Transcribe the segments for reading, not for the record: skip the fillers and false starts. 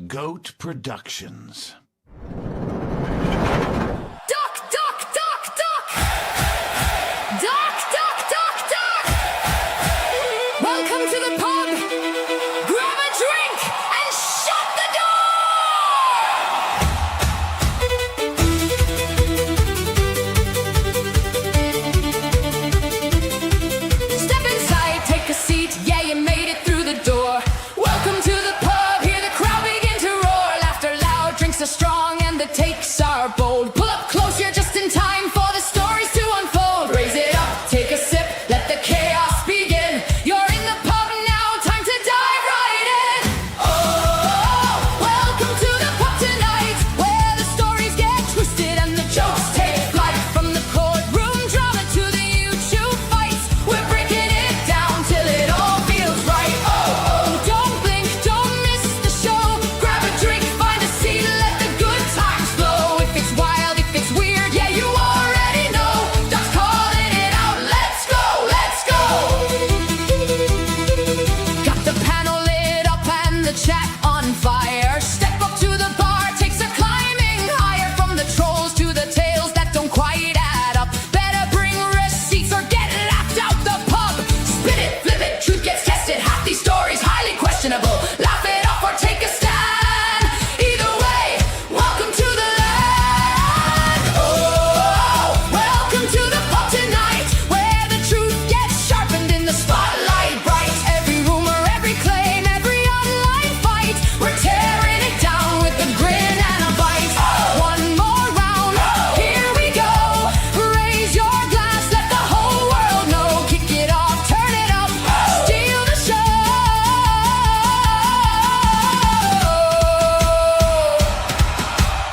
Dethlord Productions. Duck, duck, duck, duck! Duck, duck, duck, duck! Welcome to the pub! Grab a drink and shut the door! Step inside, take a seat, yeah, you made it through the door. Welcome to the pub, hear the crowd begin to roar. Laughter loud, drinks are strong, and the takes are bold. Pull up close, you're just in time for the stories to unfold. Raise it up, take a sip, let the chaos begin. You're in the pub now, time to dive right in. Oh, welcome to the pub tonight, where the stories get twisted and the jokes take flight. From the courtroom drama to the YouTube fights, we're breaking it down till it all feels right. Oh, don't blink, don't miss the show. Grab a drink, find a seat, let the good times flow. If it's wild, if it's weird, yeah, you already know. Duck's calling it out, let's go, let's go. Got the panel lit up and the chat on fire. Step up to the bar, takes a climbing higher. From the trolls to the tales that don't quite add up. Better bring receipts or get laughed out the pub. Spin it, flip it, truth gets tested. Half these stories highly questionable. Laugh it off or take a stand. Either way, welcome to the land. Oh, welcome to the pub tonight, where the truth gets sharpened in the spotlight bright. Every rumor, every claim, every online fight, we're tearing it down with a grin and a bite. One more round, here we go. Raise your glass, let the whole world know. Kick it off, turn it up, steal the show.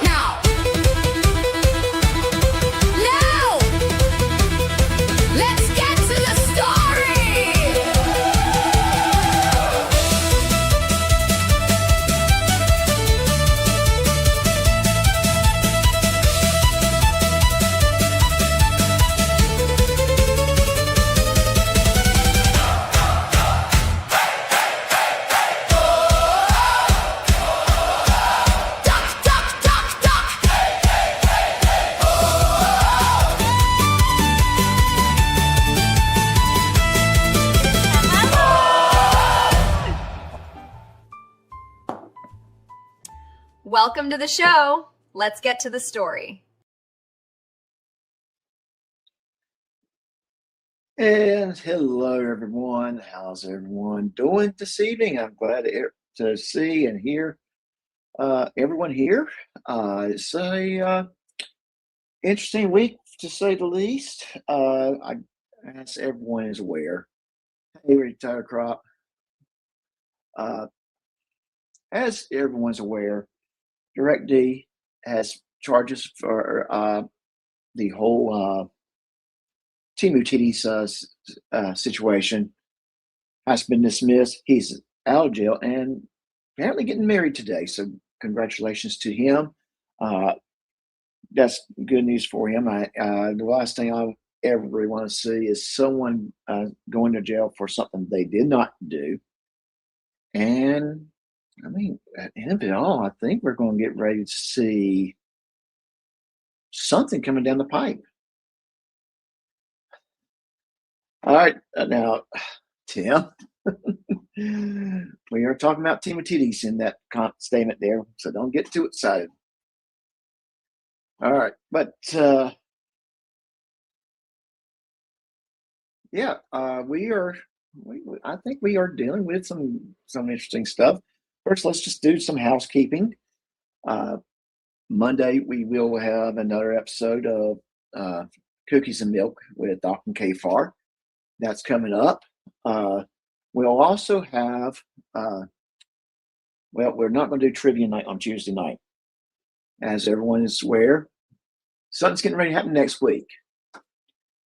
Now, let's get to the story. Duck, duck, duck, duck. Welcome to the show. Let's get to the story. And hello, everyone. How's everyone doing this evening? I'm glad to see and hear everyone here. It's a interesting week, to say the least. As everyone is aware, hey, Retire Crop. As everyone's aware, DirectD has charges for the whole Timu Titty's situation. Has been dismissed. He's out of jail and apparently getting married today. So congratulations to him. That's good news for him. The last thing I ever really want to see is someone going to jail for something they did not do. And I mean, at the end of it all, I think we're going to get ready to see something coming down the pipe. All right, now, Tim, we are talking about Timothy's in that statement there, so don't get too excited. All right, but yeah, I think we are dealing with some interesting stuff. First, let's just do some housekeeping. Monday, we will have another episode of Cookies and Milk with Doc and K-Far. That's coming up. We'll also have, well, we're not going to do trivia night on Tuesday night. As everyone is aware, something's getting ready to happen next week.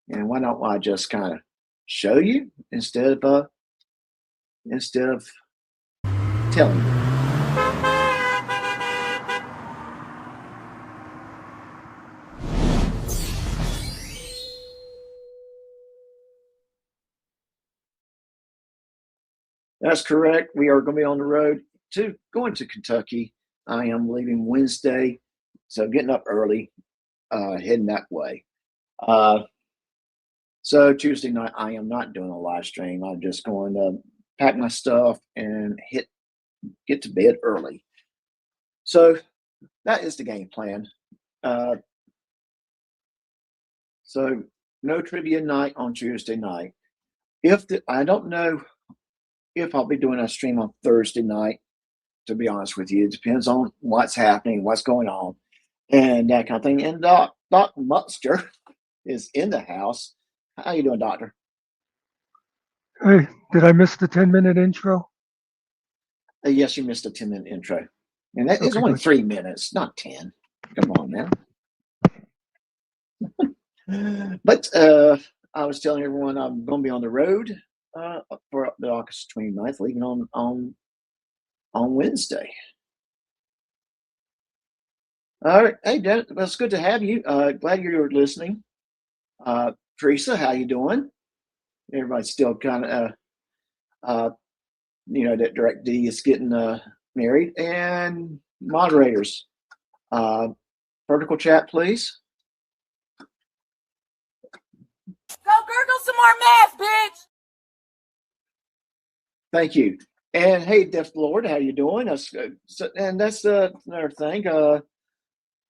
And why don't I just kind of show you instead of telling you? That's correct. We are going to be on the road going to Kentucky I am leaving Wednesday, so getting up early, heading that way. So Tuesday night, I am not doing a live stream. I'm just going to pack my stuff and get to bed early. So that is the game plan. So no trivia night on Tuesday night. I don't know if I'll be doing a stream on Thursday night, to be honest with you. It depends on what's happening, what's going on, and that kind of thing. And Doc Muster is in the house. How you doing, Doctor? Hey, did I miss the 10-minute intro? Yes, you missed a 10-minute intro. And that is Okay, only good. 3 minutes, not 10. Come on, man. But I was telling everyone I'm going to be on the road for the August 29th, leaving on Wednesday. All right. Hey, Dan, well, it's good to have you. Glad you're listening. Teresa, how you doing? Everybody's still kind of, that Direct D is getting married. And moderators, vertical chat, please. Go gurgle some more math, bitch. Thank you. And hey, Dethlord, how you doing? And that's another thing.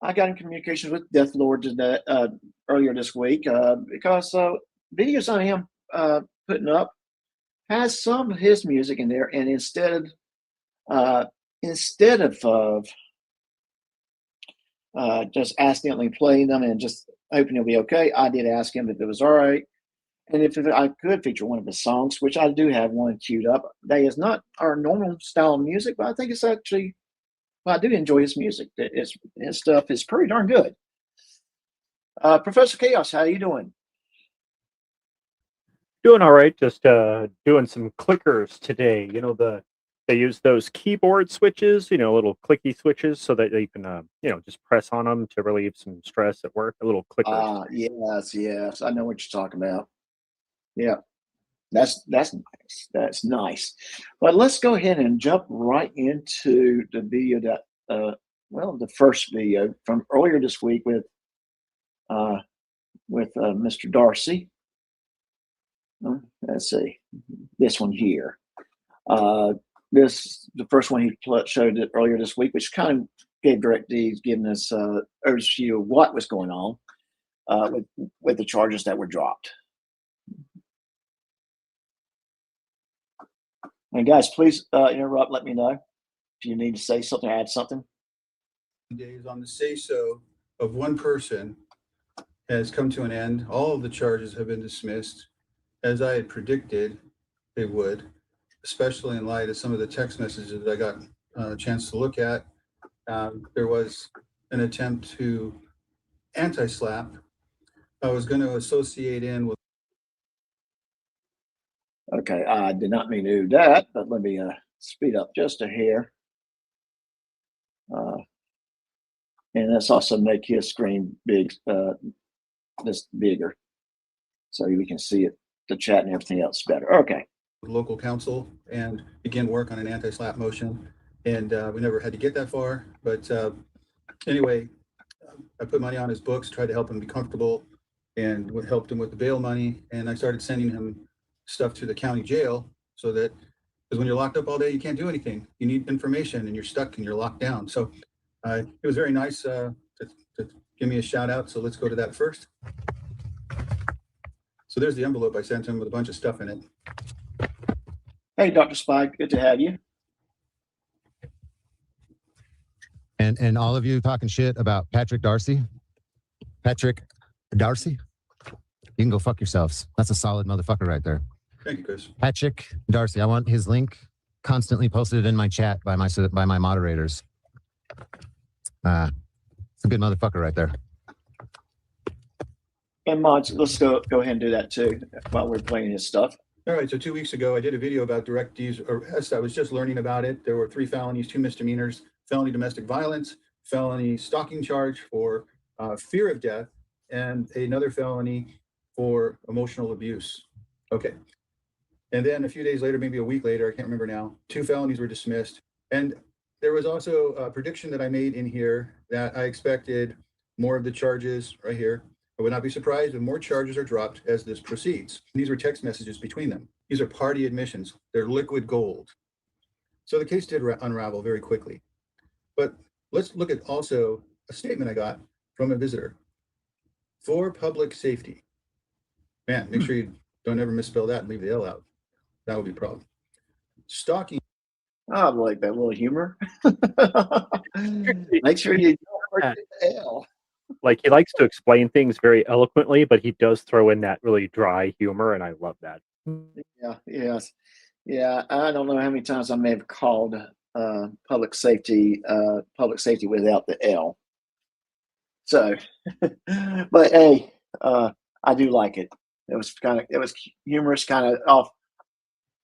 I got in communication with Dethlord today, earlier this week because videos on him putting up has some of his music in there, and instead of just accidentally playing them and just hoping it'll be okay, I did ask him if it was all right, and if I could feature one of his songs, which I do have one queued up. That is not our normal style of music, but I think it's actually. Well, I do enjoy his music. His stuff is pretty darn good. Professor Chaos, how are you doing? Doing all right. Just doing some clickers today. They use those keyboard switches, little clicky switches, so that you can just press on them to relieve some stress at work. A little clickers. Yes, I know what you're talking about. Yeah, that's nice. That's nice. But let's go ahead and jump right into the video that the first video from earlier this week with Mr. Darcy. Let's see, this one here. The first one he showed it earlier this week, which kind of gave DirectD giving us overview of what was going on with the charges that were dropped. And guys, please interrupt. Let me know if you need to say something, add something. Days on the say-so of one person has come to an end. All of the charges have been dismissed, as I had predicted they would, especially in light of some of the text messages that I got a chance to look at. There was an attempt to anti-slap. I was going to associate in with. Okay, I did not mean to do that, but let me speed up just a hair. And let's also make his screen big, this bigger, so we can see it, the chat and everything else better. Okay. Local council and begin work on an anti-slap motion, and we never had to get that far. But anyway, I put money on his books, tried to help him be comfortable, and helped him with the bail money. And I started sending him stuff to the county jail, so that, because when you're locked up all day, you can't do anything. You need information, and you're stuck and you're locked down. So it was very nice to give me a shout out. So let's go to that first. So there's the envelope I sent him with a bunch of stuff in it. Hey, Dr. Spike, good to have you. And all of you talking shit about Patrick Darcy, you can go fuck yourselves. That's a solid motherfucker right there. Thank you, Chris. Patrick Darcy. I want his link constantly posted in my chat by my moderators. It's a good motherfucker right there. And mods, let's go ahead and do that too while we're playing his stuff. All right, so 2 weeks ago, I did a video about DirectD's arrest. I was just learning about it. There were 3 felonies, 2 misdemeanors, felony domestic violence, felony stalking charge for fear of death, and another felony for emotional abuse. Okay. And then a few days later, maybe a week later, I can't remember now, 2 felonies were dismissed. And there was also a prediction that I made in here that I expected more of the charges right here. I would not be surprised if more charges are dropped as this proceeds. These are text messages between them. These are party admissions. They're liquid gold. So the case did unravel very quickly. But let's look at also a statement I got from a visitor. For public safety. Man, make sure you don't ever misspell that and leave the L out. That would be a problem. Stalking. I like that little humor. Make sure you don't hurt the L. Like, he likes to explain things very eloquently, but he does throw in that really dry humor, and I love that. Yeah, yes. Yeah, I don't know how many times I may have called public safety without the L. So, but hey, I do like it. It was humorous, kind of off.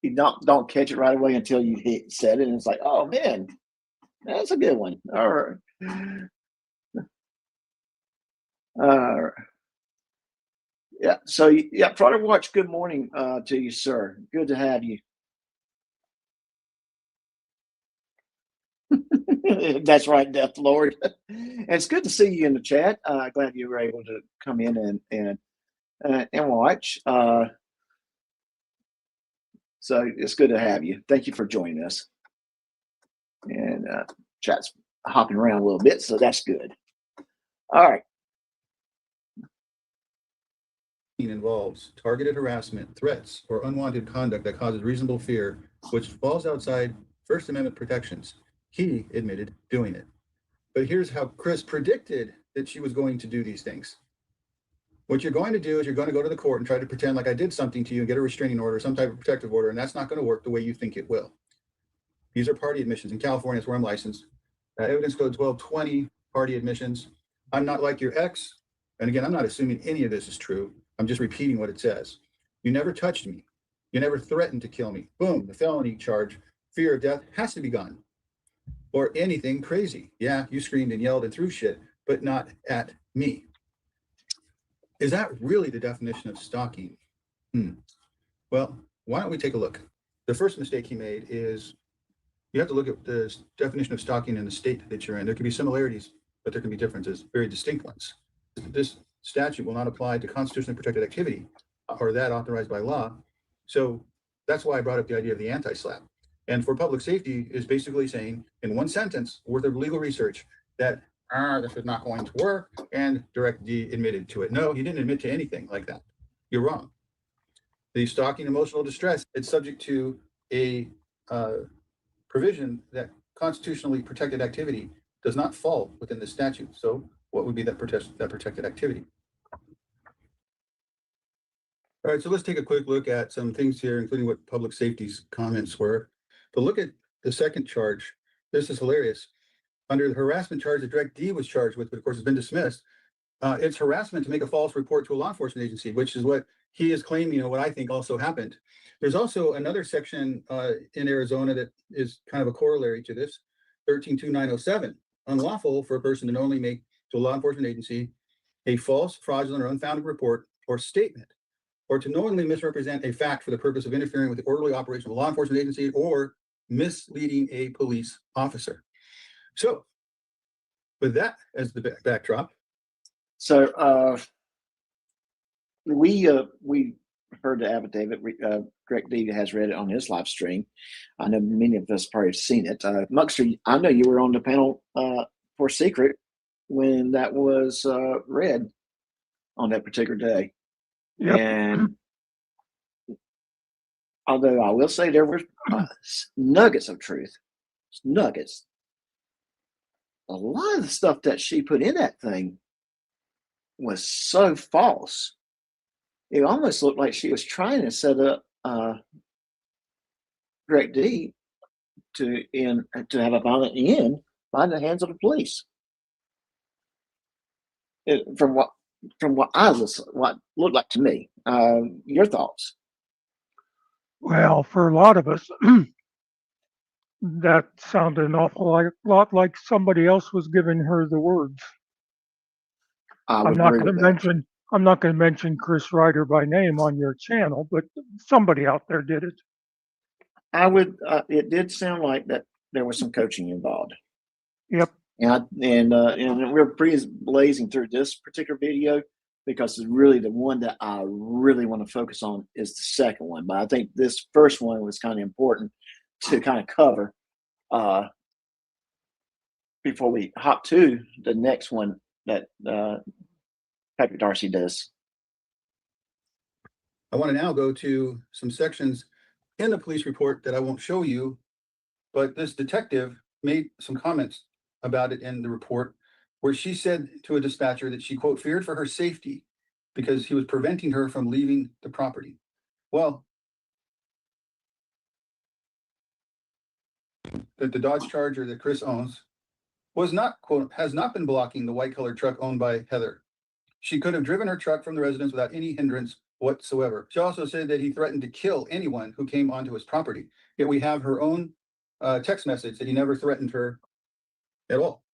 You don't catch it right away until you said it, and it's like, oh man, that's a good one. All right. Yeah. So yeah, Prada Watch. Good morning to you, sir. Good to have you. That's right, Dethlord. And it's good to see you in the chat. Glad you were able to come in and watch. So it's good to have you. Thank you for joining us. And chat's hopping around a little bit, so that's good. All right. Involves targeted harassment, threats, or unwanted conduct that causes reasonable fear, which falls outside First Amendment protections. He admitted doing it. But here's how Chris predicted that she was going to do these things. What you're going to do is you're going to go to the court and try to pretend like I did something to you and get a restraining order, some type of protective order, and that's not going to work the way you think it will. These are party admissions. In California, it's where I'm licensed. Evidence Code 1220, party admissions. I'm not like your ex. And again, I'm not assuming any of this is true. I'm just repeating what it says. You never touched me. You never threatened to kill me. Boom, the felony charge, fear of death has to be gone. Or anything crazy. Yeah, you screamed and yelled and threw shit, but not at me. Is that really the definition of stalking? Well, why don't we take a look? The first mistake he made is you have to look at the definition of stalking in the state that you're in. There can be similarities, but there can be differences, very distinct ones. This statute will not apply to constitutionally protected activity or that authorized by law. So that's why I brought up the idea of the anti-slap. And for public safety is basically saying in one sentence worth of legal research that this is not going to work, and Direct D admitted to it. No, he didn't admit to anything like that. You're wrong. The stalking emotional distress, it's subject to a provision that constitutionally protected activity does not fall within the statute. So what would be that protected activity? All right, so let's take a quick look at some things here, including what public safety's comments were. But look at the second charge. This is hilarious. Under the harassment charge that Direct D was charged with, but of course has been dismissed, it's harassment to make a false report to a law enforcement agency, which is what he is claiming, what I think also happened. There's also another section in Arizona that is kind of a corollary to this, 132907, unlawful for a person to knowingly make to a law enforcement agency a false, fraudulent, or unfounded report or statement, or to knowingly misrepresent a fact for the purpose of interfering with the orderly operation of a law enforcement agency or misleading a police officer. So, with that as the backdrop. So we heard the affidavit. Greg D has read it on his live stream. I know many of us probably have seen it. Muxter, I know you were on the panel for Secret when that was read on that particular day. Yep. And although I will say there were nuggets of truth, nuggets. A lot of the stuff that she put in that thing was so false. It almost looked like she was trying to set up Direct D to have a violent end by the hands of the police. From what what looked like to me. Your thoughts? Well, for a lot of us, that sounded an awful lot like somebody else was giving her the words. I'm not going to mention Chris Ryder by name on your channel, but somebody out there did it. I would. It did sound like that there was some coaching involved. Yep. And we're blazing through this particular video because it's really the one that I really want to focus on is the second one. But I think this first one was kind of important to kind of cover before we hop to the next one that Patrick Darcy does. I want to now go to some sections in the police report that I won't show you, but this detective made some comments about it in the report where she said to a dispatcher that she, quote, feared for her safety because he was preventing her from leaving the property. Well, that the Dodge Charger that Chris owns was not, quote, has not been blocking the white colored truck owned by Heather. She could have driven her truck from the residence without any hindrance whatsoever. She also said that he threatened to kill anyone who came onto his property. Yet we have her own text message that he never threatened her at all.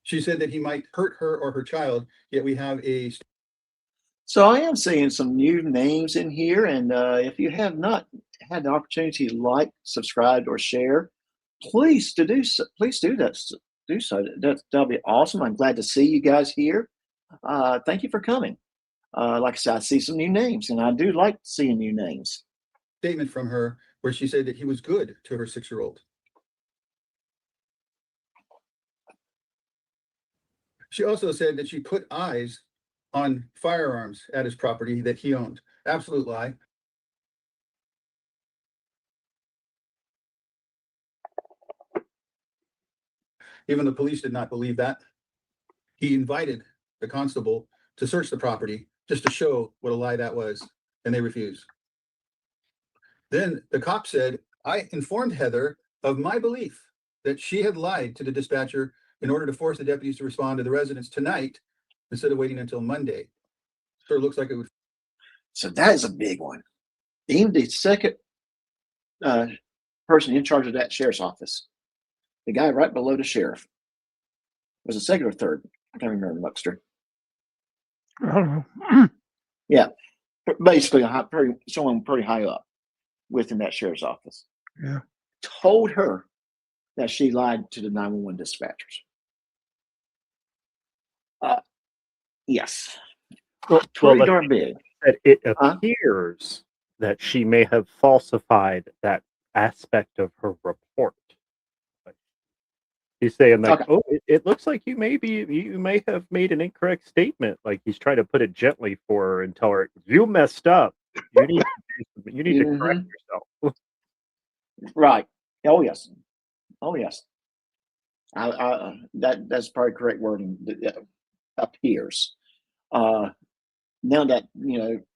She said that he might hurt her or her child, yet we have a... So I am seeing some new names in here, and if you have not had the opportunity to like, subscribe, or share, please do so. Please do that. Do so. That'll be awesome. I'm glad to see you guys here. Thank you for coming. Like I said, I see some new names, and I do like seeing new names. Statement from her where she said that he was good to her 6-year-old. She also said that she put eyes on firearms at his property that he owned. Absolute lie. Even the police did not believe that. He invited the constable to search the property just to show what a lie that was, and they refused. Then the cop said, I informed Heather of my belief that she had lied to the dispatcher in order to force the deputies to respond to the residents tonight instead of waiting until Monday. So it looks like it would. So that is a big one. Even the second person in charge of that sheriff's office, the guy right below the sheriff, was a second or third. I can't remember, Muxter. I don't know. Yeah, basically someone pretty high up within that sheriff's office. Yeah. Told her that she lied to the 911 dispatchers. Yes. Pretty darn big. That it appears that she may have falsified that aspect of her report. He's saying like, Okay. oh, it looks like you may have made an incorrect statement. Like he's trying to put it gently for her and tell her you messed up. You need to correct yourself. Right. Oh yes. Oh yes. That's probably correct wording. Appears. Now that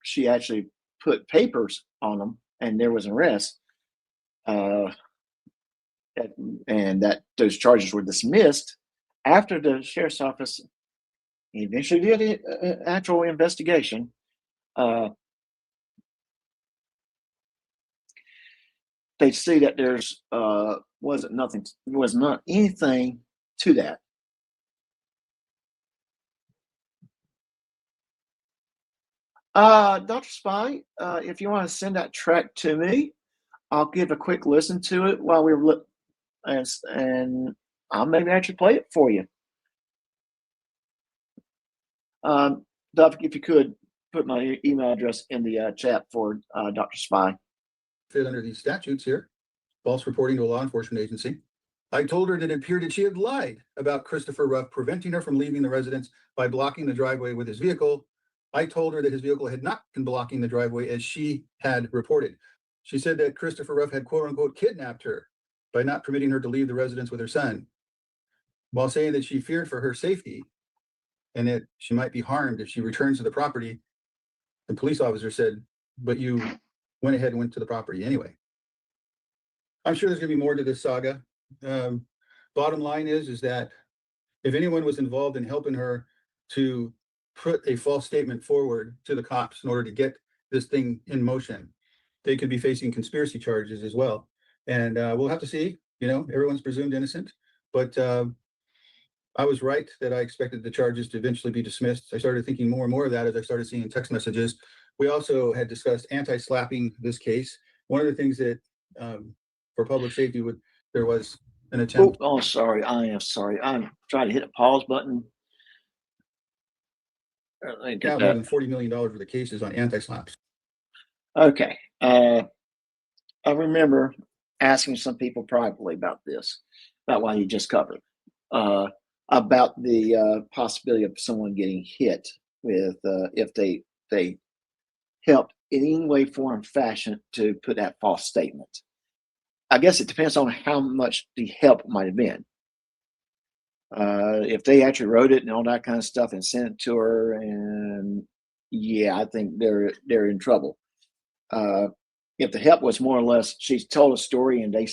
she actually put papers on them and there was an arrest, and that those charges were dismissed after the sheriff's office eventually did an actual investigation. They see that there's was not anything to that. Dr. Spy, if you want to send that track to me, I'll give a quick listen to it while we're and I'll maybe actually play it for you. Duff, if you could put my email address in the chat for Dr. Spy. Fit under these statutes here. False reporting to a law enforcement agency. I told her that it appeared that she had lied about Christopher Ruff preventing her from leaving the residence by blocking the driveway with his vehicle. I told her that his vehicle had not been blocking the driveway as she had reported. She said that Christopher Ruff had quote unquote kidnapped her by not permitting her to leave the residence with her son, while saying that she feared for her safety and that she might be harmed if she returns to the property. The police officer said, but you went ahead and went to the property anyway. I'm sure there's going to be more to this saga. Bottom line is that if anyone was involved in helping her to put a false statement forward to the cops in order to get this thing in motion, they could be facing conspiracy charges as well. And we'll have to see. Everyone's presumed innocent, but I was right that I expected the charges to eventually be dismissed. I started thinking more and more of that as I started seeing text messages. We also had discussed anti-slapping this case, one of the things that for public safety there was an attempt. Oh, sorry. I am sorry. I'm trying to hit a pause button. More than $40 million worth of cases on anti-slaps. Okay. I remember asking some people privately about this, about what you just covered, about the possibility of someone getting hit with if they helped in any way, form, fashion to put that false statement. I guess it depends on how much the help might have been. If they actually wrote it and all that kind of stuff and sent it to her, and yeah, I think they're in trouble. If the help was more or less, she told a story and they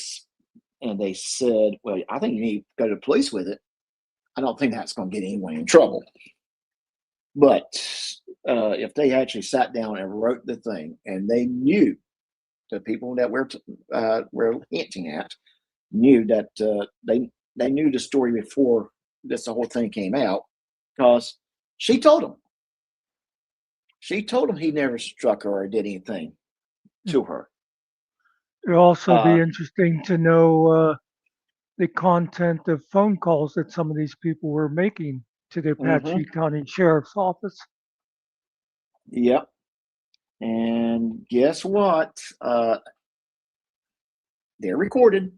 said, well, I think you need to go to the police with it, I don't think that's going to get anyone in trouble. But if they actually sat down and wrote the thing, and they knew, the people that we're hinting at knew that they knew the story before the whole thing came out, because she told them. She told him he never struck her or did anything to her. It'd also be interesting to know the content of phone calls that some of these people were making to the Apache County Sheriff's Office. Yep. And guess what? They're recorded,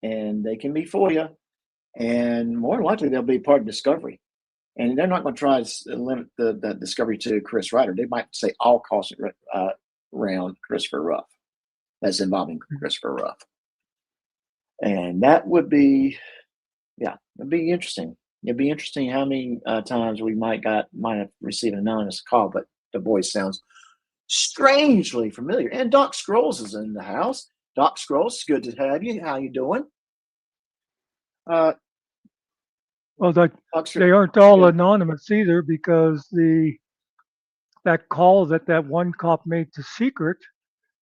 and they can be FOIA, and more than likely they'll be part of discovery. And they're not going to try to limit the discovery to Chris Ryder. They might say all calls around Christopher Ruff, that's involving Christopher Ruff. And that would be, it'd be interesting. It'd be interesting how many times we might have received an anonymous call, but the voice sounds strangely familiar. And Doc Scrolls is in the house. Doc Scrolls, it's good to have you. How you doing? Well, they aren't all anonymous either, because that call that one cop made to Secret,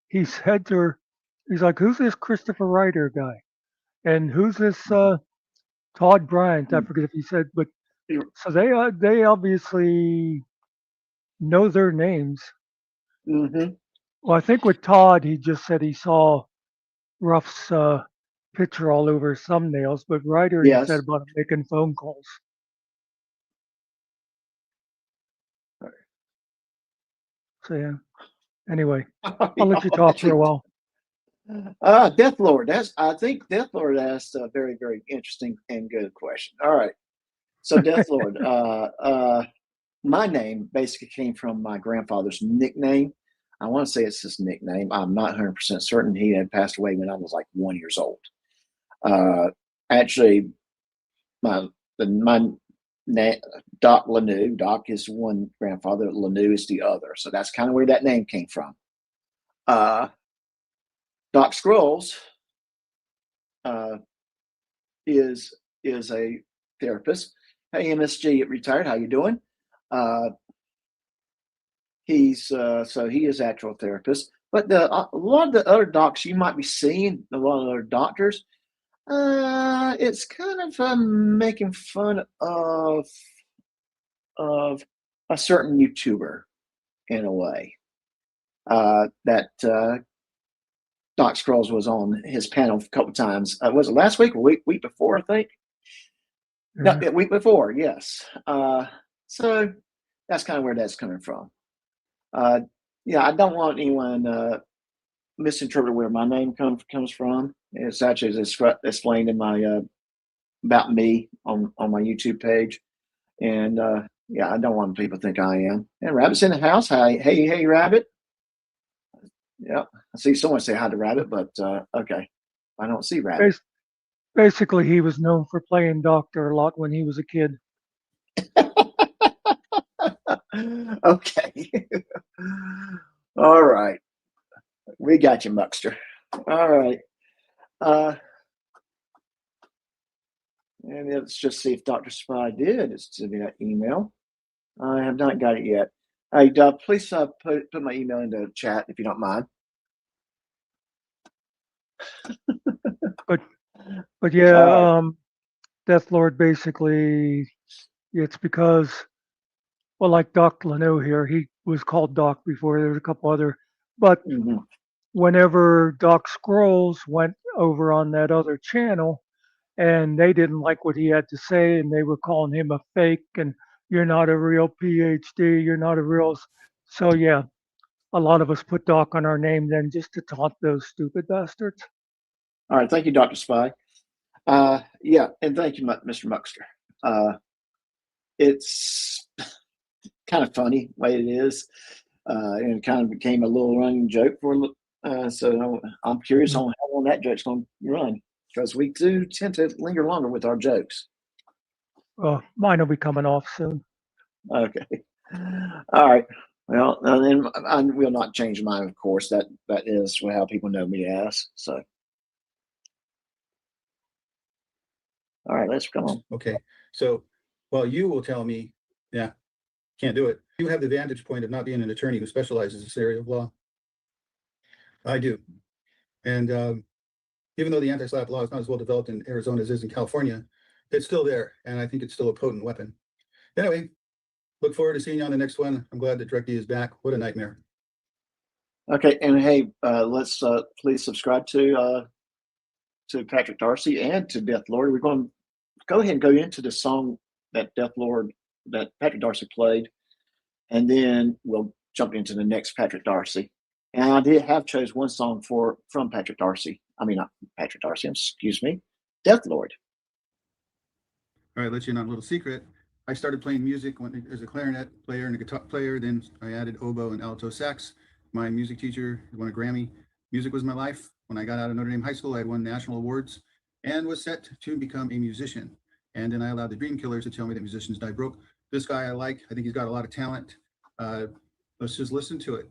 he said to her, he's like, who's this Christopher Ryder guy? And who's this Todd Bryant? I forget if he said, but so they obviously know their names. Mm-hmm. Well, I think with Todd, he just said he saw Ruff's picture all over his thumbnails, but Ryder, he said about him making phone calls. So yeah. Anyway, I'll let you talk for a while. Dethlord. I think Dethlord asked a very, very interesting and good question. All right. So Dethlord, my name basically came from my grandfather's nickname. I want to say it's his nickname. I'm not 100% certain. He had passed away when I was like 1 year old. Actually, my Doc Lanou. Doc is one grandfather. Lanou is the other. So that's kind of where that name came from. Doc Scrolls is a therapist. Hey, MSG retired. How you doing? He is actual therapist. But a lot of the other docs you might be seeing, a lot of other doctors, it's kind of making fun of a certain YouTuber in a way. That Doc Scrolls was on his panel a couple times. Was it last week or week before, I think? No, week before, yes. So that's kind of where that's coming from. I don't want anyone misinterpret where my name comes from. It's actually explained in my about me on my YouTube page, and I don't want people to think I am. And Rabbit's in the house. Hi, hey, Rabbit. Yeah, I see someone say hi to Rabbit, but okay, I don't see Rabbit. Basically, he was known for playing doctor a lot when he was a kid. Okay. All right. We got you, Muckster. All right. And let's just see if Dr. Spy did send me that email. I have not got it yet. Hey, please put my email into the chat if you don't mind. But yeah, Dethlord, basically, it's because, well, like Doc Lano here, he was called Doc before. There's a couple other, but whenever Doc Scrolls went over on that other channel and they didn't like what he had to say and they were calling him a fake and you're not a real PhD, you're not a real. So, yeah, a lot of us put Doc on our name then just to taunt those stupid bastards. All right, thank you, Dr. Spy. Yeah, and thank you, Mr. Muckster. It's kind of funny the way it is, and it kind of became a little running joke so I'm curious on how long that joke's going to run, because we do tend to linger longer with our jokes. Mine will be coming off soon. Okay. All right. Well, and then I will not change mine, of course. That is how people know me as. So, all right, let's come on. Okay. So, well, you will tell me, yeah, can't do it. You have the vantage point of not being an attorney who specializes in this area of law. I do. And even though the anti-SLAPP law is not as well developed in Arizona as it is in California, it's still there. And I think it's still a potent weapon. Anyway, look forward to seeing you on the next one. I'm glad that DirectD is back. What a nightmare. Okay, and hey, let's please subscribe to Patrick Darcy and to Dethlord. We're going to go ahead and go into the song that Patrick Darcy played, and then we'll jump into the next Patrick Darcy. And I did have chose one song from Patrick Darcy. I mean, not Patrick Darcy, excuse me, Dethlord. All right, let you in on a little secret. I started playing music as a clarinet player and a guitar player. Then I added oboe and alto sax. My music teacher won a Grammy. Music was my life. When I got out of Notre Dame High School, I had won national awards and was set to become a musician. And then I allowed the dream killers to tell me that musicians die broke. This guy I like. I think he's got a lot of talent. Let's just listen to it.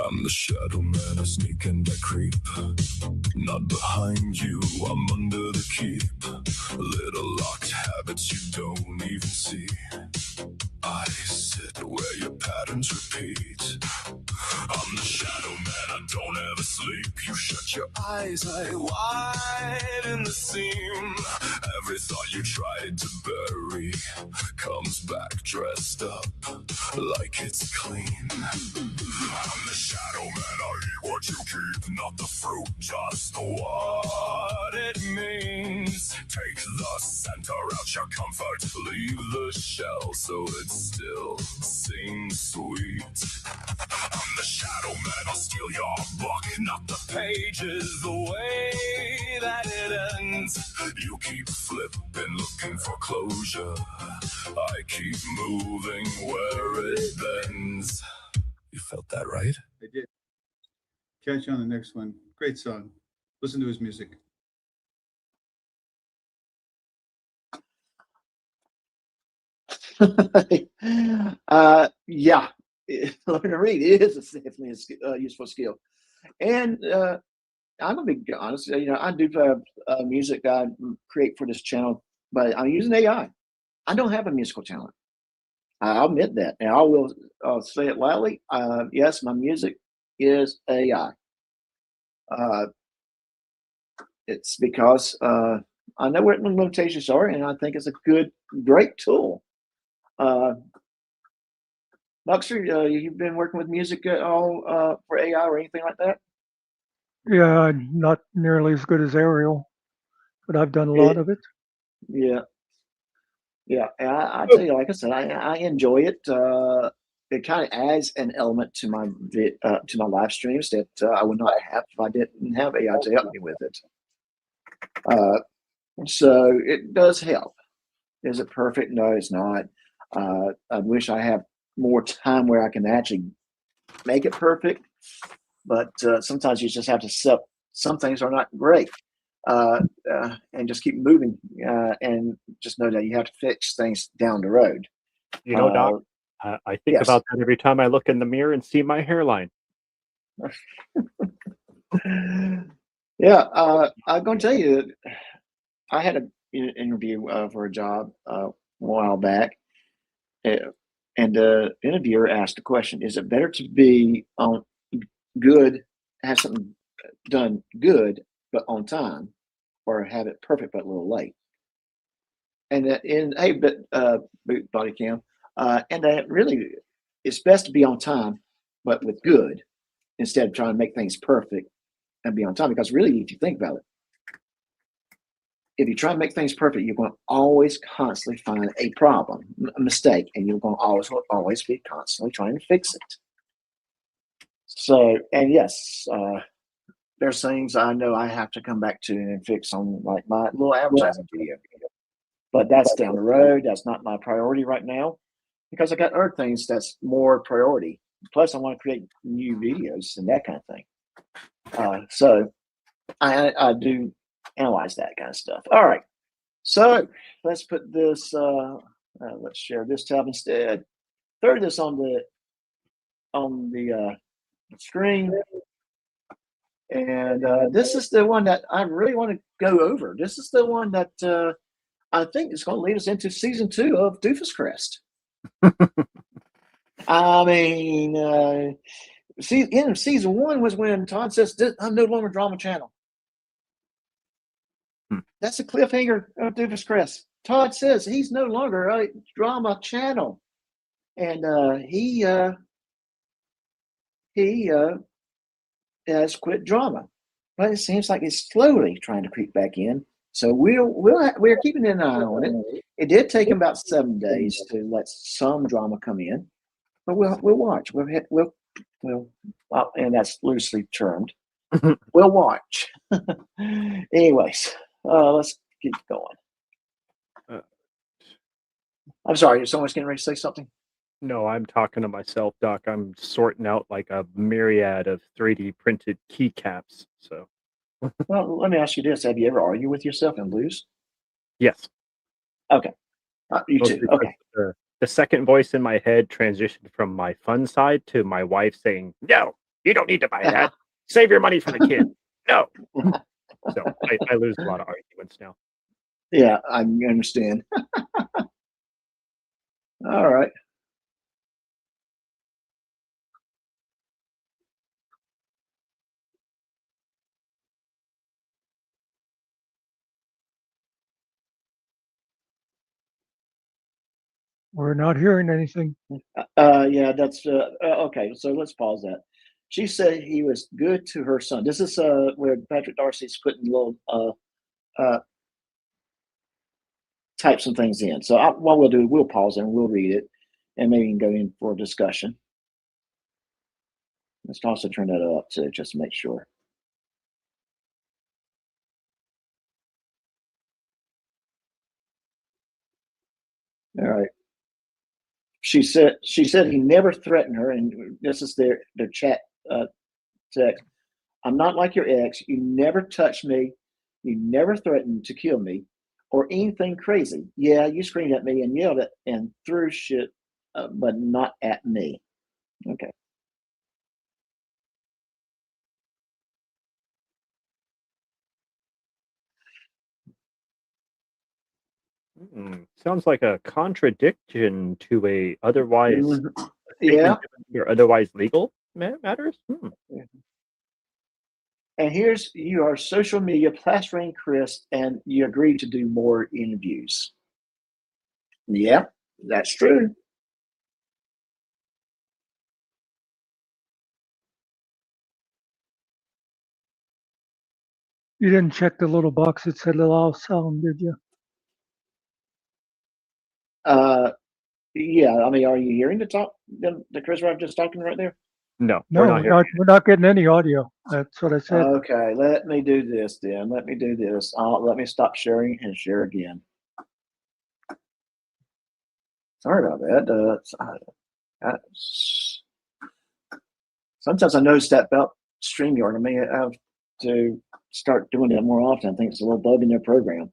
I'm the shadow man, I sneak and I creep. Not behind you, I'm under the keep. Little locked habits you don't even see. I sit where your patterns repeat. I'm the shadow man, I don't ever sleep. You shut your eyes, I wide in the seam. Every thought you tried to bury comes back dressed up like it's clean. I'm the shadow man, I eat what you keep. Not the fruit, just what it means. Take the center out your comfort. Leave the shell so it still seems sweet. I'm the shadow man, I'll steal your book. Not the pages, the way that it ends. You keep flipping, looking for closure. I keep moving where it bends. You felt that, right? I did. Catch you on the next one. Great song. Listen to his music. Yeah, learning to read is definitely a useful skill. And I'm gonna be honest. I do have music I create for this channel, but I'm using AI. I don't have a musical talent. I'll admit that, and I will say it loudly. Yes, my music is AI. It's because I know what my limitations are, and I think it's a great tool. Buxer, you've been working with music at all for AI or anything like that? Yeah, not nearly as good as Ariel, but I've done a lot of it. Yeah. Yeah, and I tell you, like I said, I enjoy it. It kind of adds an element to my live streams that I would not have if I didn't have AI to help me with it. So it does help. Is it perfect? No, it's not. I wish I have more time where I can actually make it perfect, but sometimes you just have to accept some things are not great. And just keep moving and just know that you have to fix things down the road. You know, Doc, I think yes. about that every time I look in the mirror and see my hairline. Yeah, I'm going to tell you that I had an interview for a job a while back, uh, and the interviewer asked the question: "Is it better to be on good, have something done good but on time, or have it perfect but a little late?" And hey, but body cam, and that really, it's best to be on time, but with good, instead of trying to make things perfect and be on time. Because really, if you think about it, if you try to make things perfect, you're going to always constantly find a problem, a mistake, and you're going to always be constantly trying to fix it. So, and yes, there's things I know I have to come back to and fix on, like my little advertising video. But that's down the road. That's not my priority right now because I got other things that's more priority. Plus, I want to create new videos and that kind of thing. So I do analyze that kind of stuff. All right. So let's put this, let's share this tab instead. Throw this on the screen. And this is the one that I really want to go over. This is the one that I think is going to lead us into season 2 of Doofus Crest. I mean, in season 1 was when Todd says, "I'm no longer Drama Channel." That's a cliffhanger of Doofus Crest. Todd says he's no longer a Drama Channel, and he has quit drama. But it seems like it's slowly trying to creep back in. So we're keeping an eye on it. It did take him about 7 days to let some drama come in, but we'll watch. We'll and that's loosely termed. We'll watch. Anyways, let's keep going. I'm sorry, someone's getting ready to say something. No, I'm talking to myself, Doc. I'm sorting out like a myriad of 3D printed keycaps. So, Well, let me ask you this: have you ever argued with yourself and lose? yes. Okay, you Mostly too. because Okay. the second voice in my head transitioned from my fun side to my wife saying, "No, you don't need to buy that. Save your money for the kid." No. So I lose a lot of arguments now. Yeah, I understand. All right. We're not hearing anything. Yeah, that's okay. So let's pause that. She said he was good to her son. This is where Patrick Darcy's putting little type some things in. So what we'll do, we'll pause and we'll read it, and maybe we can go in for a discussion. Let's also turn that up too, just to make sure. All right. She said he never threatened her, and this is their chat text. "I'm not like your ex. You never touched me. You never threatened to kill me or anything crazy. Yeah, you screamed at me and yelled at and threw shit, but not at me." Okay. Sounds like a contradiction to a otherwise Yeah. or otherwise legal matters. And here's your social media plastering Chris, and you agreed to do more interviews. Yeah, that's true. You didn't check the little box that said allow sound, did you? Yeah. I mean, are you hearing the Chris Rock just talking right there? No, No, we're not here. we're not getting any audio. That's what I said. Okay, let me do this then. Let me do this. Let me stop sharing and share again. Sorry about that. Sometimes I notice that about StreamYard. I may have to start doing that more often. I think it's a little bug in their program.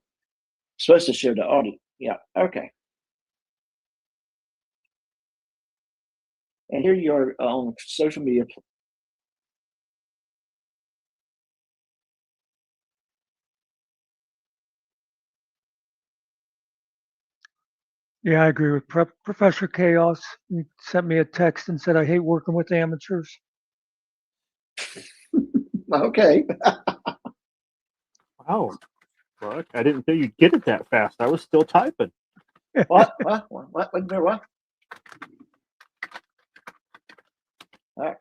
It's supposed to share the audio. Yeah, okay. And here you are on social media Yeah, I agree with Professor Chaos. He sent me a text and said, I hate working with amateurs. Okay. Wow, Brooke, I didn't think you'd get it that fast. I was still typing. What? What? What? What? All right.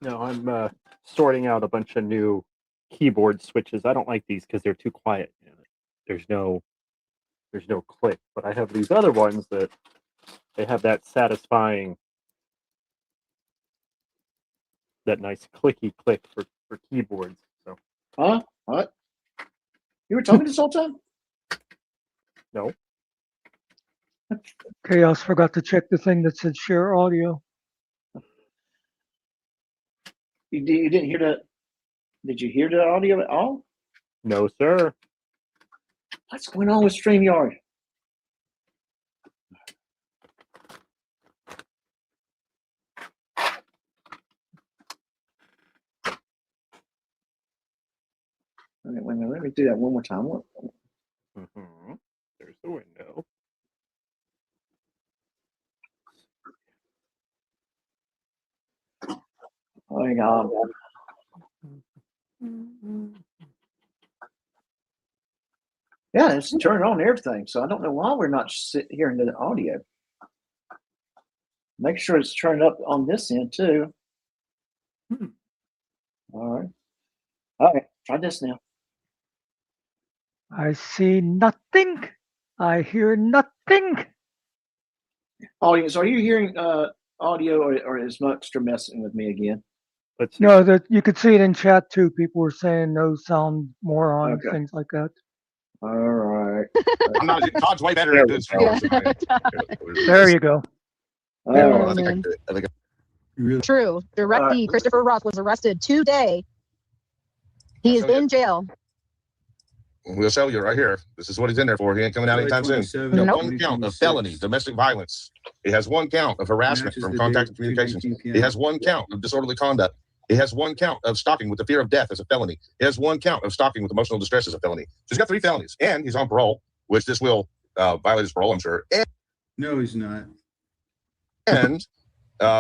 No, I'm sorting out a bunch of new keyboard switches. I don't like these because they're too quiet. There's no click. But I have these other ones that they have that satisfying, that nice clicky click for keyboards. So Huh? What? You were talking this whole time? no, Chaos forgot to check the thing that said share audio. You didn't hear the? Did you hear the audio at all? no, sir. What's going on with StreamYard? Wait a minute, let me do that one more time. There's the window. Hang on. Yeah, it's turned on everything, so I don't know why we're not hearing the audio. Make sure it's turned up on this end too. All right, try this now. I see nothing. I hear nothing. Audience, are you hearing audio, or is Muxter messing with me again? Let's see. No, that you could see it in chat too. People were saying no sound moron, Okay. things like that. All right. I'm not. Todd's way better at doing streamers than I am. There you go. All right. I think True. Directly, Christopher Ruff was arrested today. He is in jail. we'll show you right here. This is what he's in there for. He ain't coming out anytime soon. He has Nope. one count of felony domestic violence. He has one count of harassment from contact and communications. He has one count of disorderly conduct. He has one count of stalking with the fear of death as a felony. He has one count of stalking with emotional distress as a felony. So he's got 3 felonies, and he's on parole, which this will violate his parole, I'm sure. And, No, he's not. and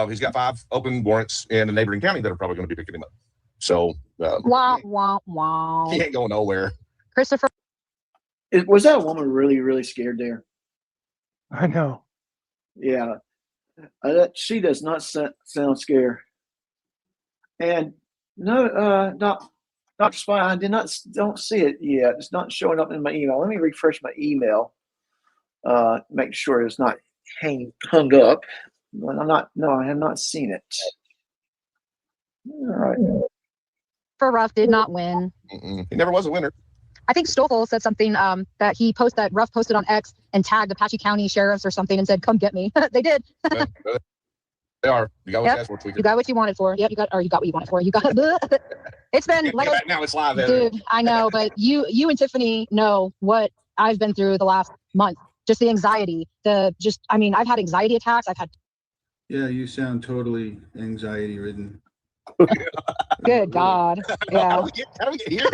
he's got 5 open warrants in a neighboring county that are probably going to be picking him up. So Wah, wah, wah. he ain't going nowhere. Christopher. Was that woman really, really scared there? I know. Yeah. She does not sound scared. And no, Dr. Spy, I don't see it yet. It's not showing up in my email. Let me refresh my email. Make sure it's not hung up. I have not seen it. All right. For Ruff did not win. He never was a winner. I think Stoffel said something that Ruff posted on X and tagged Apache County sheriffs or something and said, "Come get me." They did. They are. You got what you asked for, You got what you wanted for. Yep, you got what you wanted for. You got. It's been like now it's live, dude. I know, but you and Tiffany know what I've been through the last month. Just the anxiety. I've had anxiety attacks. I've had. Yeah, you sound totally anxiety ridden. Good God. Yeah. How do we get here?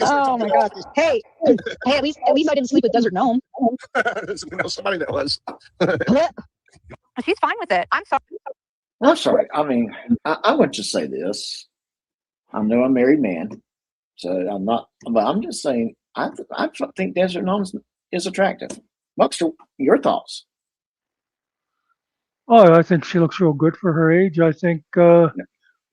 Oh my God. Hey, at least I didn't sleep with Desert Gnome. Somebody that was. She's fine with it. I'm sorry. I'm sorry. I mean, I want to say this. I know I'm a married man, so I'm not. But I'm just saying. I think Desert Gnome is attractive. Muxter, your thoughts? Oh, I think she looks real good for her age. I think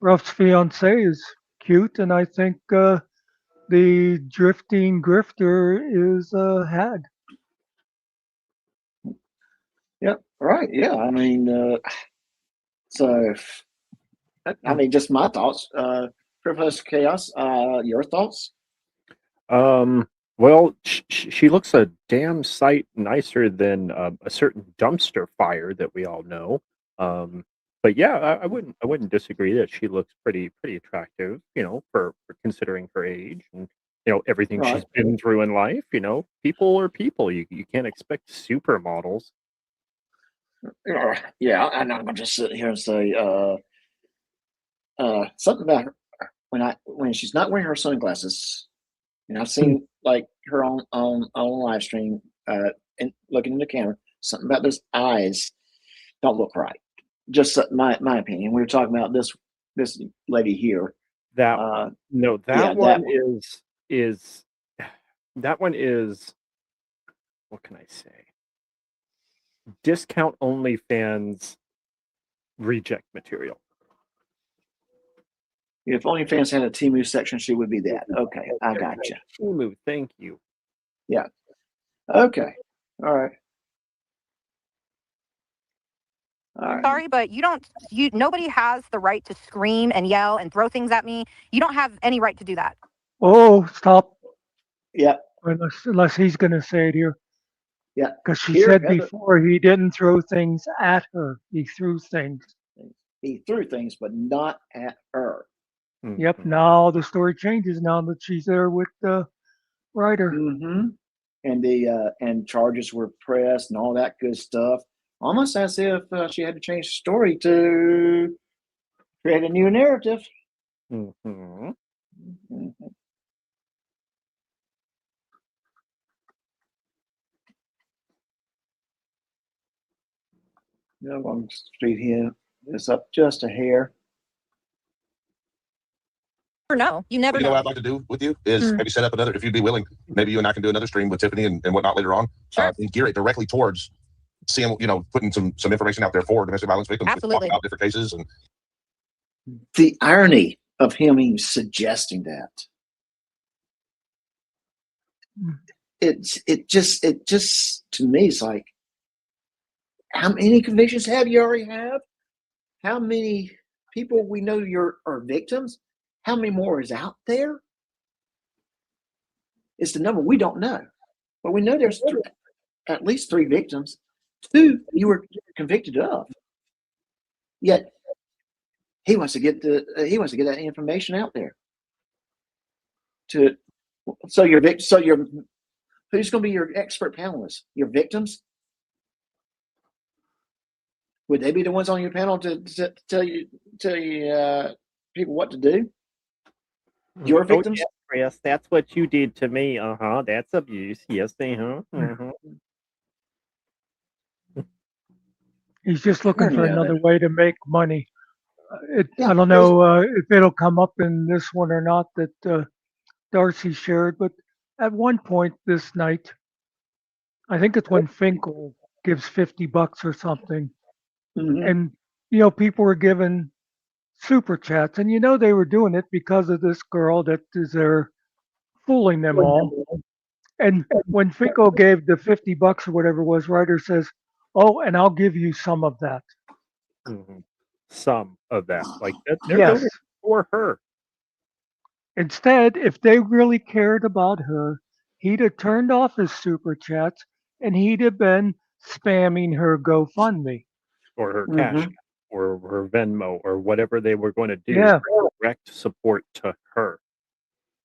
Ruff's fiance is cute, and I think the drifting grifter is Hag. Yep. Right. Yeah. I mean, so I mean, just my thoughts. Professor Chaos, your thoughts? Well, she looks a damn sight nicer than a certain dumpster fire that we all know. But yeah, I wouldn't disagree that she looks pretty attractive. For considering her age and everything Right. she's been through in life. People are people. You can't expect supermodels. Yeah, I'm not gonna just sit here and say something about her when she's not wearing her sunglasses. And I've seen like her on live stream and looking in the camera. Something about those eyes don't look right. Just my opinion. We were talking about this lady here. That no, that one is that one is, what can I say? Discount OnlyFans reject material. If OnlyFans had a Temu section, she would be that. Okay, I got you. Temu, thank you. Yeah. Okay. All right. Sorry, but nobody has the right to scream and yell and throw things at me. You don't have any right to do that. Oh, stop. Yeah. Unless he's going to say it here. Yeah. Because she said before he didn't throw things at her. He threw things. He threw things, but not at her. Mm-hmm. Yep. Now the story changes now that she's there with the writer. Mm-hmm. And charges were pressed and all that good stuff. Almost as if she had to change the story to create a new narrative. Mm-hmm. Mm-hmm. No, I'm straight here. It's up just a hair. No, you never know. What I'd like to do with you is maybe set up another, if you'd be willing, maybe you and I can do another stream with Tiffany and whatnot later on. Sure. And gear it directly towards seeing, putting some information out there for domestic violence victims. Absolutely. About different cases. And the irony of him even suggesting that. It just to me it's like, how many convictions have you already have? How many people we know are victims? How many more is out there? It's the number we don't know, but we know there's at least 3 victims. 2 you were convicted of. Yet he wants to get that information out there. Who's going to be your expert panelists? Your victims? Would they be the ones on your panel to tell you people what to do? Your victims? Oh, yeah, Chris, that's what you did to me. That's abuse. Yes, He's just looking for another way to make money. I don't know if it'll come up in this one or not that Darcy shared, but at one point this night, I think it's when Finkel gives $50 or something, and people were given super chats, and they were doing it because of this girl that is there fooling them all. And when Finkel gave the $50 or whatever it was, writer says, "Oh, and I'll give you some of that." Mm-hmm. Some of that, like that, yes, for her. Instead, if they really cared about her, he'd have turned off his super chats and he'd have been spamming her GoFundMe or her cash or her Venmo or whatever they were going to do. Yeah, direct support to her.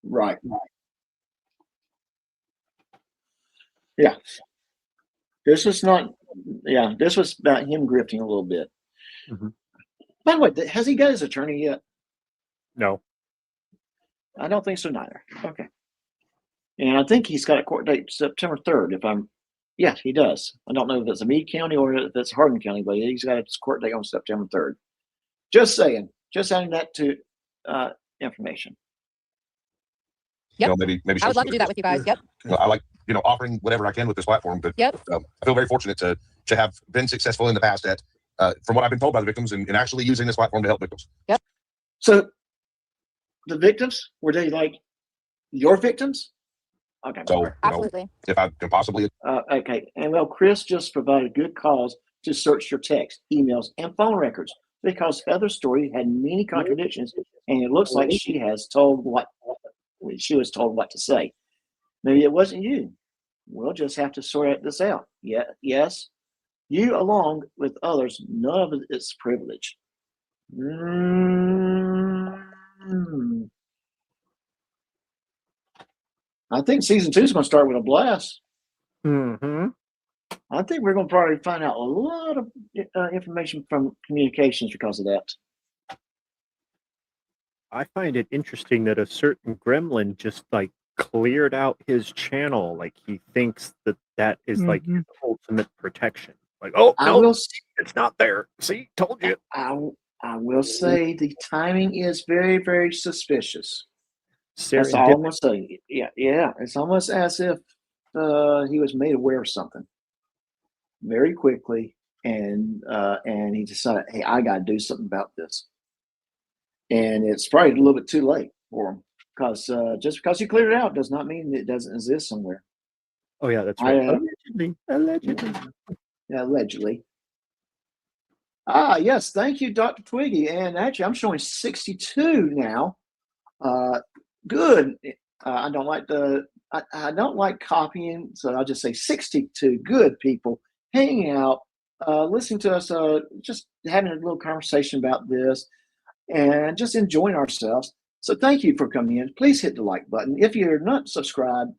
Right. Yeah. This was not. Yeah, this was about him grifting a little bit. Mm-hmm. By the way, has he got his attorney yet? No. I don't think so neither. Okay. And I think he's got a court date September 3rd. Yeah, he does. I don't know if it's a Meade County or if it's Hardin County, but he's got a court date on September 3rd. Just saying. Just adding that to information. Yep. Maybe I would love to do that with you guys. Yep. I like, offering whatever I can with this platform. But yep. I feel very fortunate to have been successful in the past at, from what I've been told by the victims, and actually using this platform to help victims. Yep. So the victims, were they like your victims? Okay. So, absolutely. If I can possibly. Okay. And Chris just provided good cause to search your text, emails, and phone records because Heather's story had many contradictions, and it looks like she was told what to say. Maybe it wasn't you. We'll just have to sort this out. Yeah. Yes. You, along with others, none of it is privilege. I think season 2 is going to start with a blast. Mm-hmm. I think we're going to probably find out a lot of information from communications because of that. I find it interesting that a certain gremlin just like cleared out his channel. Like he thinks that is like his ultimate protection. Like, oh I no, will. it's not there. See, told you. I will say the timing is very, very suspicious. That's all I'm Serendipity. gonna say. Yeah. It's almost as if he was made aware of something very quickly, and he decided, hey, I got to do something about this. And it's probably a little bit too late for him, because just because you cleared it out does not mean it doesn't exist somewhere. Oh yeah, that's right. Allegedly. Yeah, allegedly. Yes, thank you, Dr. Twiggy. And actually, I'm showing 62 now. Good. I don't like copying, so I'll just say 62 good people hanging out, listening to us, just having a little conversation about this, and just enjoying ourselves. So thank you for coming in. Please hit the like button. If you're not subscribed,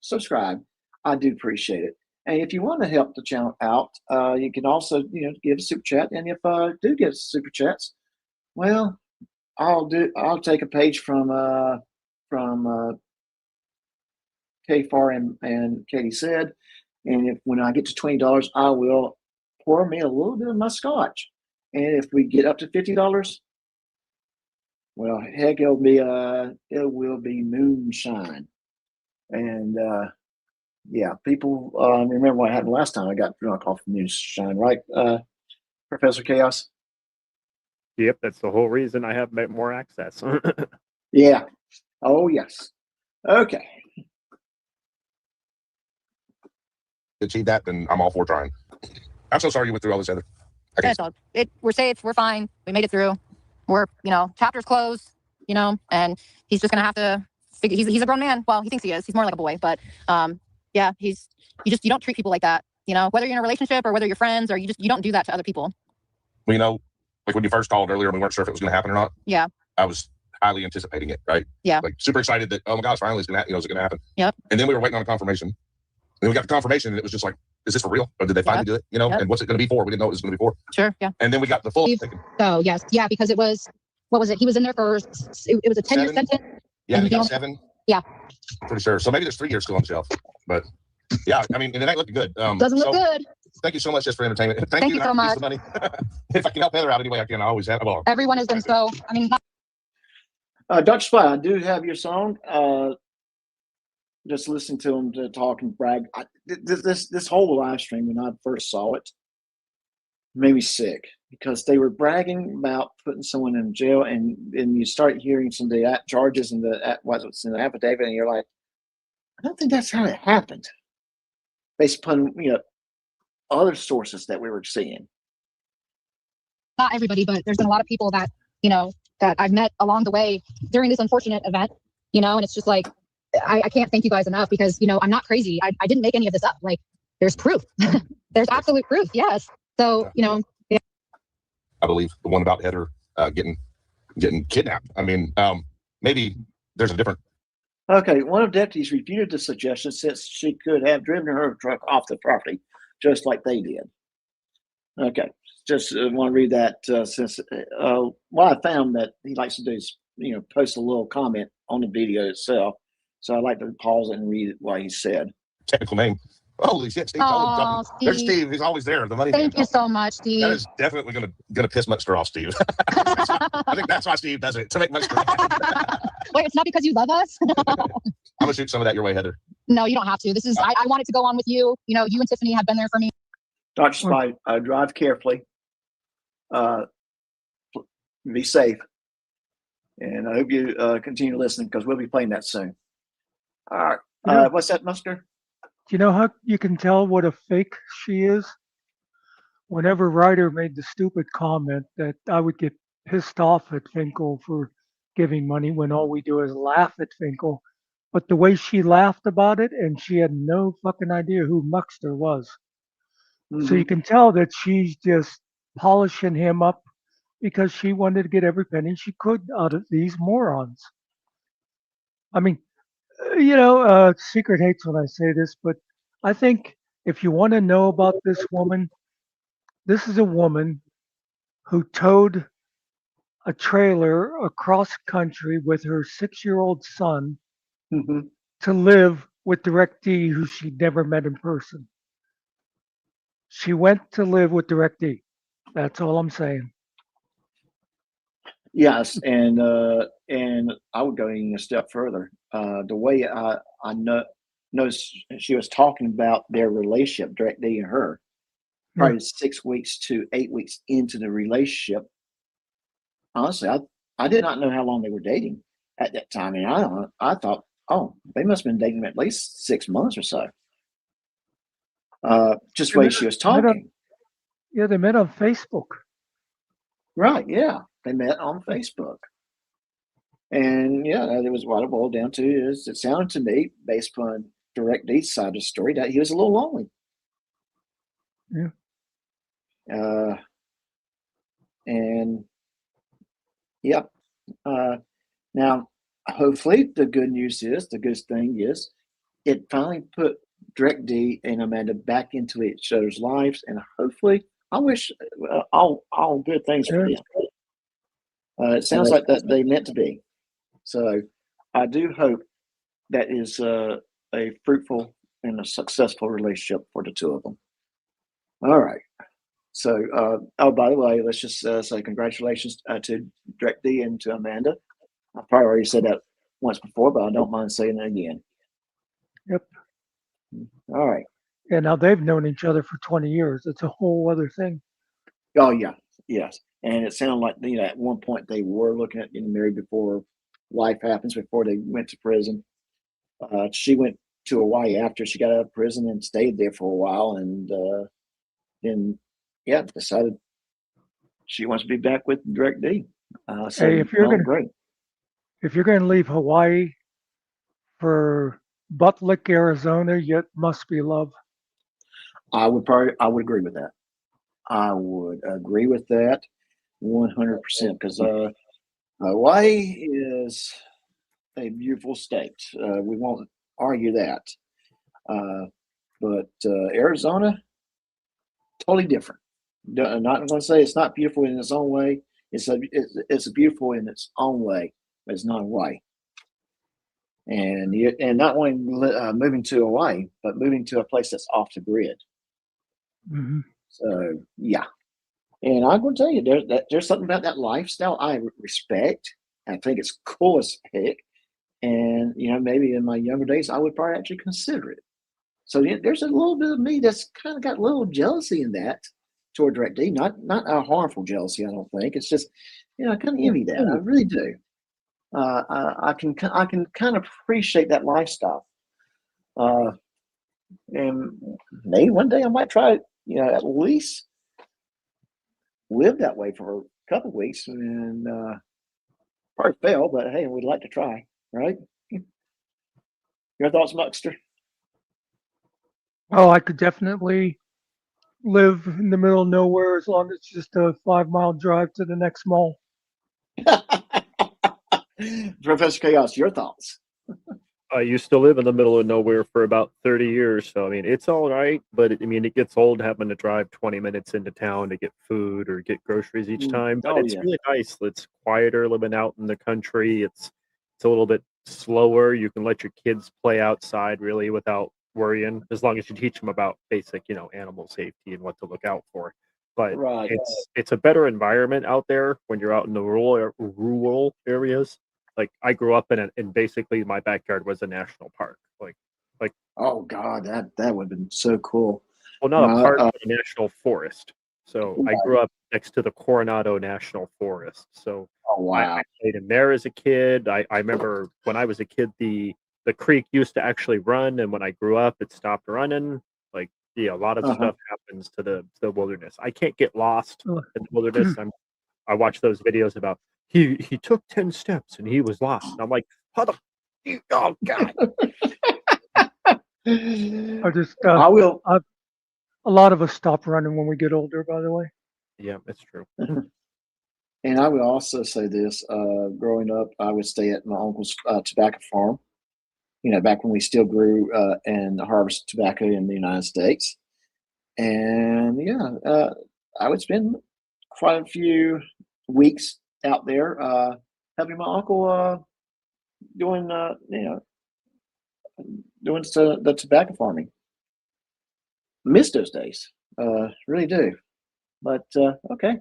subscribe. I do appreciate it. And if you want to help the channel out, you can also give a super chat. And if I do get super chats, well, I'll take a page from KFAR and Katie said, and when I get to $20, I will pour me a little bit of my scotch. And if we get up to $50, well, heck, it will be moonshine. And yeah, people remember what happened last time I got drunk off moonshine, right, Professor Chaos? Yep, that's the whole reason I have more access. Yeah. Oh yes. Okay. Achieve that, then I'm all for trying. I'm so sorry you went through all this, Heather. We're safe. We're fine. We made it through. We're, chapter's closed, and he's just going to have to figure, he's a grown man. Well, he thinks he is. He's more like a boy, but yeah, you don't treat people like that, whether you're in a relationship or whether you're friends, or you don't do that to other people. Well, like when you first called earlier, we weren't sure if it was going to happen or not. Yeah. I was highly anticipating it, right? Yeah. Like super excited that, oh my gosh, finally it's going to, is it going to happen? Yep. And then we were waiting on a confirmation. And then we got the confirmation and it was just like, is this for real? Or did they finally do it? Yep. And what's it going to be for? We didn't know it was going to be for. Sure. Yeah. And then we got the full. So yes. Yeah. Because it was, what was it? He was in there for, it was a 10-year sentence. Yeah. He got 7. Yeah. I'm pretty sure. So maybe there's 3 years still on the shelf, but yeah, I mean, and it ain't looking good. Doesn't look good. Thank you so much just for entertainment. Thank you so much. Money. If I can help Heather out anyway, I can. I always have. Well, everyone has been so, Dr. Spy, I do have your song. Just listening to him to talk and brag. This whole live stream, when I first saw it, made me sick, because they were bragging about putting someone in jail, and you start hearing some of the charges and what's in the affidavit, and you're like, I don't think that's how it happened, based upon other sources that we were seeing. Not everybody, but there's been a lot of people that that I've met along the way during this unfortunate event, and it's just like, I can't thank you guys enough, because I'm not crazy. I didn't make any of this up. Like, there's proof. There's absolute proof. Yes. So yeah. I believe the one about Heather getting kidnapped. I mean, maybe there's a different. Okay, one of the deputies refuted the suggestion, since she could have driven her truck off the property, just like they did. Okay, just want to read that, since what I found that he likes to do is post a little comment on the video itself. So I'd like to pause it and read what he said. Technical name. Holy shit, Steve. Oh, There's Steve. He's always there. The money. Thank you so much, Steve. That is definitely gonna piss Muckster off, Steve. I think that's why Steve does it, to make Muckster. Wait, it's not because you love us? I'm gonna shoot some of that your way, Heather. No, you don't have to. This is I wanted to go on with you. You and Tiffany have been there for me. Dr. Spy, drive carefully. Be safe. And I hope you continue listening, because we'll be playing that soon. All right. What's that, Musker? Do you know how you can tell what a fake she is? Whenever Ryder made the stupid comment that I would get pissed off at Finkel for giving money when all we do is laugh at Finkel, but the way she laughed about it, and she had no fucking idea who Muckster was. Mm-hmm. So you can tell that she's just polishing him up, because she wanted to get every penny she could out of these morons. I mean, Secret hates when I say this, but I think if you want to know about this woman, this is a woman who towed a trailer across country with her 6-year-old son, to live with DirectD, who she'd never met in person. She went to live with DirectD. That's all I'm saying. Yes, and I would go even a step further. The way I know she was talking about their relationship, DirectD and her, probably 6 weeks to 8 weeks into the relationship. Honestly, I did not know how long they were dating at that time, and I thought, oh, they must have been dating at least 6 months or so. Just the way she was talking. Yeah, they met on Facebook. Right, yeah. They met on Facebook. And yeah, that was what it boiled down to. Is it sounded to me, based upon DirectD's side of the story, that he was a little lonely. Yeah. And yep. Now, hopefully, the good thing is, it finally put DirectD and Amanda back into each other's lives, and hopefully, I wish all good things for them. It sounds like that they meant to be. So, I do hope that is a fruitful and a successful relationship for the two of them. All right. So, by the way, let's just say congratulations to DirectD and to Amanda. I probably already said that once before, but I don't mind saying it again. Yep. All right. Yeah, now they've known each other for 20 years. It's a whole other thing. Oh, yeah. Yes. And it sounded like, at one point they were looking at getting married before life happens, before they went to prison. She went to Hawaii after she got out of prison and stayed there for a while, and then, decided she wants to be back with DirectD. So, Hey, if you're great. If you're gonna leave Hawaii for Butt Lick, Arizona, it must be love. I would agree with that. I would agree with that 100% because Hawaii is a beautiful state. We won't argue that. But Arizona, totally different. I'm not going to say it's not beautiful in its own way. It's beautiful in its own way, but it's not Hawaii. And not only moving to Hawaii, but moving to a place that's off the grid. Mm-hmm. So yeah, and I'm going to tell you, there's something about that lifestyle I respect. I think it's cool as heck. And maybe in my younger days, I would probably actually consider it. So there's a little bit of me that's kind of got a little jealousy in that toward DirectD. Not a harmful jealousy, I don't think. It's just, I kind of envy that. I really do. I can kind of appreciate that lifestyle. And maybe one day I might try, at least live that way for a couple of weeks and probably fail, but hey, we'd like to try, right? Your thoughts, Muxter? Oh, I could definitely live in the middle of nowhere as long as it's just a 5-mile drive to the next mall. Professor Chaos, your thoughts? I used to live in the middle of nowhere for about 30 years. So, I mean, it's all right, but it gets old having to drive 20 minutes into town to get food or get groceries each time. But it's really nice. It's quieter living out in the country. It's a little bit slower. You can let your kids play outside really without worrying, as long as you teach them about basic, animal safety and what to look out for. But it's a better environment out there when you're out in the rural areas. Like I grew up in basically my backyard was a national park. Like oh god, that would have been so cool. Well, not a park, but a national forest. So I grew up next to the Coronado National Forest. So I played in there as a kid. I remember when I was a kid, the creek used to actually run, and when I grew up, it stopped running. Like a lot of stuff happens to the wilderness. I can't get lost in the wilderness. I watch those videos about he took 10 steps and he was lost. And I'm like, oh god. I just I will. A lot of us stop running when we get older, by the way. Yeah, it's true. And I would also say this: growing up, I would stay at my uncle's tobacco farm. Back when we still grew and harvested tobacco in the United States. And I would spend quite a few weeks out there helping my uncle doing doing the tobacco farming. Miss those days, really do. But okay,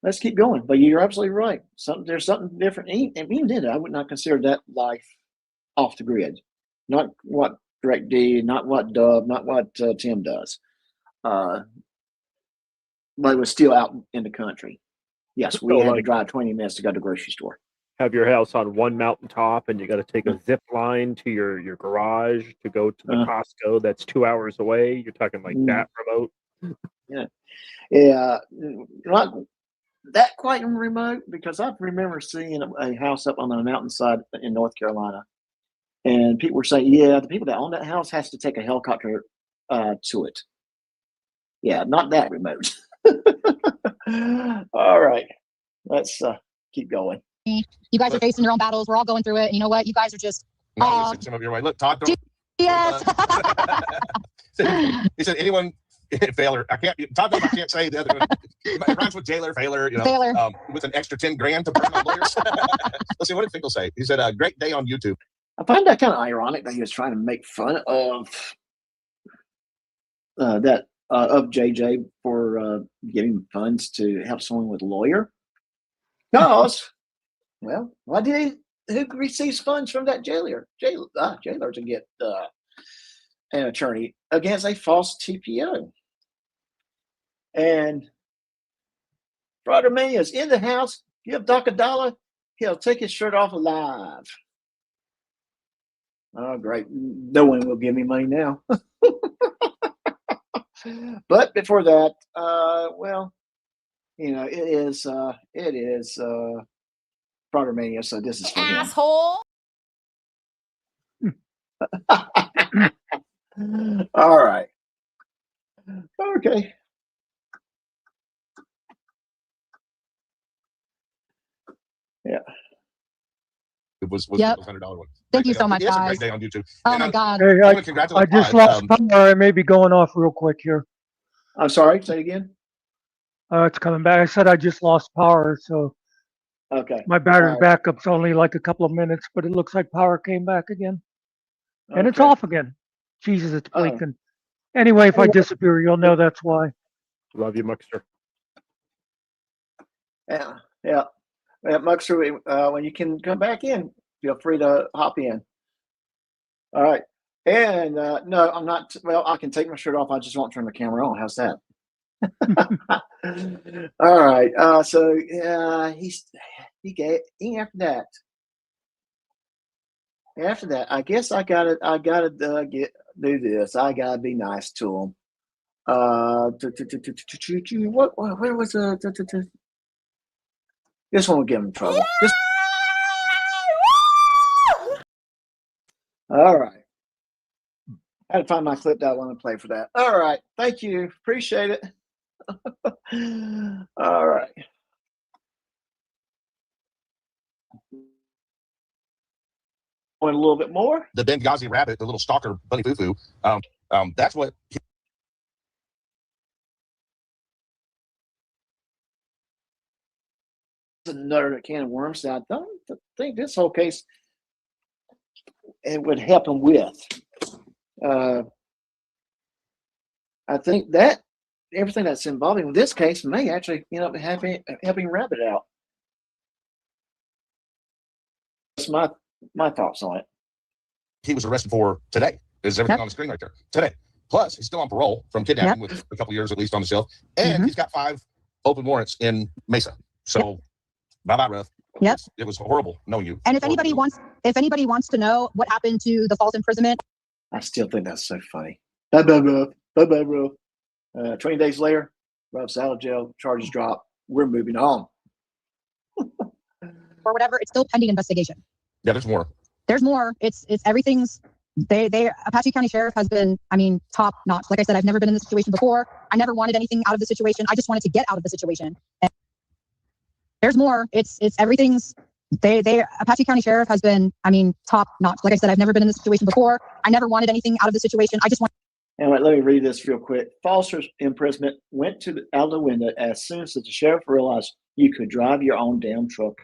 let's keep going. But you're absolutely right. There's something different. And even then, I would not consider that life off the grid. Not what Direct D, not what Dub, not what Tim does. But it was still out in the country. Yes, we So, had to like, drive 20 minutes to go to the grocery store. have your house on one mountaintop and you got to take a zip line to your garage to go to the Costco that's 2 hours away. You're talking like that remote. Yeah, not that quite remote, because I remember seeing a house up on the mountainside in North Carolina, and people were saying, yeah, the people that own that house has to take a helicopter to it. Yeah, not that remote. All right, let's keep going. You guys are facing your own battles. We're all going through it. And you know what? You guys are just. Some of your way. Look, Todd. Yes. He said, anyone. Failure. I can't say the other one. It rhymes with jailer, failure, Failure. With an extra 10 grand to burn on lawyers. Let's see, what did Finkel say? He said, great day on YouTube. I find that kind of ironic that he was trying to make fun of JJ for giving funds to help someone with a lawyer. Because, well, who receives funds from that jailer to get an attorney against a false TPO? And Brother Mania's in the house. Give Doc $1, he'll take his shirt off alive. Oh, great. No one will give me money now. But before that, well, it is Brother Mania, so this is for him. Asshole. All right. Okay. Yeah. It was Yep. $100 one. Thank you so much, It's a guys. great day on YouTube. Oh And, my God. Hey, I congratulations. just lost power. I may be going off real quick here. I'm sorry. Say again. It's coming back. I said I just lost power, so Okay. my battery All right. backup's only like a couple of minutes, but it looks like power came back again. And it's Okay. off again. Jesus, it's blinking. Anyway, if I disappear, you'll know that's why. Love you, Muckster. Yeah. Muxer, when you can come back in, feel free to hop in. All right. And no, I'm not. Well, I can take my shirt off. I just won't turn the camera on. How's that? All right. So he after that. After that, I guess I gotta do this. I gotta be nice to him. Where was this one will give him trouble. All right. I had to find my clip that I want to play for that. All right. Thank you. Appreciate it. All right. Want a little bit more? The Benghazi rabbit, the little stalker bunny foo-foo. That's what. Another can of worms that I don't think this whole case it would help him with. I think that everything that's involving with this case may actually helping Rabbit out. That's my thoughts on it. He was arrested for today. Is everything on the screen right there? Today. Plus, he's still on parole from kidnapping with a couple years at least on the shelf. And he's got 5 open warrants in Mesa. So bye-bye, Ruff. Yep. It was horrible knowing you. And if anybody wants to know what happened to the false imprisonment, I still think that's so funny. Bye-bye, Ruff. Bye-bye, Ruff. 20 days later, Ruff's out of jail, charges drop. We're moving on. or whatever, it's still pending investigation. Yeah, there's more. There's more. It's everything's Apache County Sheriff has been, top notch. Like I said, I've never been in this situation before. I never wanted anything out of the situation. I just wanted to get out of the situation. And there's more. It's everything's Apache County Sheriff has been, top notch. Like I said, I've never been in this situation before. I never wanted anything out of the situation. I just want. Anyway, let me read this real quick. False imprisonment went out the window as soon as the sheriff realized you could drive your own damn truck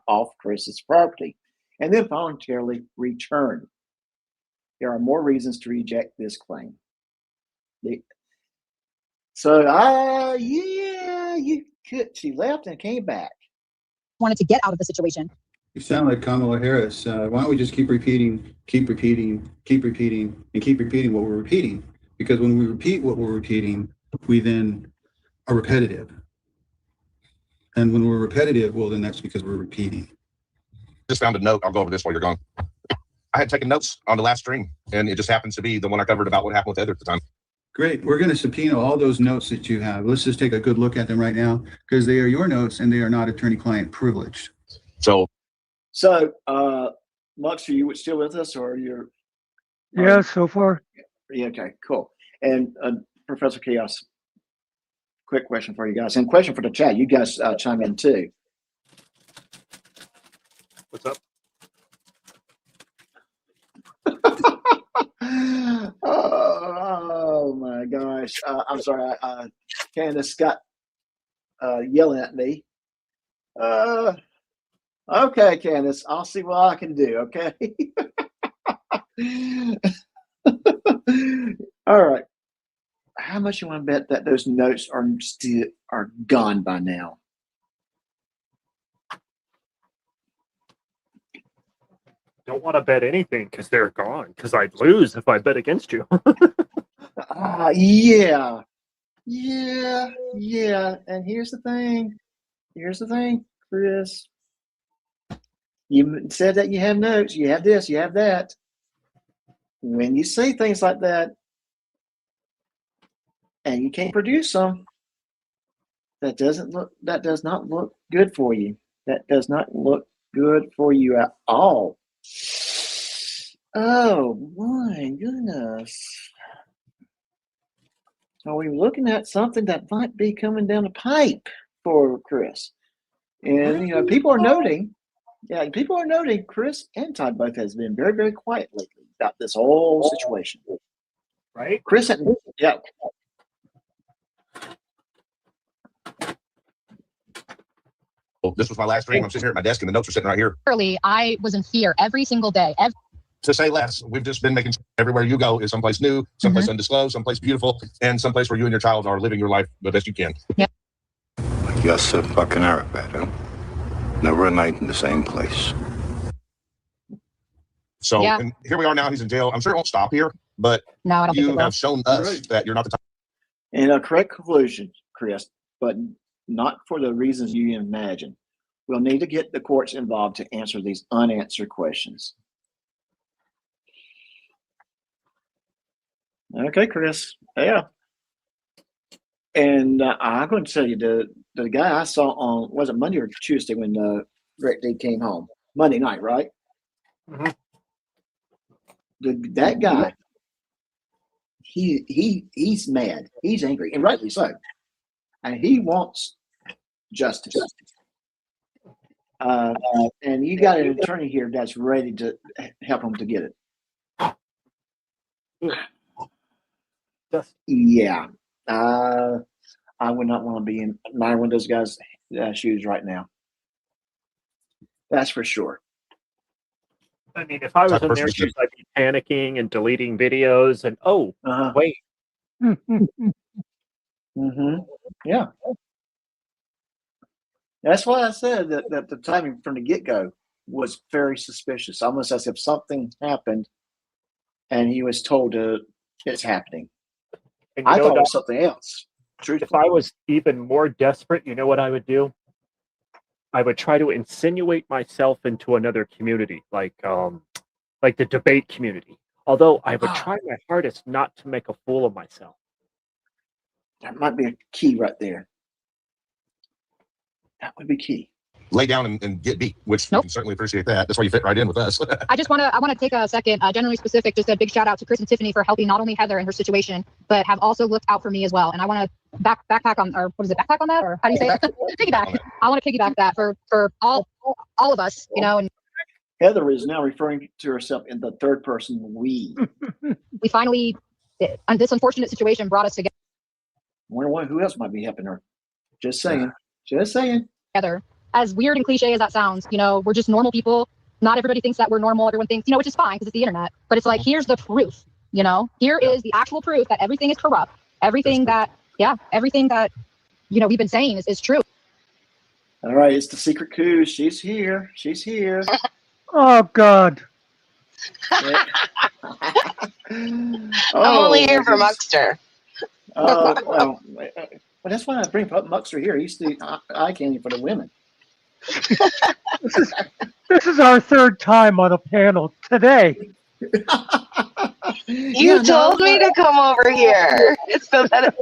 off Chris's property and then voluntarily return. there are more reasons to reject this claim. So, yeah, you could. She left and came back. Wanted to get out of the situation. You sound like Kamala Harris. Why don't we just keep repeating, and keep repeating what we're repeating? Because when we repeat what we're repeating, we then are repetitive. And when we're repetitive, well, then that's because we're repeating. Just found a note. I'll go over this while you're gone. I had taken notes on the last stream, and it just happens to be the one I covered about what happened with Heather at the time. Great. We're going to subpoena all those notes that you have. Let's just take a good look at them right now, because they are your notes and they are not attorney-client privileged. So, Lux, are you still with us, or you're? Yeah, so far. Yeah, okay, cool. And Professor Chaos, quick question for you guys, and question for the chat. You guys chime in too. What's up? Oh my gosh! I'm sorry. Candace got yelling at me. Okay, Candace, I'll see what I can do. Okay. All right. How much you want to bet that those notes are gone by now? Don't want to bet anything because they're gone. Because I'd lose if I bet against you. Yeah. And here's the thing, Chris. You said that you have notes, you have this, you have that. When you say things like that and you can't produce them, that does not look good for you. That does not look good for you at all. Oh my goodness. Are we looking at something that might be coming down the pipe for Chris? And people are noting Chris and Todd both has been very, very quiet lately about this whole situation. Right? Chris and yeah. Well, this was my last stream. I'm sitting here at my desk and the notes are sitting right here. Literally, I was in fear every single day. To say less, we've just been making sure everywhere you go is someplace new, someplace undisclosed, someplace beautiful, and someplace where you and your child are living your life the best you can. Yeah. Yes, a fucking Arafat, huh? Never a night in the same place. So and here we are now. He's in jail. I'm sure it won't stop here, but no, I don't you think it have shown us that you're not the type. And a correct conclusion, Chris, but not for the reasons you imagine. We'll need to get the courts involved to answer these unanswered questions. Okay, Chris. Yeah. And I'm going to tell you, the guy I saw on, was it Monday or Tuesday when Rick D came home? Monday night, right? Mm-hmm. That guy, he's mad. He's angry, and rightly so. And he wants justice. And you got an attorney here that's ready to help him to get it. Yeah. I would not want to be in neither one of those guys' shoes right now. That's for sure. I mean, if I was in their shoes, I'd be panicking and deleting videos and, wait. Yeah. That's why I said that the timing from the get-go was very suspicious, almost as if something happened and he was told it's happening. I thought it was something else. Truthfully. If I was even more desperate, you know what I would do? I would try to insinuate myself into another community, like the debate community. Although I would try my hardest not to make a fool of myself. That might be a key right there. That would be key. Lay down and get beat, which we can certainly appreciate that. That's why you fit right in with us. I want to take a second, generally specific, just a big shout out to Chris and Tiffany for helping not only Heather in her situation, but have also looked out for me as well. And I want to backpack on, or what is it, backpack on that, or how do you say it? Piggyback. I want to piggyback that for all of us, And Heather is now referring to herself in the third person we. We finally, this unfortunate situation brought us together. I wonder who else might be helping her. Just saying. Just saying. Together. As weird and cliche as that sounds, we're just normal people not everybody thinks that we're normal. Everyone thinks, which is fine because it's the internet. But it's like, here's the proof. Here is the actual proof that everything is corrupt. Everything that we've been saying is true. All right, it's the secret coup. She's here. She's here. Oh God. I'm only here for Muckster. Well, that's why I bring up Muckster here. He's the eye candy for the women. This is our third time on a panel today. You told me to come over here. So that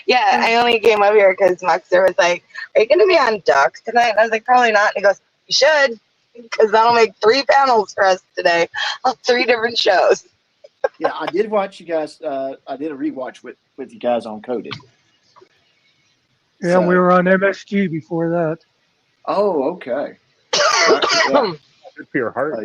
yeah, I only came up here because Muckster was like, "Are you going to be on Ducks tonight?" And I was like, "Probably not." And he goes, "You should, because that'll make 3 panels for us today on 3 different shows." Yeah, I did watch you guys. I did a rewatch with you guys on Coded. Yeah, we were on MSG before that. Oh, okay. Good for your heart,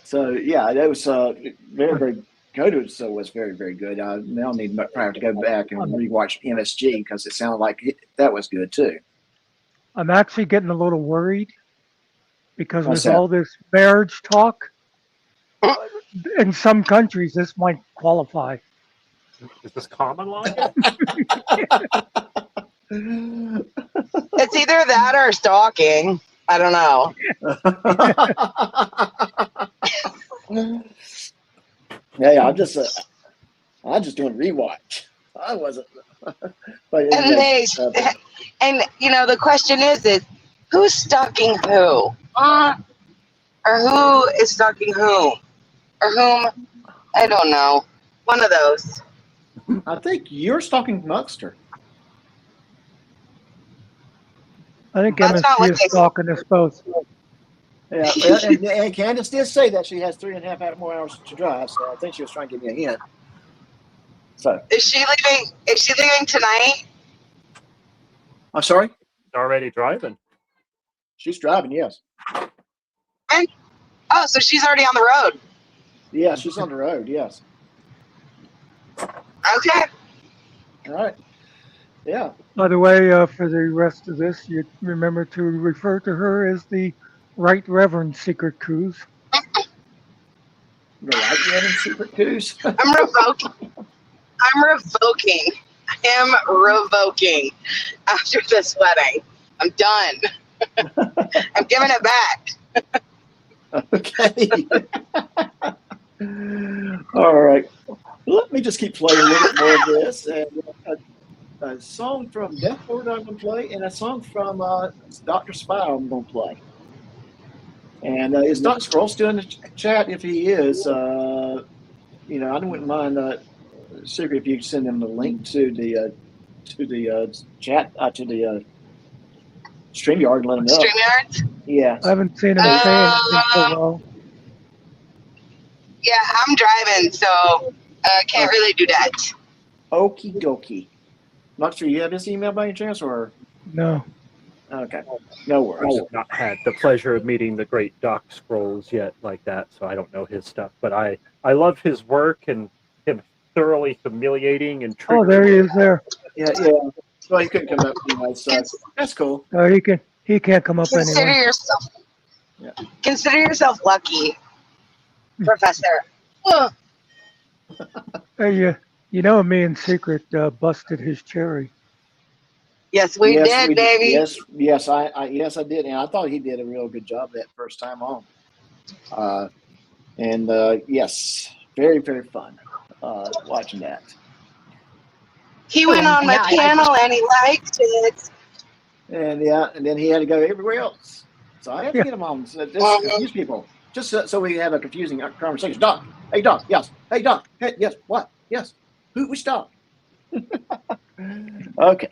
So yeah, that was very, very Coded. So was very, very good. I now need to have to go back and rewatch MSG because it sounded like that was good too. I'm actually getting a little worried because What's with that? all this marriage talk, in some countries this might qualify. Is this common law? It's either that or stalking. I don't know. Yeah, I'm just doing rewatch. I wasn't. But anyway, and the question is who's stalking who? Or who is stalking who? Or whom? I don't know. One of those. I think you're stalking Muckster. I think MSG is stalking us both. Yeah, and Candace did say that she has 3.5 more hours to drive, so I think she was trying to give me a hint. So is she leaving? Is she leaving tonight? I'm sorry. Already driving. She's driving, yes. And so she's already on the road. Yeah, she's on the road. Yes. Okay. All right. Yeah. By the way, for the rest of this, you remember to refer to her as the Right Reverend Secret Coups. The Right Reverend Secret Coups. I'm revoking. I am revoking after this wedding. I'm done. I'm giving it back. Okay. All right. Let me just keep playing a little bit more of this. And a song from Dethlord I'm going to play, and a song from Dr. Spy I'm going to play. And is Dr. Scroll still in the chat? If he is, I wouldn't mind Secret if you send him the link to the chat to the StreamYard and let him know. StreamYard? Yeah. I haven't seen him say anything for a while. Yeah, I'm driving, so I can't really do that. Okie dokie. Not sure you have his email by any chance, or no? Okay, no worries. I have not had the pleasure of meeting the great Doc Scrolls yet like that, so I don't know his stuff. But I love his work and him thoroughly humiliating and triggering. Oh, there he is there. Yeah. Well, he couldn't come up anyway, so that's cool. He can't come up anyway. Consider yourself lucky, Professor. Hey, me and Secret busted his cherry. Yes, we did, baby. Yes, I did, and I thought he did a real good job that first time on. Yes, very, very fun watching that. He went on my panel and he liked it. And then he had to go everywhere else. So I had to get him on. So just confuse people, just so we have a confusing conversation. Doc, hey Doc, yes. Hey Doc, hey yes. What? Yes. Which Doc? Okay.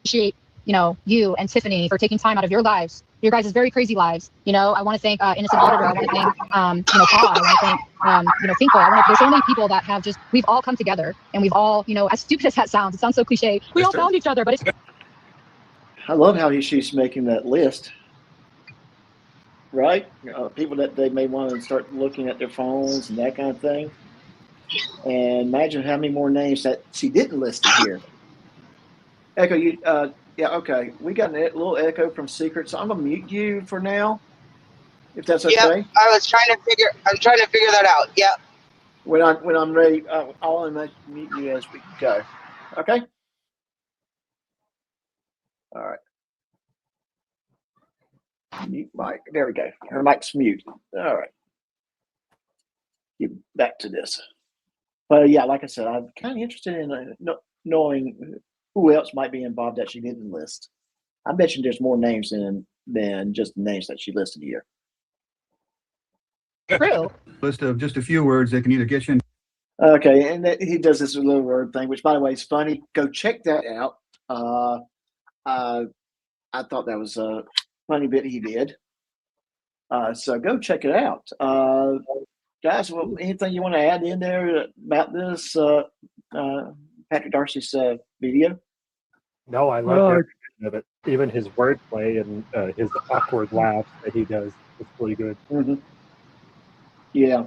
Appreciate you and Tiffany for taking time out of your lives, your guys' very crazy lives. I want to thank Innocent Auditor. I want to thank Paul. I want to thank Finkel. There's so many people that have we've all come together, and we've all, as stupid as that sounds, it sounds so cliche. We all found each other, but it's. I love how she's making that list. Right? People that they may want to start looking at their phones and that kind of thing. And imagine how many more names that she didn't list here. Echo, Yeah, okay. We got a little echo from Secret, so I'm gonna mute you for now, if that's okay. Yep. I'm trying to figure that out. Yep. When I'm ready, I'll mute you as we go. Okay. All right. Mute mic. There we go. Her mic's mute. All right. Get back to this. But yeah, like I said, I'm kind of interested in knowing who else might be involved that she didn't list. I bet you there's more names than just the names that she listed here. True. List of just a few words that can either get you in. Okay, and he does this little word thing, which by the way is funny. Go check that out. I thought that was a funny bit he did. So go check it out. Guys, anything you want to add in there about this Patrick Darcy's video? No, I love every bit of it. Even his wordplay and his awkward laughs that he does. It's really good. Mm-hmm. Yeah.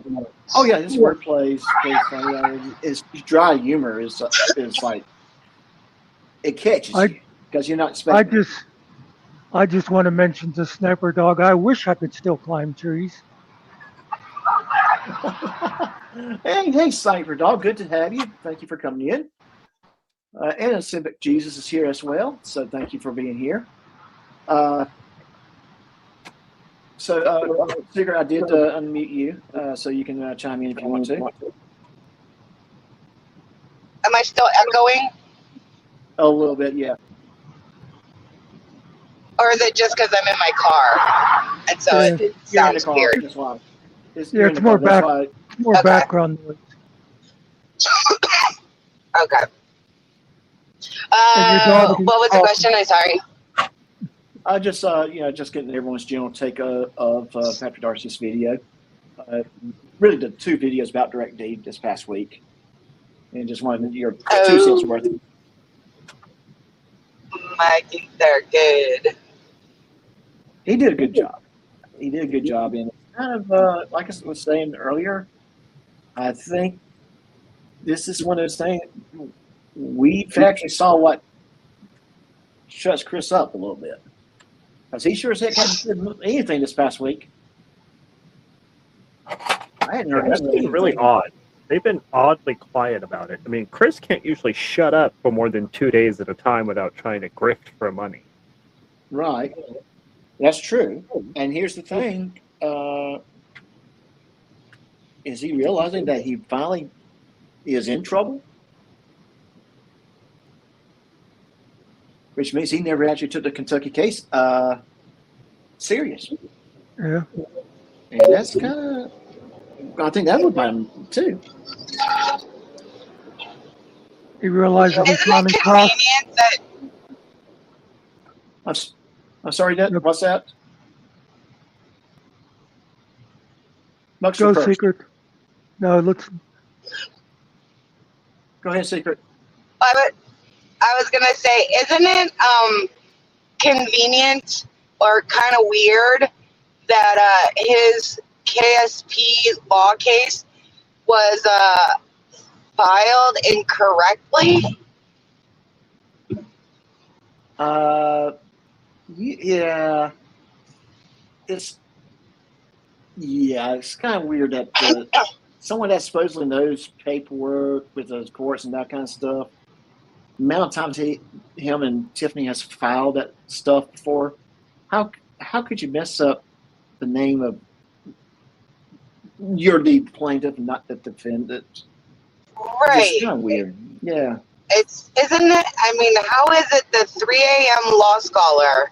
Oh yeah, his wordplay is pretty funny. His dry humor is like it catches you because you're not expecting. I just want to mention to Sniper Dog. I wish I could still climb trees. Hey, Sniper Dog, good to have you. Thank you for coming in. And Civic Jesus is here as well, so thank you for being here. Secret, I did unmute you, so you can chime in if you want to. Am I still echoing? A little bit, yeah. Or is it just because I'm in my car and so it sounds weird? That's why. It's more background noise. Okay. What was the question? I'm sorry. Just getting everyone's general take of Patrick Darcy's video. Really, the two videos about Direct Deed this past week, and just wanted your 2 cents worth. I think they're good. He did a good job. And kind of like I was saying earlier, I think this is one of those things we've actually saw what shuts Chris up a little bit. Because he sure as heck hasn't said anything this past week. I hadn't heard That's been really odd. They've been oddly quiet about it. I mean, Chris can't usually shut up for more than 2 days at a time without trying to grift for money. Right. That's true. And here's the thing. Is he realizing that he finally is in trouble? Which means he never actually took the Kentucky case serious. Yeah. And that's kind of, I think that would bite him too. He realized that he's climbing across. I'm sorry, what's that? Go, Secret. No, let's. Go ahead, Secret. I was gonna say, isn't it convenient or kind of weird that his KSP law case was filed incorrectly? Yeah. It's kind of weird that someone that supposedly knows paperwork with those courts and that kind of stuff. The amount of times him and Tiffany has filed that stuff before. How could you mess up the name of you're the plaintiff, not the defendant? Right. It's kind of weird. Yeah. Isn't it? I mean, how is it the 3 a.m. law scholar,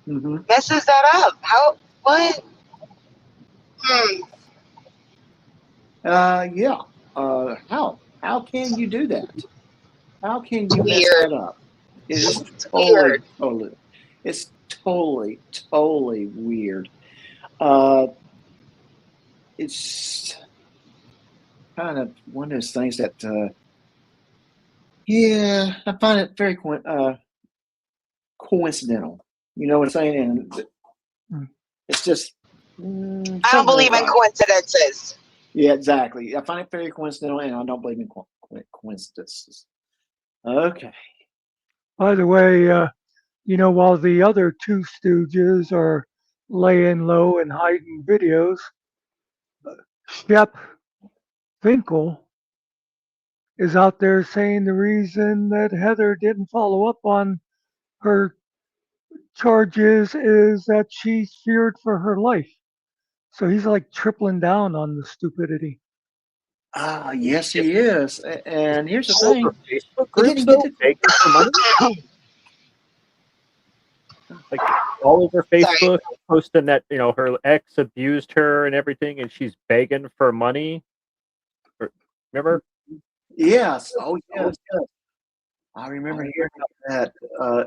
messes that up? What? Yeah. How can you do that? How can you mess that up? It's totally weird. It's kind of one of those things that, I find it very coincidental. You know what I'm saying? And it's just. I don't believe in coincidences. Yeah, exactly. I find it very coincidental, and I don't believe in coincidences. Okay. By the way, while the other two stooges are laying low and hiding videos, Shep Finkel is out there saying the reason that Heather didn't follow up on her charges is that she's feared for her life. So he's like tripling down on the stupidity. Yes, he is. And here's the All thing: over Facebook he groups didn't though, get begging for money. Like all over Facebook, posting that her ex abused her and everything, and she's begging for money. Remember? Yes. Oh, yes. I remember hearing about that.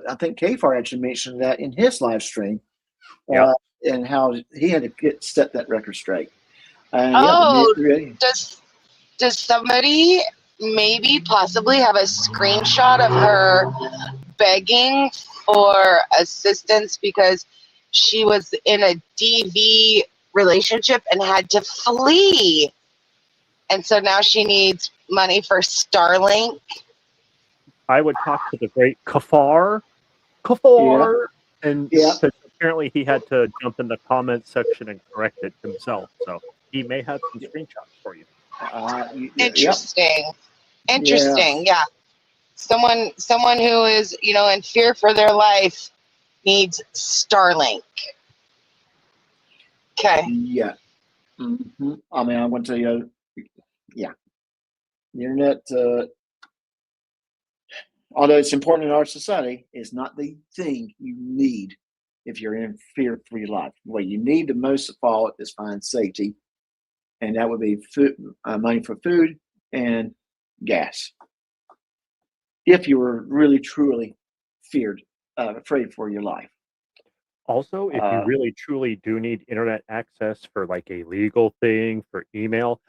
I think Kfar actually mentioned that in his live stream. Yeah. And how he had to set that record straight. Does somebody maybe possibly have a screenshot of her begging for assistance because she was in a DV relationship and had to flee? And so now she needs money for Starlink. I would talk to the great Kafar, and apparently he had to jump in the comments section and correct it himself. So he may have some screenshots for you. Interesting. Yeah. Someone who is, in fear for their life needs Starlink. Okay. Yeah. Mm-hmm. I mean, I'm going to tell you, the internet, although it's important in our society, is not the thing you need if you're in fear for your life. What you need the most of all is find safety, and that would be food, money for food and gas. If you were really, truly afraid for your life. Also, if you really, truly do need internet access for like a legal thing, for email,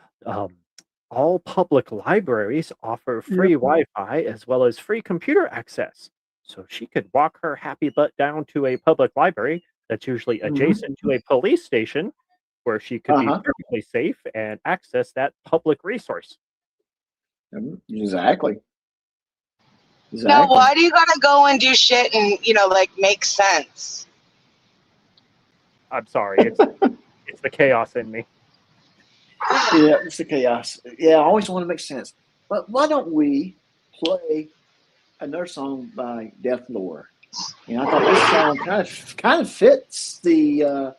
all public libraries offer free Wi-Fi as well as free computer access. So she could walk her happy butt down to a public library that's usually adjacent to a police station where she could be perfectly safe and access that public resource. Exactly. Now, why do you gotta go and do shit and, make sense? I'm sorry. It's the chaos in me. Yeah, it's the chaos. Yeah, I always want to make sense. But why don't we play another song by Dethlord? I thought this song kind of fits the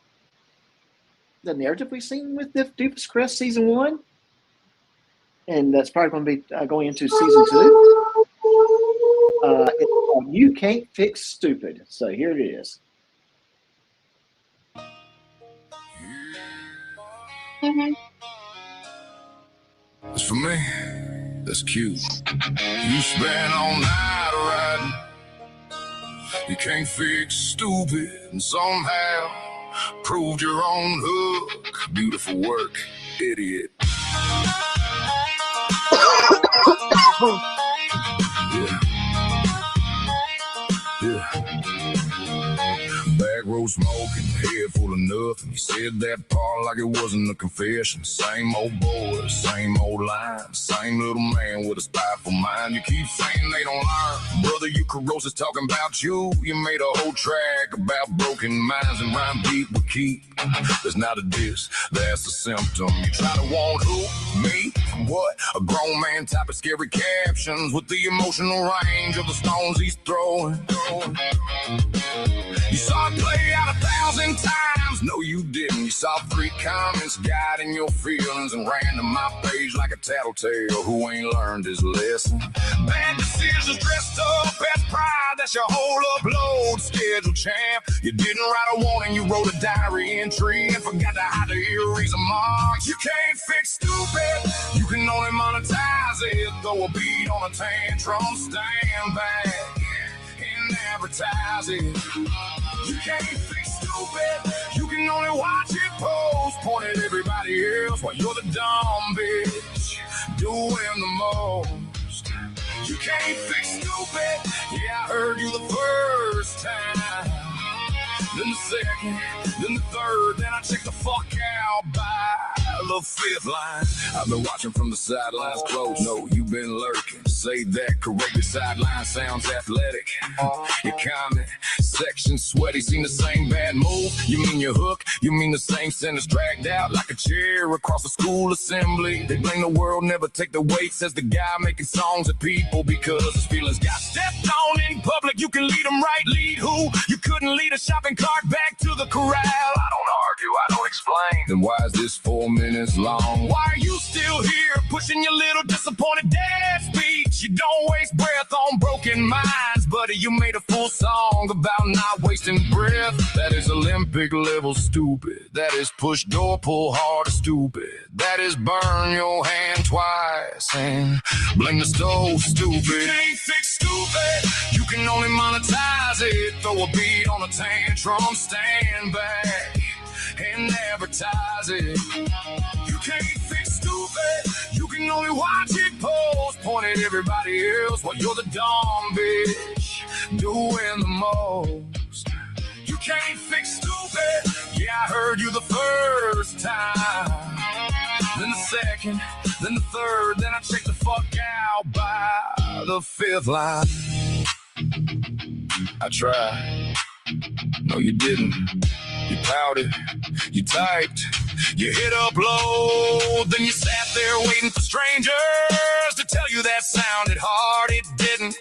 narrative we've seen with Deepest Crest season 1, and that's probably going to be going into season 2. It's called "You Can't Fix Stupid." So here it is. It's for me. That's cute. You spent all night riding. You can't fix stupid, and somehow proved your own hook. Beautiful work, idiot. Back road smoking, head full of nothing. You said that part like it wasn't a confession. Same old boys, same old lines. Same little man with a spiteful mind. You keep saying they don't learn. Brother, you corrosive talking about you. You made a whole track about broken minds and rhyme deep with keep. There's not a diss, that's a symptom. You try to want who? Me? What? A grown man type of scary captions with the emotional range of the stones he's throwing. You saw it play out 1,000 times. No, you didn't. You saw 3 comments guiding your feelings and ran to my page like a tattletale who ain't learned his lesson. Bad decisions dressed up as pride. That's your whole upload schedule, champ. You didn't write a warning. You wrote a diary entry and forgot to hide the eraser marks. You can't fix stupid. You can only monetize it. Throw a beat on a tantrum. Stand back and advertise it. You can't fix stupid. You can only watch it post, point at everybody else while you're the dumb bitch doing the most. You can't fix stupid. Yeah, I heard you the first time, then the second, then the third, then I checked the fuck out by the fifth line. I've been watching from the sidelines close. No, you've been lurking. Say that correctly. Sideline sounds athletic. Your comment section sweaty. Seen the same bad move? You mean your hook? You mean the same sentence dragged out like a chair across the school assembly? They blame the world, never take the weight. Says the guy making songs at people because his feelings got stepped on in public. You can lead them right. Lead who? You couldn't lead a shopping cart back to the corral. I don't argue, I don't explain. Then why is this 4 minutes long? Why are you still here pushing your little disappointed dad speech? You don't waste breath on broken minds, buddy. You made a full song about not wasting breath. That is Olympic level stupid. That is push door, pull hard, stupid. That is burn your hand twice and blame the stove, stupid. You can't fix stupid. You can only monetize it. Throw a beat on a tantrum, stand back and advertise it. You can't fix stupid. You can only watch it post, point at everybody else while you're the dumb bitch doing the most. You can't fix stupid. Yeah, I heard you the first time, then the second, then the third, then I checked the fuck out by the fifth line. I tried. No, you didn't. You pouted, you typed, you hit upload, then you sat there waiting for strangers to tell you that sounded hard. It didn't.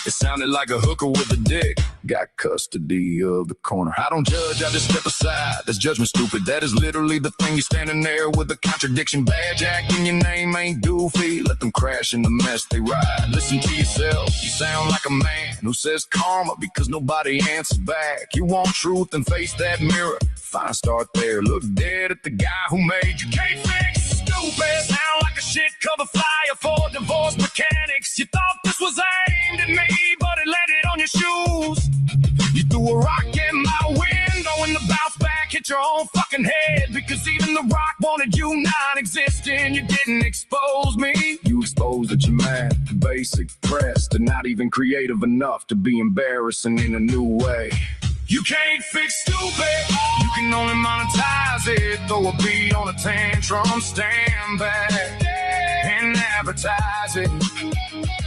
It sounded like a hooker with a dick got custody of the corner. I don't judge, I just step aside. That's judgment, stupid. That is literally the thing. You're standing there with a contradiction badge, acting your name ain't goofy. Let them crash in the mess they ride. Listen to yourself. You sound like a man who says karma because nobody answers back. You want truth and face that mirror. Fine, start there. Look dead at the guy who made you. Can't fix stupid. Sound like a shit cover flyer for divorce mechanics. You thought this was aimed at me, but it landed on your shoes. You threw a rock in my window and the bounce back hit your own fucking head, because even the rock wanted you non-existent. You didn't expose me. You exposed that you're mad, basic, pressed, and not even creative enough to be embarrassing in a new way. You can't fix stupid. You can only monetize it. Throw a beat on a tantrum, stand back and advertise it.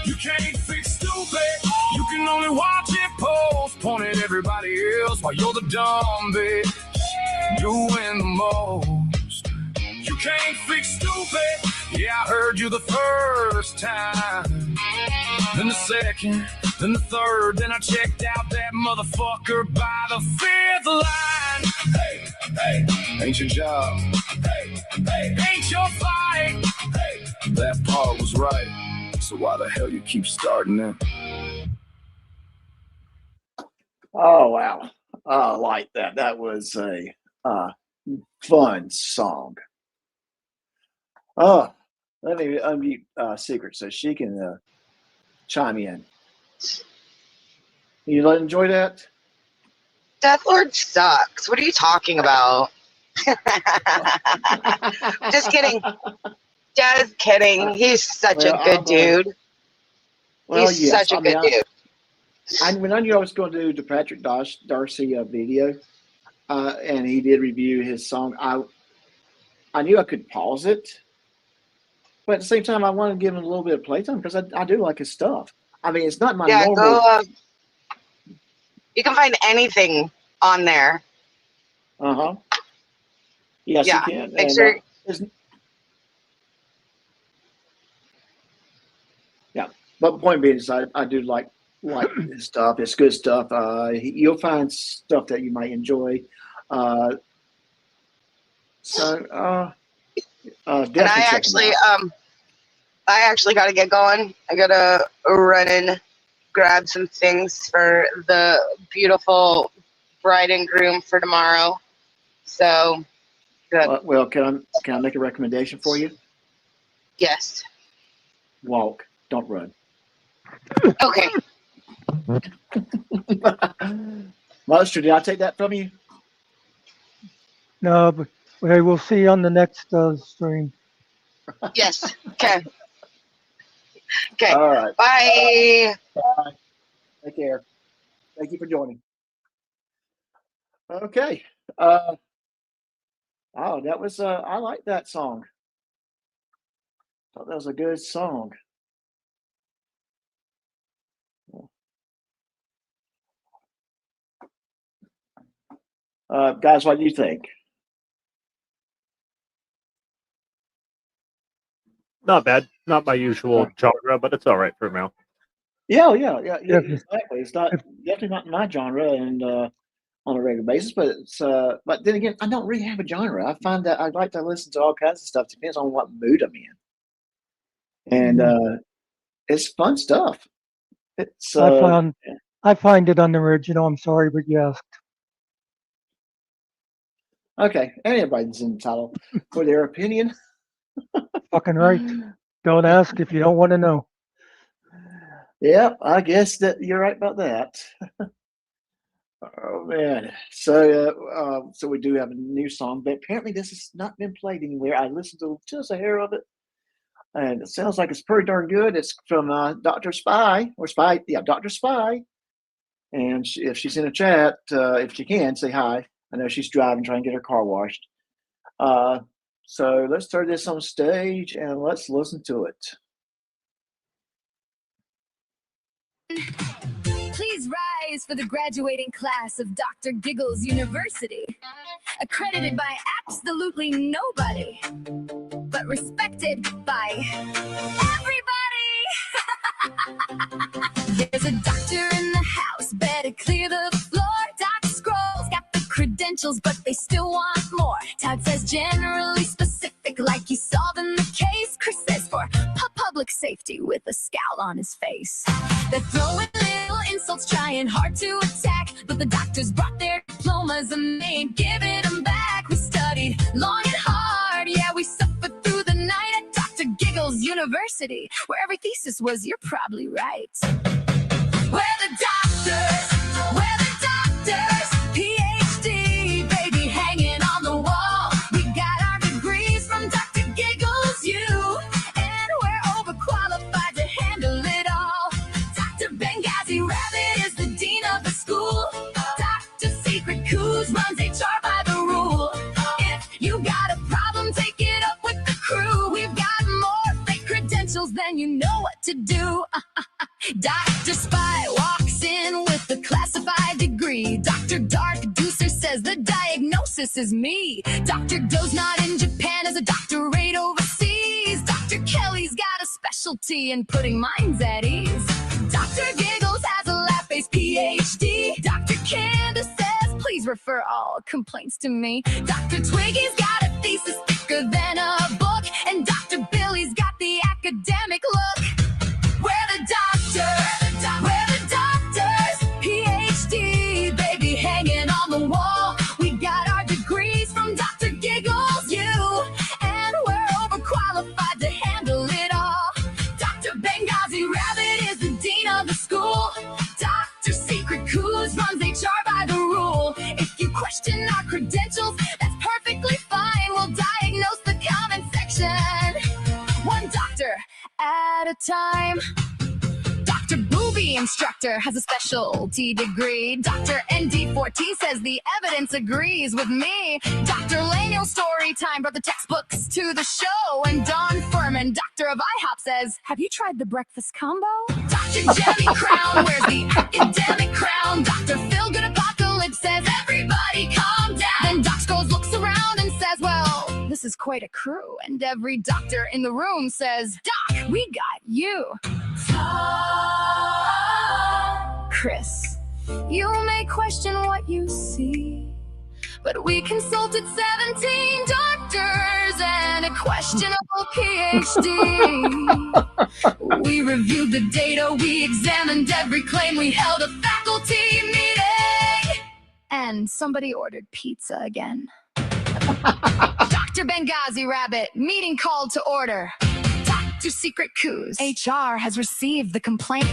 You can't fix stupid. You can only watch it post, point at everybody else while you're the dumb bitch doing the most. You can't fix stupid. Yeah, I heard you the first time, then the second, then the third, then I checked out that motherfucker by the fifth line. Hey, hey, ain't your job. Hey, hey, ain't your fight. Hey, that part was right. So why the hell you keep starting it? Oh wow, I like that. That was a fun song. Oh, let me unmute Secret so she can chime in. You enjoy that? Dethlord sucks. What are you talking about? Just kidding. He's such a good dude. Well, He's such a good dude. When I knew I was going to do the Patrick Darcy video, and he did review his song, I knew I could pause it, but at the same time, I wanted to give him a little bit of playtime because I do like his stuff. I mean, it's not my normal. Go. You can find anything on there. Yes, yeah, you can. Make sure. Yeah, but the point being is, I do like his stuff. It's good stuff. You'll find stuff that you might enjoy. And I actually got to get going. I got to run and grab some things for the beautiful bride and groom for tomorrow. So, good. Well, can I make a recommendation for you? Yes. Walk, don't run. Okay. Monster, did I take that from you? No, but hey, we'll see you on the next stream. Yes. Okay. Okay. All right. Bye. Bye. Take care. Thank you for joining. Okay. Oh, that was I like that song. Thought that was a good song. Guys, what do you think? Not bad. Not my usual genre, but it's all right for now. Yeah, Yeah, exactly. It's not definitely not my genre, and on a regular basis, but it's but then again, I don't really have a genre. I find that I like to listen to all kinds of stuff. Depends on what mood I'm in, and it's fun stuff. It's I find it unoriginal. I'm sorry, but you asked. okay. Anybody's entitled for their opinion. Fucking right. Don't ask if you don't want to know. Yep, I guess that you're right about that. Oh man! So so we do have a new song, but apparently this has not been played anywhere. I listened to just a hair of it, and it sounds like it's pretty darn good. It's from Dr. Spy or Spy, yeah, Dr. Spy. And if she's in a chat, if she can, say hi. I know she's driving, trying to get her car washed. So let's turn this on stage and let's listen to it. Please rise for the graduating class of Dr. Giggles University. Accredited by absolutely nobody, but respected by everybody. There's a doctor in the house, better clear the floor. Dr. Scrolls got the credentials, but they still want more. Todd says generally specific, like he's solving the case. Chris says for public safety with a scowl on his face. They're throwing little insults, trying hard to attack, but the doctors brought their diplomas and they ain't giving them back. We studied long and hard, yeah, we suffered through the night at Dr. Giggles University, where every thesis was, you're probably right. We're the doctors, PhD, baby, hanging on the wall. We got our degrees from Dr. Giggles U, and we're overqualified to handle it all. Dr. Benghazi Rabbit is the dean of the school. Dr. Secret Coos runs HR by the rule. If you got a problem, take it up with the crew. We've got more fake credentials than you know what to do. Dr. Spy walks in with a classified degree. Dr. Dark Deucer says the diagnosis is me. Dr. Doe's not in Japan, as a doctorate overseas. Dr. Kelly's got a specialty in putting minds at ease. Dr. Giggles has a lab-based PhD. Dr. Candace says please refer all complaints to me. Dr. Twiggy's got a thesis thicker than a book, and Dr. Billy's got the academic look. We're the doctors, PhD, baby, hanging on the wall. We got our degrees from Dr. Giggles U, and we're overqualified to handle it all. Dr. Benghazi Rabbit is the dean of the school. Dr. Secret Coos runs HR by the rule. If you question our credentials, that's perfectly fine. We'll diagnose the comment section, one doctor at a time. Dr. Booby Instructor has a specialty degree. Dr. ND14 says the evidence agrees with me. Dr. Laniel Storytime brought the textbooks to the show. And Don Furman, Doctor of IHOP, says, have you tried the breakfast combo? Dr. Jemmy Crown wears the academic crown. Dr. Phil Good Apocalypse says, everybody calm down. Then Doc Scholes looks around and says, well, this is quite a crew. And every doctor in the room says, Doc, we got you. Chris, you may question what you see, but we consulted 17 doctors and a questionable PhD. We reviewed the data, we examined every claim, we held a faculty meeting, and somebody ordered pizza again. Dr. Benghazi Rabbit, meeting called to order. Dr. Secret Coos, HR has received the complaint.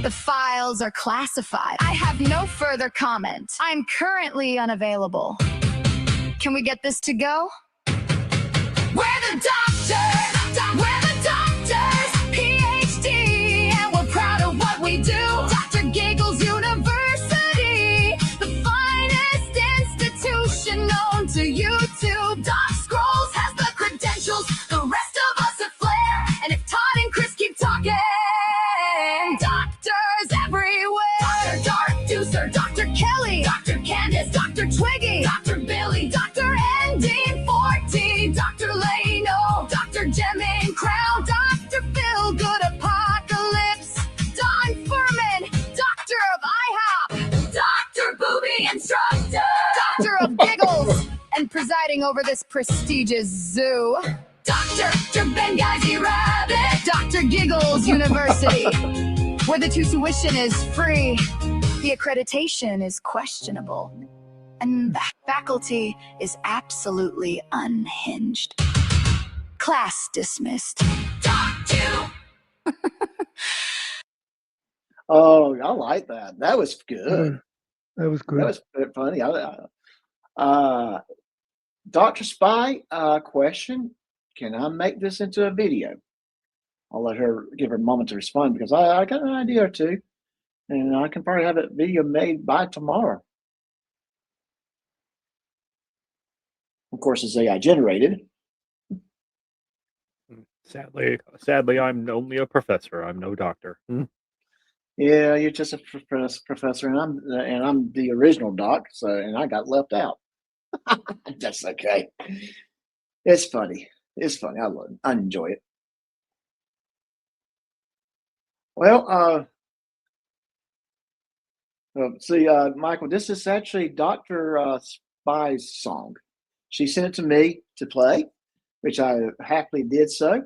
The files are classified. I have no further comment. I'm currently unavailable. Can we get this to go? We're the doctors, PhD, and we're proud of what we do. Dr. Giggles University, the finest institution known to YouTube. doctor of giggles and presiding over this prestigious zoo. Dr. Benghazi Rabbit. Dr. Giggles University, where the tuition is free, the accreditation is questionable, and the faculty is absolutely unhinged. Class dismissed. Doctor. Oh, I like that. That was good. That was good. That was funny. Dr. Spy, question. Can I make this into a video? I'll let her give her a moment to respond because I got an idea or two, and I can probably have a video made by tomorrow. Of course, it's AI generated. Sadly, I'm only a professor. I'm no doctor. Yeah, you're just a professor, and I'm the original doc. So, and I got left out. That's okay. It's funny. It's funny. I love it. I enjoy it. Well, see, Michael, this is actually Dr. Spy's song. She sent it to me to play, which I happily did so.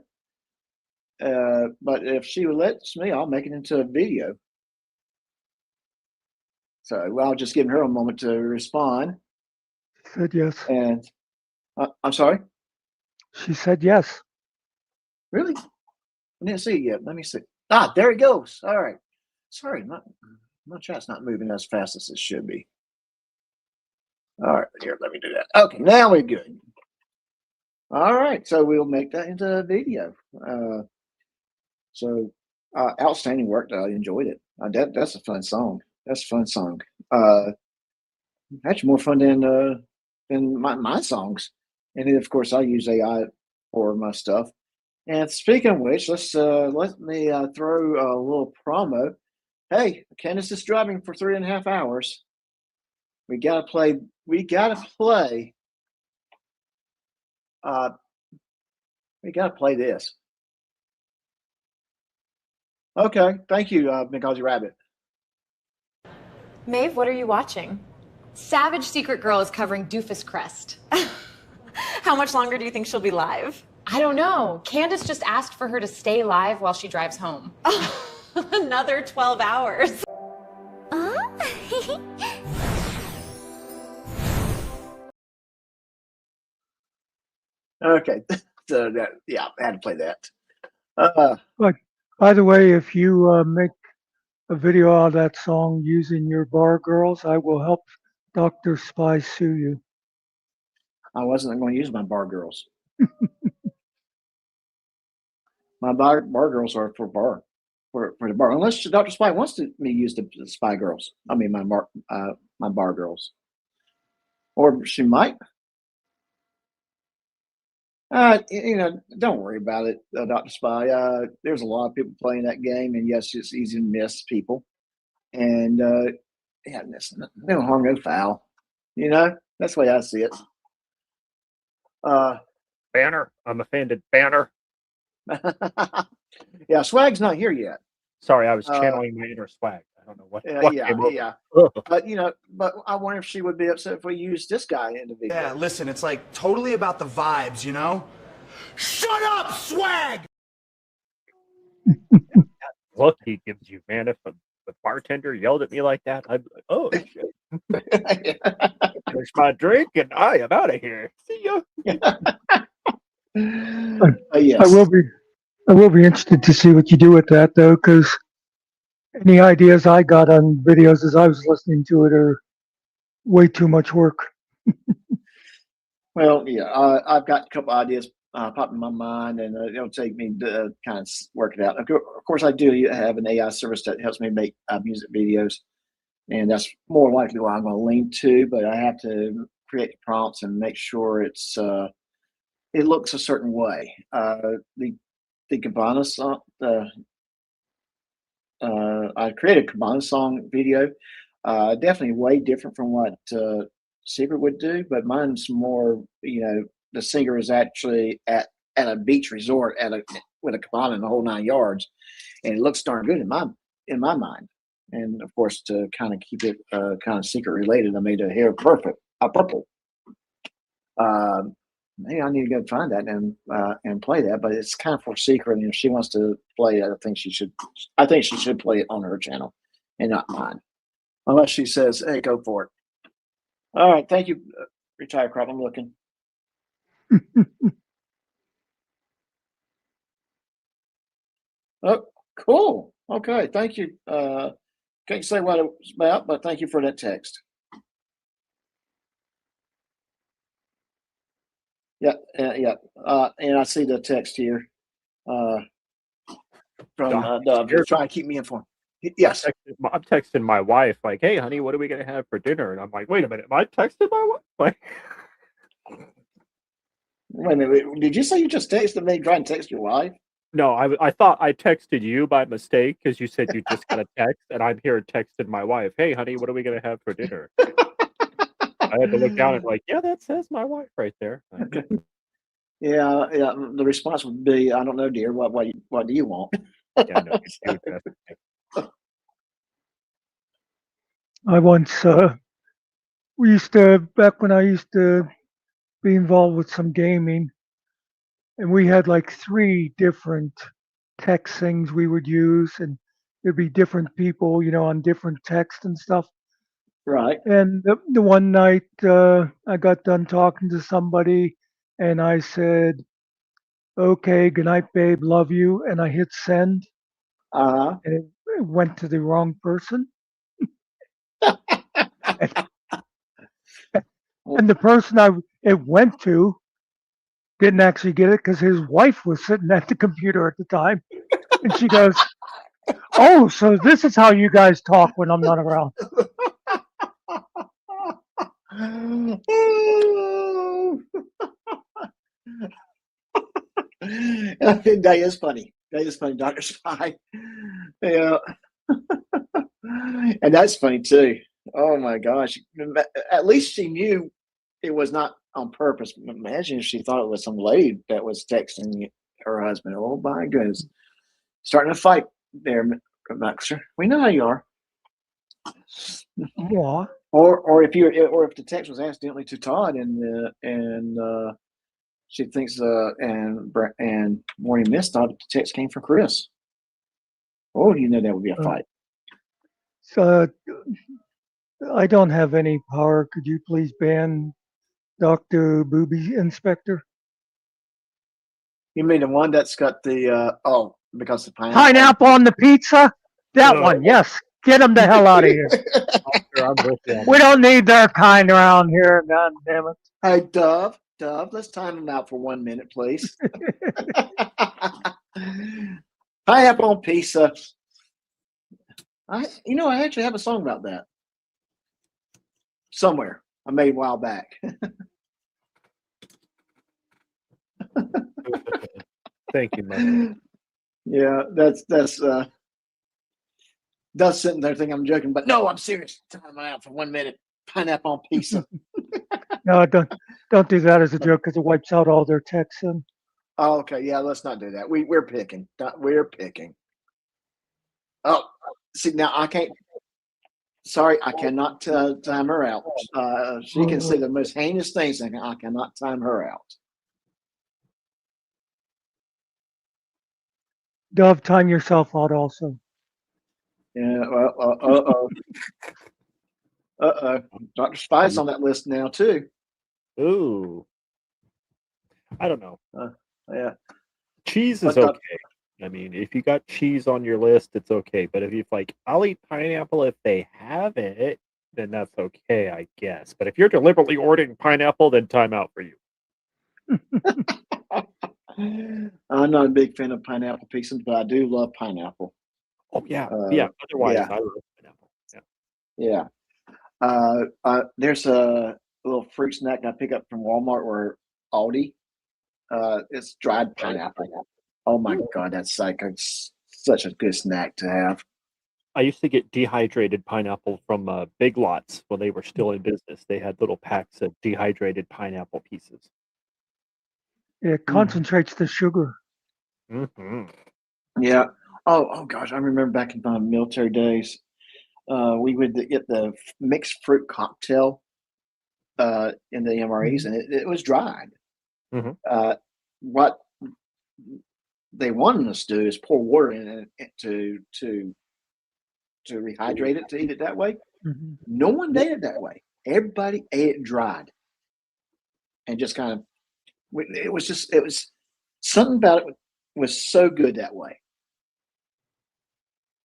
But if she lets me, I'll make it into a video. So I'll just give her a moment to respond. She said yes. And I'm sorry? She said yes. Really? I didn't see it yet. Let me see. Ah, there it goes. All right. Sorry, my chat's not moving as fast as it should be. All right, here, let me do that. Okay, now we're good. All right, so we'll make that into a video. Outstanding work. I enjoyed it. That's a fun song. That's a fun song. Actually, more fun than my songs. And then, of course, I use AI for my stuff. And speaking of which, let me throw a little promo. Hey, Candace is driving for 3.5 hours. We gotta play. We gotta play this. Okay, thank you, Benghazi Rabbit. Maeve, what are you watching? Savage Secret Girl is covering Doofus Crest. How much longer do you think she'll be live? I don't know. Candace just asked for her to stay live while she drives home. Another 12 hours. Okay, so I had to play that. By the way, if you make a video out of that song using your bar girls, I will help Dr. Spy sue you. I wasn't going to use my bar girls. My bar girls are for the bar. Unless Dr. Spy wants me to use the spy girls. I mean my bar girls. Or she might. Don't worry about it, Dr. Spy. There's a lot of people playing that game, and yes, it's easy to miss people. And no harm, no foul. That's the way I see it. Banner, I'm offended. Banner. Yeah, Swag's not here yet. Sorry, I was channeling my inner Swag. I don't know what. Yeah. But I wonder if she would be upset if we used this guy in the video. Yeah, listen, it's like totally about the vibes, you know? Shut up, Swag! Look he gives you, man. If the bartender yelled at me like that, I'd be like, oh, shit. Finish my drink and I am out of here. See ya. Yes. I will be interested to see what you do with that, though, because any ideas I got on videos as I was listening to it are way too much work. Well, yeah, I've got a couple ideas pop in my mind, and it'll take me to kind of work it out. Of course, I do have an AI service that helps me make music videos, and that's more likely what I'm going to lean to. But I have to create the prompts and make sure it looks a certain way. The Cabana song, I created a Cabana song video, definitely way different from what Secret would do, but mine's more, the singer is actually at a beach resort with a cabana and the whole 9 yards, and it looks darn good in my mind. And of course, to kind of keep it kind of secret related, I made a hair perfect a purple. Maybe I need to go find that and play that, but it's kind of for secret. And if she wants to play it, I think she should. I think she should play it on her channel and not mine, unless she says, "Hey, go for it." All right, thank you, Retired Crop. I'm looking. Oh, cool. Okay, thank you. Can't say what it's about, but thank you for that text. Yeah, yeah. And I see the text here from Dove. You're trying to keep me informed. Yes. I'm texting my wife like, "Hey, honey, what are we gonna have for dinner?" And I'm like, "Wait a minute, am I texting my wife?" Like, wait a minute. Did you say you just texted me? Trying to text your wife? no, I thought I texted you by mistake because you said you just got a text, and I'm here texting my wife, "Hey, honey, what are we gonna have for dinner?" I had to look down and like, yeah, that says my wife right there. Okay. Yeah, yeah. The response would be, "I don't know, dear. What do you want?" Yeah, no, you would I once, we used to, back when I used to be involved with some gaming, and we had like 3 different text things we would use, and there'd be different people, on different text and stuff. Right. And the one night I got done talking to somebody, and I said, "Okay, good night, babe, love you," and I hit send, Uh-huh. and it went to the wrong person. And the person it went to didn't actually get it because his wife was sitting at the computer at the time. And she goes, "Oh, so this is how you guys talk when I'm not around." That is funny. That is funny, Dr. Spy. Yeah. And that's funny too. Oh my gosh. At least she knew it was not on purpose. Imagine if she thought it was some lady that was texting her husband. Oh my goodness. Starting a fight there, Maxer. We know how you are. What? Or if the text was accidentally to Todd and she thinks and Morning Mist thought the text came from Chris. Oh, you know that would be a fight. So I don't have any power. Could you please ban Dr. Booby Inspector? You mean the one that's got the because the Pineapple on the pizza? That one, yes. Get them the hell out of here. We don't need their kind around here. God damn it. Hey, Dove, let's time them out for 1 minute, please. Pineapple on pizza. I actually have a song about that somewhere I made a while back. Thank you, man. Yeah, that's sitting there thinking I'm joking, but no, I'm serious. Time them out for 1 minute. Pineapple on pizza. No, don't do that as a joke because it wipes out all their texts. Oh, okay, yeah, let's not do that. We're picking. We're picking. Oh, see, now I can't. Sorry, I cannot time her out. She can say the most heinous things, and I cannot time her out. Dove, time yourself out also. Yeah, well, Dr. Spy's on that list now too. Ooh, I don't know. Yeah, cheese is okay. I mean, if you got cheese on your list, it's okay. But if you're like, I'll eat pineapple if they have it, then that's okay, I guess. But if you're deliberately ordering pineapple, then time out for you. I'm not a big fan of pineapple pieces, but I do love pineapple. Oh yeah, yeah. Otherwise, yeah. I love pineapple. Yeah. There's a little fruit snack I pick up from Walmart or Aldi. It's dried pineapple. Oh my God, that's like such a good snack to have. I used to get dehydrated pineapple from Big Lots when they were still in business. They had little packs of dehydrated pineapple pieces. It concentrates the sugar. Mm-hmm. Yeah. Oh gosh, I remember back in my military days, we would get the mixed fruit cocktail. in the MREs, and it was dried. Mhm. What they wanted us to do is pour water in it to rehydrate it, to eat it that way. Mhm. No one ate it that way. Everybody ate it dried, and just kind of. It was something about it was so good that way.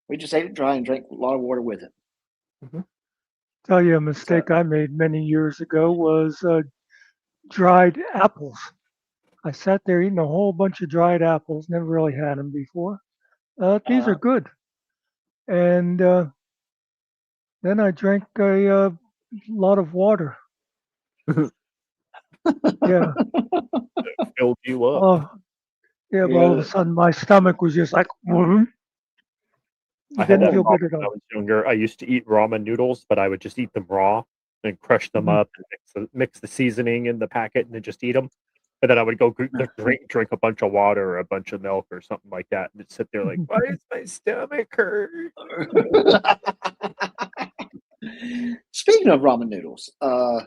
We just ate it dry and drank a lot of water with it. Tell you a mistake I made many years ago was dried apples. I sat there eating a whole bunch of dried apples. Never really had them before. These are good. And then I drank a lot of water. Yeah. It filled you up. Oh, yeah. But all of a sudden, my stomach was just like, I had didn't that feel problem good at when I all. was younger. I used to eat ramen noodles, but I would just eat them raw and crush them Mhm. up and mix the seasoning in the packet and then just eat them. And then I would go drink a bunch of water or a bunch of milk or something like that, and sit there like, why does my stomach hurt? Speaking of ramen noodles, a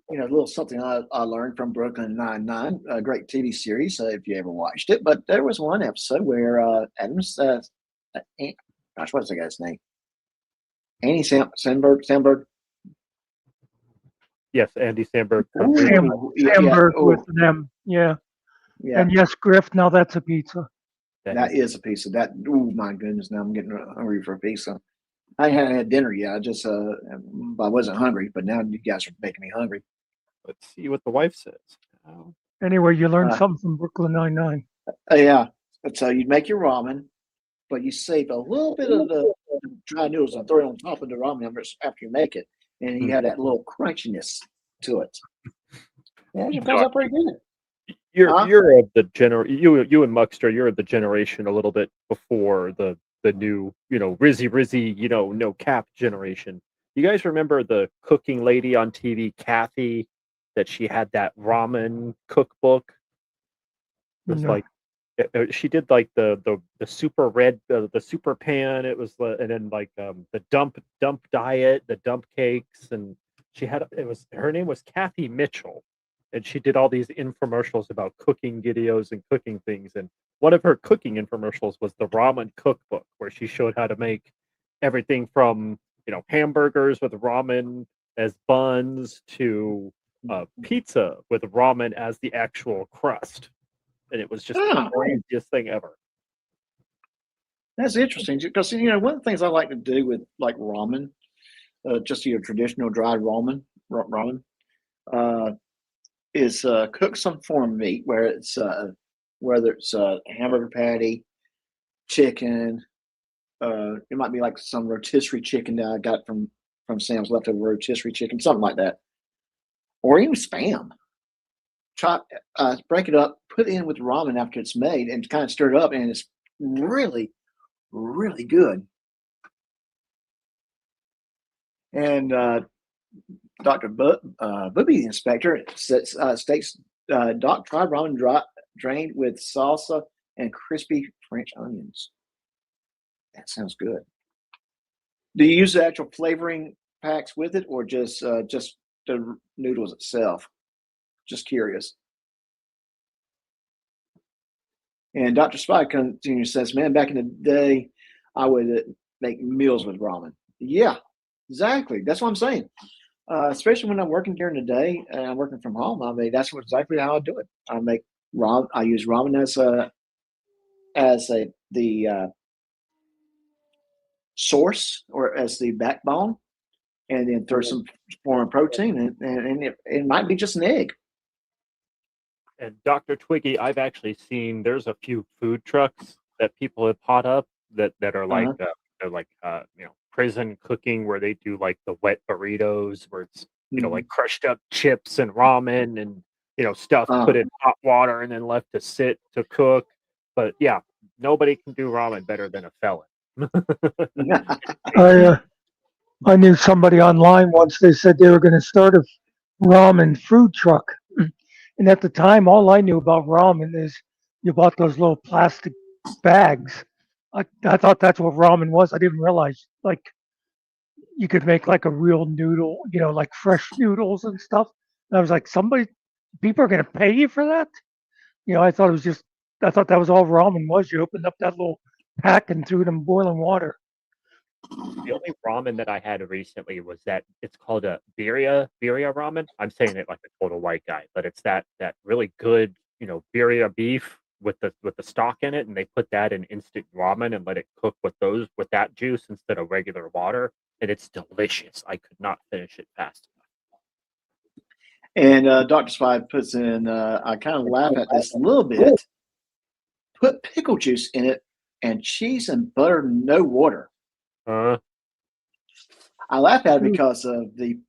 little something I learned from Brooklyn Nine-Nine, a great TV series, if you ever watched it. But there was one episode where Adams, gosh, what's the guy's name? Andy Samberg. Yes, Andy Samberg. Samberg with an M. Yeah. Yeah. And yes, Griff, now that's a pizza. That is a pizza. Oh my goodness! Now I'm getting hungry for a pizza. I hadn't had dinner yet. I wasn't hungry, but now you guys are making me hungry. Let's see what the wife says. Anyway, you learned something from Brooklyn Nine-Nine. Yeah. So you make your ramen, but you save a little bit of the dry noodles and throw it on top of the ramen after you make it, and you have that little crunchiness to it. Yeah, it comes out pretty good. You're of the you and Muckster, you're of the generation a little bit before the new, Rizzy, no cap generation. You guys remember the cooking lady on TV, Kathy, that she had that ramen cookbook? It was like she did like the super red, the super pan. It was and then like the dump diet, the dump cakes, and her name was Kathy Mitchell. And she did all these infomercials about cooking videos and cooking things. And one of her cooking infomercials was the ramen cookbook, where she showed how to make everything from, hamburgers with ramen as buns to pizza with ramen as the actual crust. And it was just the craziest thing ever. That's interesting because one of the things I like to do with like ramen, just your traditional dried ramen, is cook some form of meat, where it's whether it's a hamburger patty, chicken. It might be like some rotisserie chicken that I got from Sam's, leftover rotisserie chicken, something like that, or even spam. Break it up, put it in with ramen after it's made, and kind of stir it up, and it's really, really good. And Dr. Booby, the inspector, states Doc tried ramen drained with salsa and crispy French onions. That sounds good. Do you use the actual flavoring packs with it, or just the noodles itself? Just curious. And Dr. Spy continues, says, man, back in the day, I would make meals with ramen. Yeah, exactly. That's what I'm saying. Especially when I'm working during the day and I'm working from home. I mean, that's exactly how I do it. I make ramen. I use ramen as the source, or as the backbone, and then throw some foreign protein, and it might be just an egg. And Dr. Twiggy, I've actually seen there's a few food trucks that people have pot up that are like they're like prison cooking, where they do like the wet burritos, where it's like crushed up chips and ramen and stuff put in hot water and then left to sit to cook. But yeah, nobody can do ramen better than a felon. I knew somebody online once. They said they were going to start a ramen food truck. And at the time, all I knew about ramen is you bought those little plastic bags. I thought that's what ramen was. I didn't realize, like, you could make like a real noodle, like fresh noodles and stuff. And I was like, people are going to pay you for that? I thought that was all ramen was. You opened up that little pack and threw it in boiling water. The only ramen that I had recently was that it's called a birria ramen. I'm saying it like a total white guy, but it's that really good, birria beef with the stock in it, and they put that in instant ramen and let it cook with that juice instead of regular water, and it's delicious. I could not finish it fast And Dr. Spy puts in, I kind of laugh at this a little bit. Put pickle juice in it and cheese and butter, no water. enough. I laugh at it because of the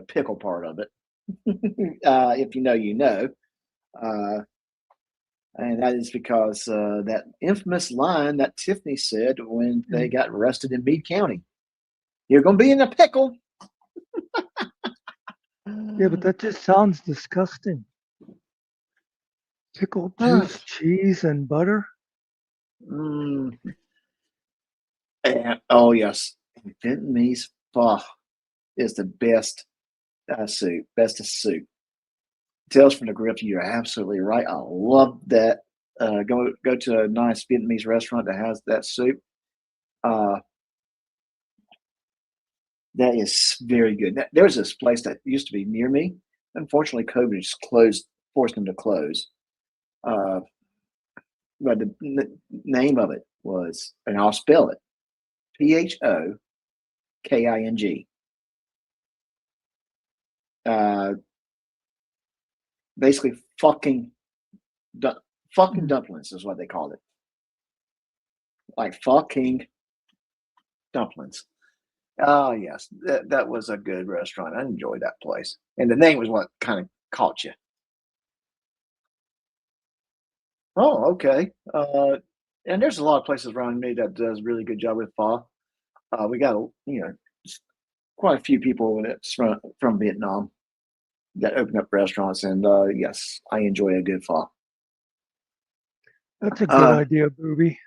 pickle part of it. If you know, you know. And that is because that infamous line that Tiffany said when they got arrested in Meade County. You're going to be in a pickle. Yeah, but that just sounds disgusting. Pickle juice, cheese, and butter. And, oh yes, Vietnamese pho is the best soup, bestest soup. Tales from the Grip, you're absolutely right. I love that. Go to a nice Vietnamese restaurant that has that soup. That is very good. There's this place that used to be near me. Unfortunately, COVID just forced them to close. But the name of it was, and I'll spell it, PHOKING. Basically, fucking dumplings is what they called it. Like fucking dumplings. Oh yes, that was a good restaurant. I enjoyed that place, and the name was what kind of caught you. Oh, okay. And there's a lot of places around me that does a really good job with pho. We got quite a few people that's from Vietnam that open up restaurants, and yes, I enjoy a good pho. That's a good idea, Booby.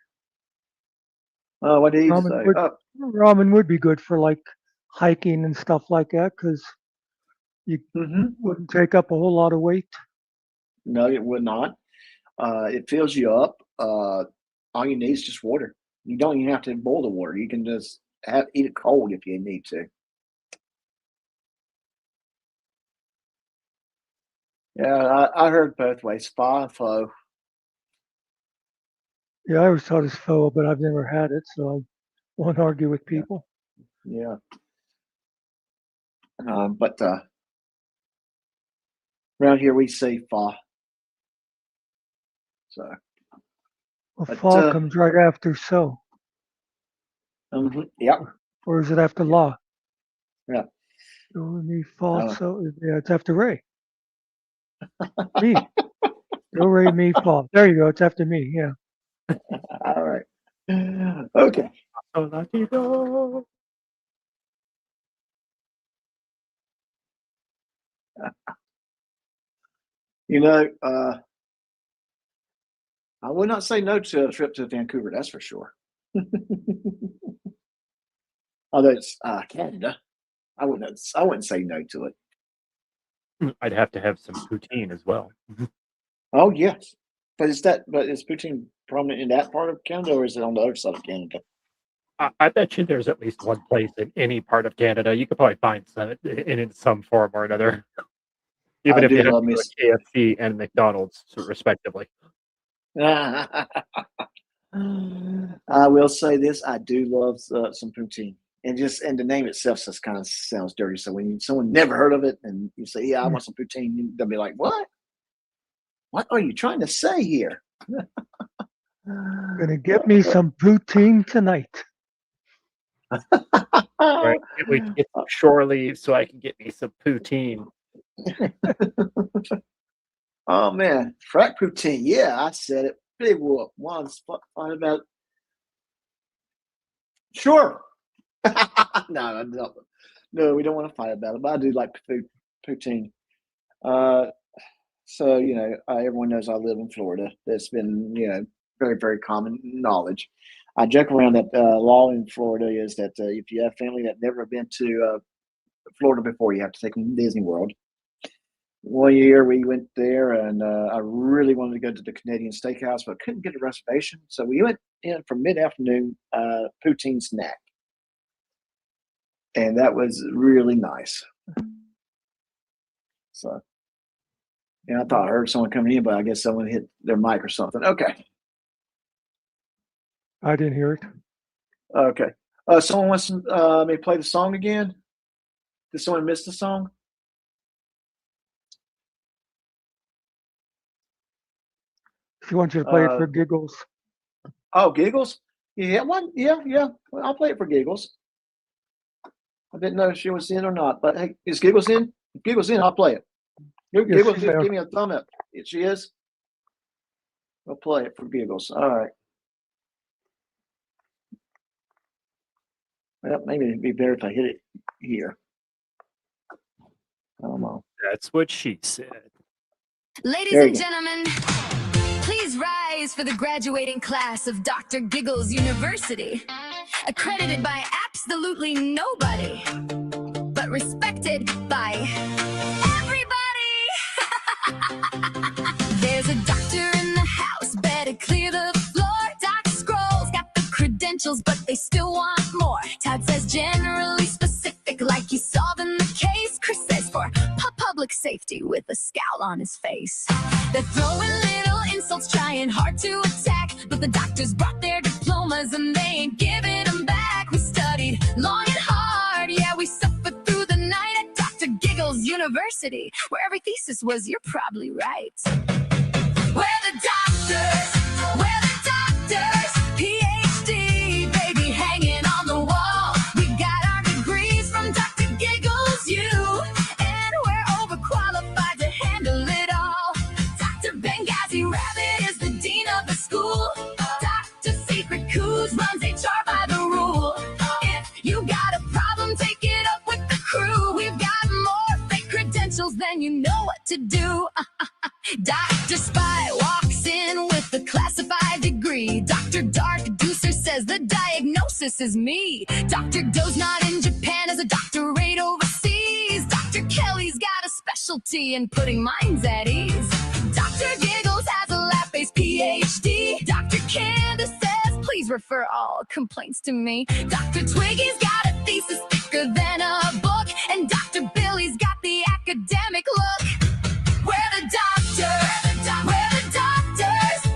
What do you say? Ramen would be good for like hiking and stuff like that because you wouldn't take up a whole lot of weight. No, it would not. It fills you up. All you need is just water. You don't even have to boil the water. You can just eat it cold if you need to. Yeah, I heard both ways, pho and pho. Yeah, I always thought it's pho, but I've never had it, so I won't argue with people. Yeah. But around here we say pho. So. Well, pho comes right after so. Yep. Or is it after la? Yeah. Do, re, mi, fa, so. Yeah, it's after Ray. Me. Do, re, mi, fa. There you go. It's after me. Yeah. All right. Okay. I would not say no to a trip to Vancouver. That's for sure. Although it's Canada, I wouldn't say no to it. I'd have to have some poutine as well. Oh yes, but is poutine prominent in that part of Canada, or is it on the other side of Canada? I bet you there's at least one place in any part of Canada you could probably find some in some form or another. Even if you have to go to KFC and McDonald's, respectively. I will say this: I do love some poutine, and the name itself just kind of sounds dirty. So when someone never heard of it, and you say, "Yeah, I want some poutine," they'll be like, "What? What are you trying to say here?" Gonna get me some poutine tonight. Right. We can get some shore leave so I can get me some poutine. Oh man, frack poutine. Yeah, I said it. Big whoop. Once find about. Sure. No, we don't want to fight about it. But I do like poutine. So everyone knows I live in Florida. That's been very, very common knowledge. I joke around that law in Florida is that if you have family that never been to Florida before, you have to take them to Disney World. One year we went there, and I really wanted to go to the Canadian Steakhouse, but couldn't get a reservation. So we went in for mid-afternoon poutine snack, and that was really nice. So, I thought I heard someone coming in, but I guess someone hit their mic or something. Okay. I didn't hear it. Okay. Someone wants me to play the song again? Did someone miss the song? She wants you to play it for giggles. Oh, giggles? Yeah, one. Yeah. Well, I'll play it for giggles. I didn't know if she was in or not, but hey, is Giggles in? If Giggles in, I'll play it. Giggles, she's there. give me a thumb up. If she is, we'll play it for Giggles. All right. Well, maybe it'd be better if I hit it here. I don't know. That's what she said. Ladies There you and go. gentlemen, please rise for the graduating class of Dr. Giggles University. Accredited by absolutely nobody, but respected by everybody. There's a doctor in the house, better clear the floor. Doc Scrolls got the credentials, but they still want more. Todd says generally specific, like he's solving the case. Chris says for public safety with a scowl on his face. They're throwing little insults, trying hard to attack, but the doctors brought their diplomas and they ain't giving them back. We studied long and hard, yeah, we suffered through the night at Dr. Giggles University, where every thesis was, you're probably right. We're the doctors, PhD, baby, hanging on the wall. We got our degrees from Dr. Giggles, and we're overqualified to handle it all. Dr. Benghazi Rabbit is the dean of the school. Dr. Secret Coos runs HR by the rule. If you got a problem, take it up with the crew. We've got more fake credentials than you know what to do. Dr. Spy walks in with a classified degree. Dr. Dark Deucer says the diagnosis is me. Dr. Doe's not in Japan, as a doctorate overseas. Dr. Kelly's got a specialty in putting minds at ease. Dr. Giggles has a lab-based PhD. Dr. Candace says, please refer all complaints to me. Dr. Twiggy's got a thesis thicker than a book. And Dr. Billy's got the academic look. We're the doctors,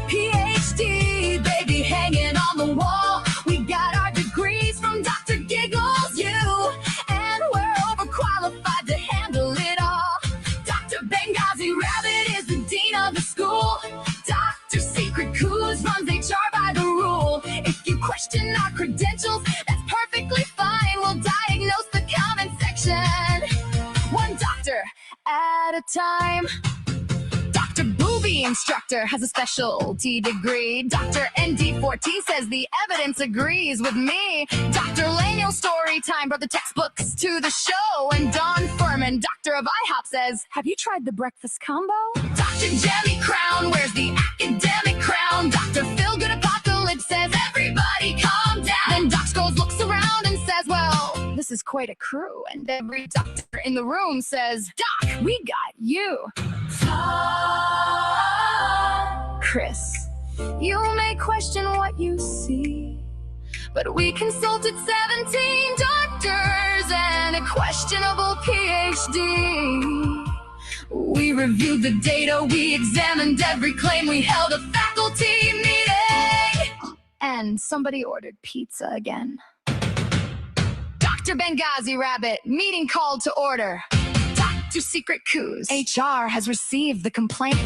PhD, baby, hanging on the wall. We got our degrees from Dr. Giggles, and we're overqualified to handle it all. Dr. Benghazi Rabbit is the dean of the school. Dr. Secret Coos runs HR by the rule. If you question our credentials, that's perfectly fine. We'll diagnose the comment section, one doctor at a time. Dr. Booby Instructor has a specialty degree. Dr. ND14 says the evidence agrees with me. Dr. Lanyo Storytime brought the textbooks to the show. And Don Furman, Doctor of IHOP, says, have you tried the breakfast combo? Dr. Jelly Crown wears the academic crown. Dr. Phil Good Apocalypse says, everybody calm down. Then Doc Scrolls looks around and says, well, this is quite a crew. And every doctor in the room says, Doc, we got you. Chris, you may question what you see, but we consulted 17 doctors and a questionable PhD. We reviewed the data, we examined every claim, we held a faculty meeting, and somebody ordered pizza again. Dr. Benghazi Rabbit, meeting called to order. Dr. Secret Coos, HR has received the complaint.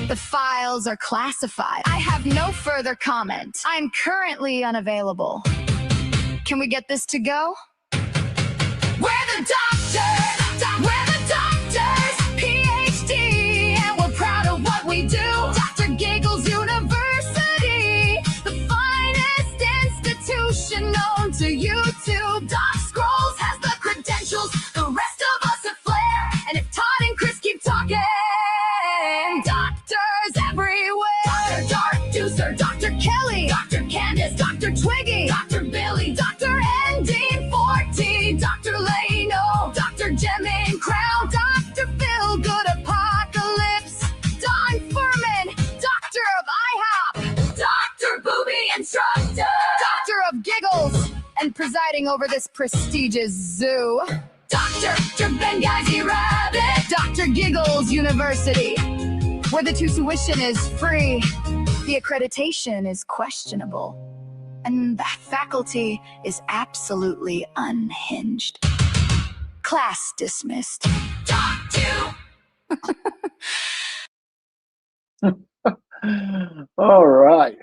The files are classified. I have no further comment. I'm currently unavailable. Can we get this to go? We're the doctors, PhD, and we're proud of what we do. Dr. Giggles University, the finest institution known to YouTube. Doc Scrolls has the credentials, the rest of us have flair. And if Todd and Chris keep talking, doctors everywhere. Dr. Dark Deucer, Dr. Kelly, Dr. Candace, Dr. Twiggy. presiding over this prestigious zoo. Dr. Benghazi Rabbit. Dr. Giggles University, where the tuition is free. The accreditation is questionable. And the faculty is absolutely unhinged. Class dismissed. Talk to. All right.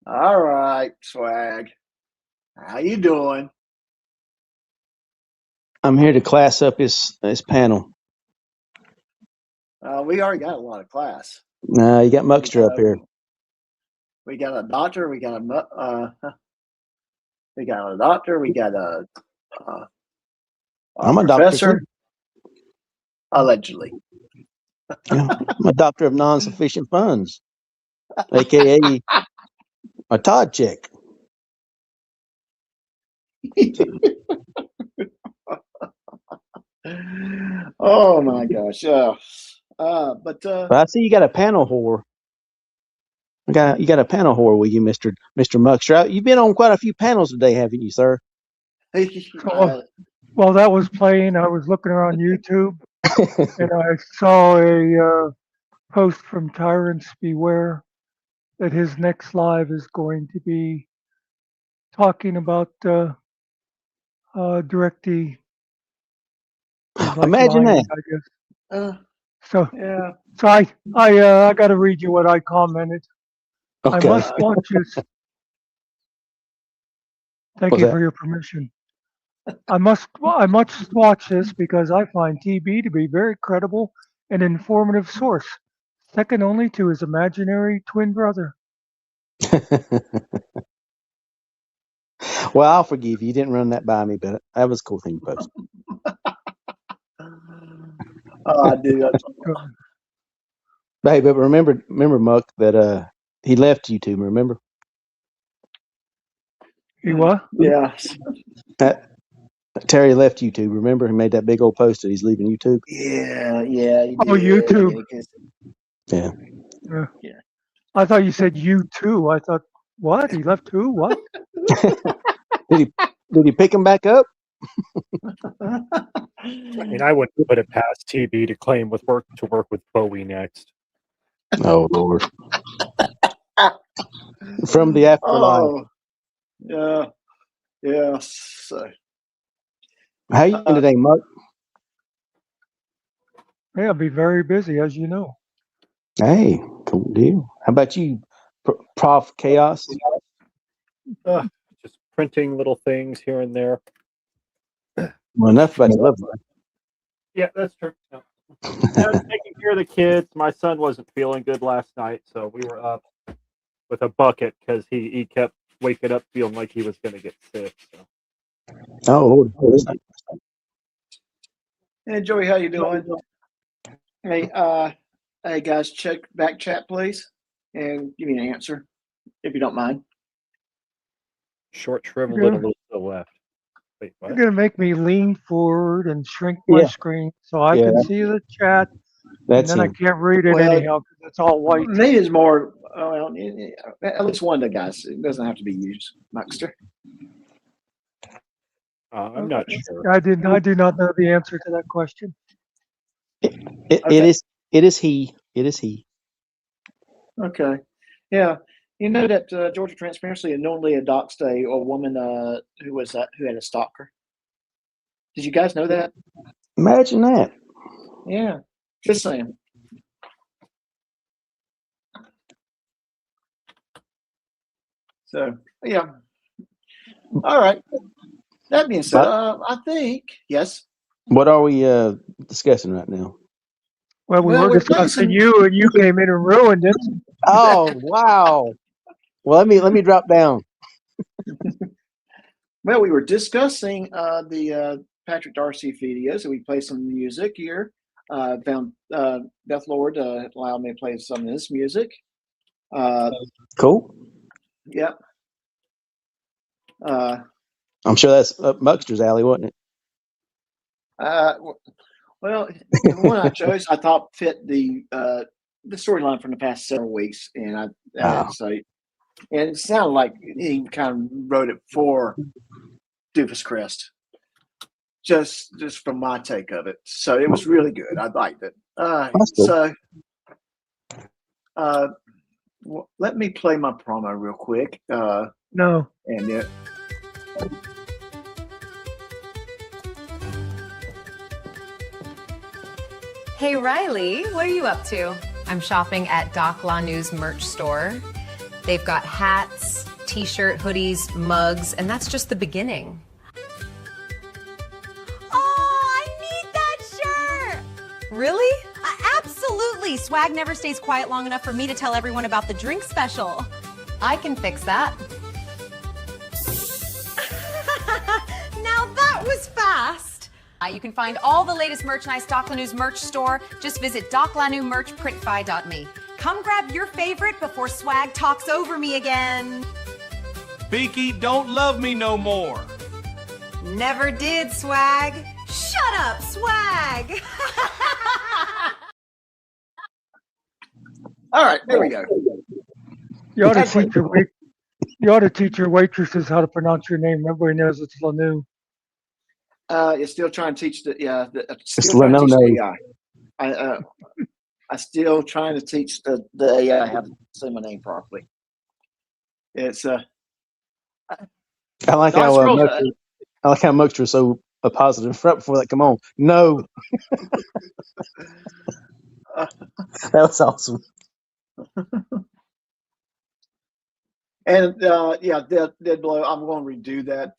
All right, Swag. How you doing? I'm here to class up this panel. We already got a lot of class. You got Muckster up here. We got a doctor. We got a doctor. We got a I'm a professor. doctor. Allegedly. I'm a doctor of non-sufficient funds, aka a Todd check. Oh my gosh. But I see you got a panel whore. You got a panel whore with you, Mr. Muckster. You've been on quite a few panels today, haven't you, sir? While that was playing, I was looking around YouTube and I saw a post from Tyrants Beware that his next live is going to be talking about Directy. Imagine that. I guess. Yeah. So I got to read you what I commented. Okay. I must watch this. Thank What's you that? for your permission. I must watch this because I find TB to be very credible and informative source, second only to his imaginary twin brother. Well, I'll forgive you. You didn't run that by me, but that was a cool thing to post. I do. Hey, but remember, Muck, that he left YouTube. Remember? He what? Yeah. Terry left YouTube. Remember, he made that big old post that he's leaving YouTube. Yeah. Oh, YouTube. Yeah. Yeah. I thought you said you too. I thought, what? He left who? What? Did he pick him back up? I mean, I wouldn't put it past TB to claim to work with Bowie next. Oh Lord! From the afterlife. Oh, yeah. Yeah. So, how you doing today, Muck? Yeah, I'll be very busy, as you know. Hey, cool deal. How about you, Prof. Chaos? Just printing little things here and there. Well, enough about your love life. Yeah, that's true. No. I was taking care of the kids. My son wasn't feeling good last night, so we were up with a bucket because he kept waking up feeling like he was going to get sick. So. Oh Lord! hey, Joey, how you doing? Hey, hey guys, check back chat, please, and give me an answer if you don't mind. Short, shriveled, and a little to the left. Wait, what? You're going to make me lean forward and shrink my screen so I can see the chat. And then I can't read it anyhow because it's all white. Maybe it's more, well, at least one of the guys. It doesn't have to be you, Muckster. I'm not sure. I do not know the answer to that question. It is he. Okay. Yeah. You know that Georgia Transparency unknowingly doxed a woman who had a stalker. Did you guys know that? Imagine that. Yeah. Just saying. So yeah. All right. That being said, I think yes. What are we discussing right now? Well, we were discussing you, and you came in and ruined it. Oh wow! Well, let me drop down. Well, we were discussing the Patrick Darcy videos, and we played some music here. Found Dethlord allowed me to play some of this music. Cool. Yep. I'm sure that's up Muckster's alley, wasn't it? Well, the one I chose, I thought fit the storyline from the past several weeks, and so And it sounded like he kind of wrote it for Doofus Crest, just from my take of it. So it was really good. I liked it. That's cool. So let me play my promo real quick. No. And Hey Riley, what are you up to? I'm shopping at Doc Lanou's merch store. They've got hats, t-shirt, hoodies, mugs, and that's just the beginning. Oh, I need that shirt! Really? Absolutely! Swag never stays quiet long enough for me to tell everyone about the drink special. I can fix that. Now that was fast! You can find all the latest merchandise Doc Lanou's merch store. Just visit doclanoumerchprintfy.me. Come grab your favorite before Swag talks over me again. Beaky don't love me no more. Never did, Swag. Shut up, Swag! all right, there we go. You ought to teach your waitresses how to pronounce your name. Everybody knows it's Lanou. You're still trying to teach the It's still trying to teach the Lanone. AI. I still trying to teach the AI how to say my name properly. It's I like how Muxter is so positive right before that. Come on, no, that was awesome. And Dead Blow. I'm going to redo that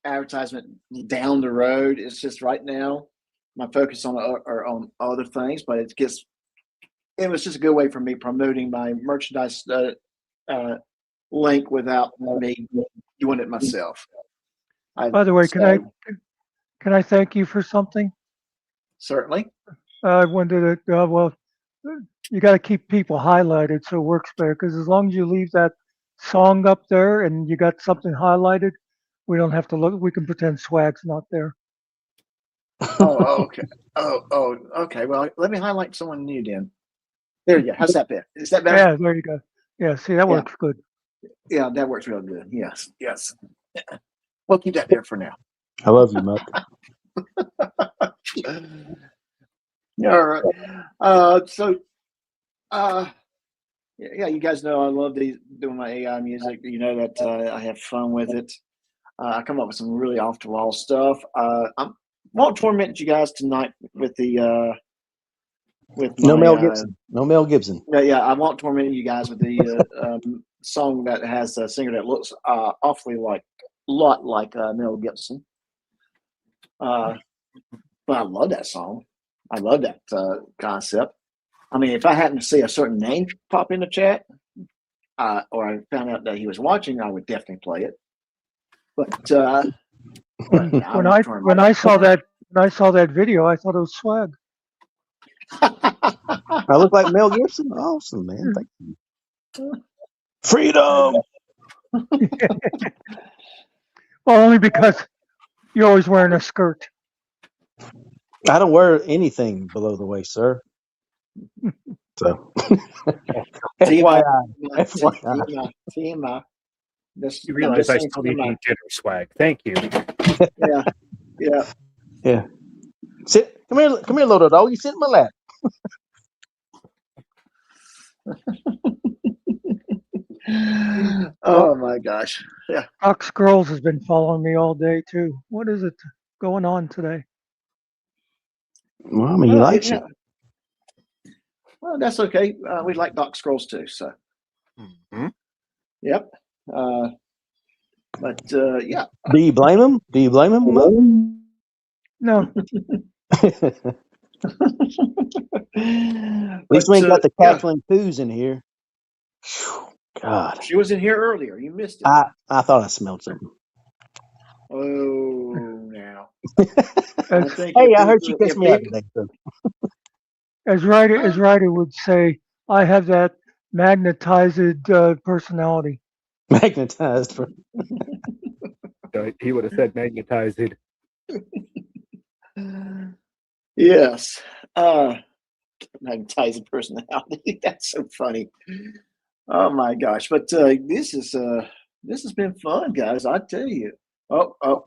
advertisement down the road. It's just right now my focus on other things, but it was just a good way for me promoting my merchandise link without me doing it myself. By the way, can I thank you for something? Certainly. I wanted to. You got to keep people highlighted so it works better. Because as long as you leave that song up there and you got something highlighted, we don't have to look. We can pretend Swag's not there. Okay. Okay. Well, let me highlight someone new then. There you go. How's that better? Is that better? Yeah, there you go. Yeah, see, that works good. Yeah, that works real good. Yes. We'll keep that there for now. I love you, Muck. All right. Yeah, you guys know I love doing my AI music. You know that I have fun with it. I come up with some really off the wall stuff. I won't torment you guys tonight with the No Mel Gibson. No Mel Gibson. Yeah, I won't torment you guys with the song that has a singer that looks awfully lot like Mel Gibson. But I love that song. I love that concept. I mean, if I happened to see a certain name pop in the chat, or I found out that he was watching, I would definitely play it. But when I saw that video, I thought it was Swag. I look like Mel Gibson. Awesome, man. Thank you. Freedom. Well, only because you're always wearing a skirt. I don't wear anything below the waist, sir. So, FYI. TMI. You realize I still need to eat dinner, Swag. Thank you. Yeah. Sit. Come here, little dog. You sit in my lap. Oh my gosh. Yeah. Fox Girls has been following me all day too. What is it going on today? Well, I mean, he likes you. Well, that's okay. We like Doc Scrolls too, so. Mm-hmm. Yep. But yeah. Do you blame him? No. At least we ain't got the Kathleen Poos in here. Whew, God. She was in here earlier. You missed it. I thought I smelled something. Oh, now. Hey, I heard she kissed me out today. So. As Ryder would say, I have that magnetized personality. Magnetized. He would have said magnetized. Yes. Magnetized personality. That's so funny. Oh my gosh! But this has been fun, guys. I tell you. Oh!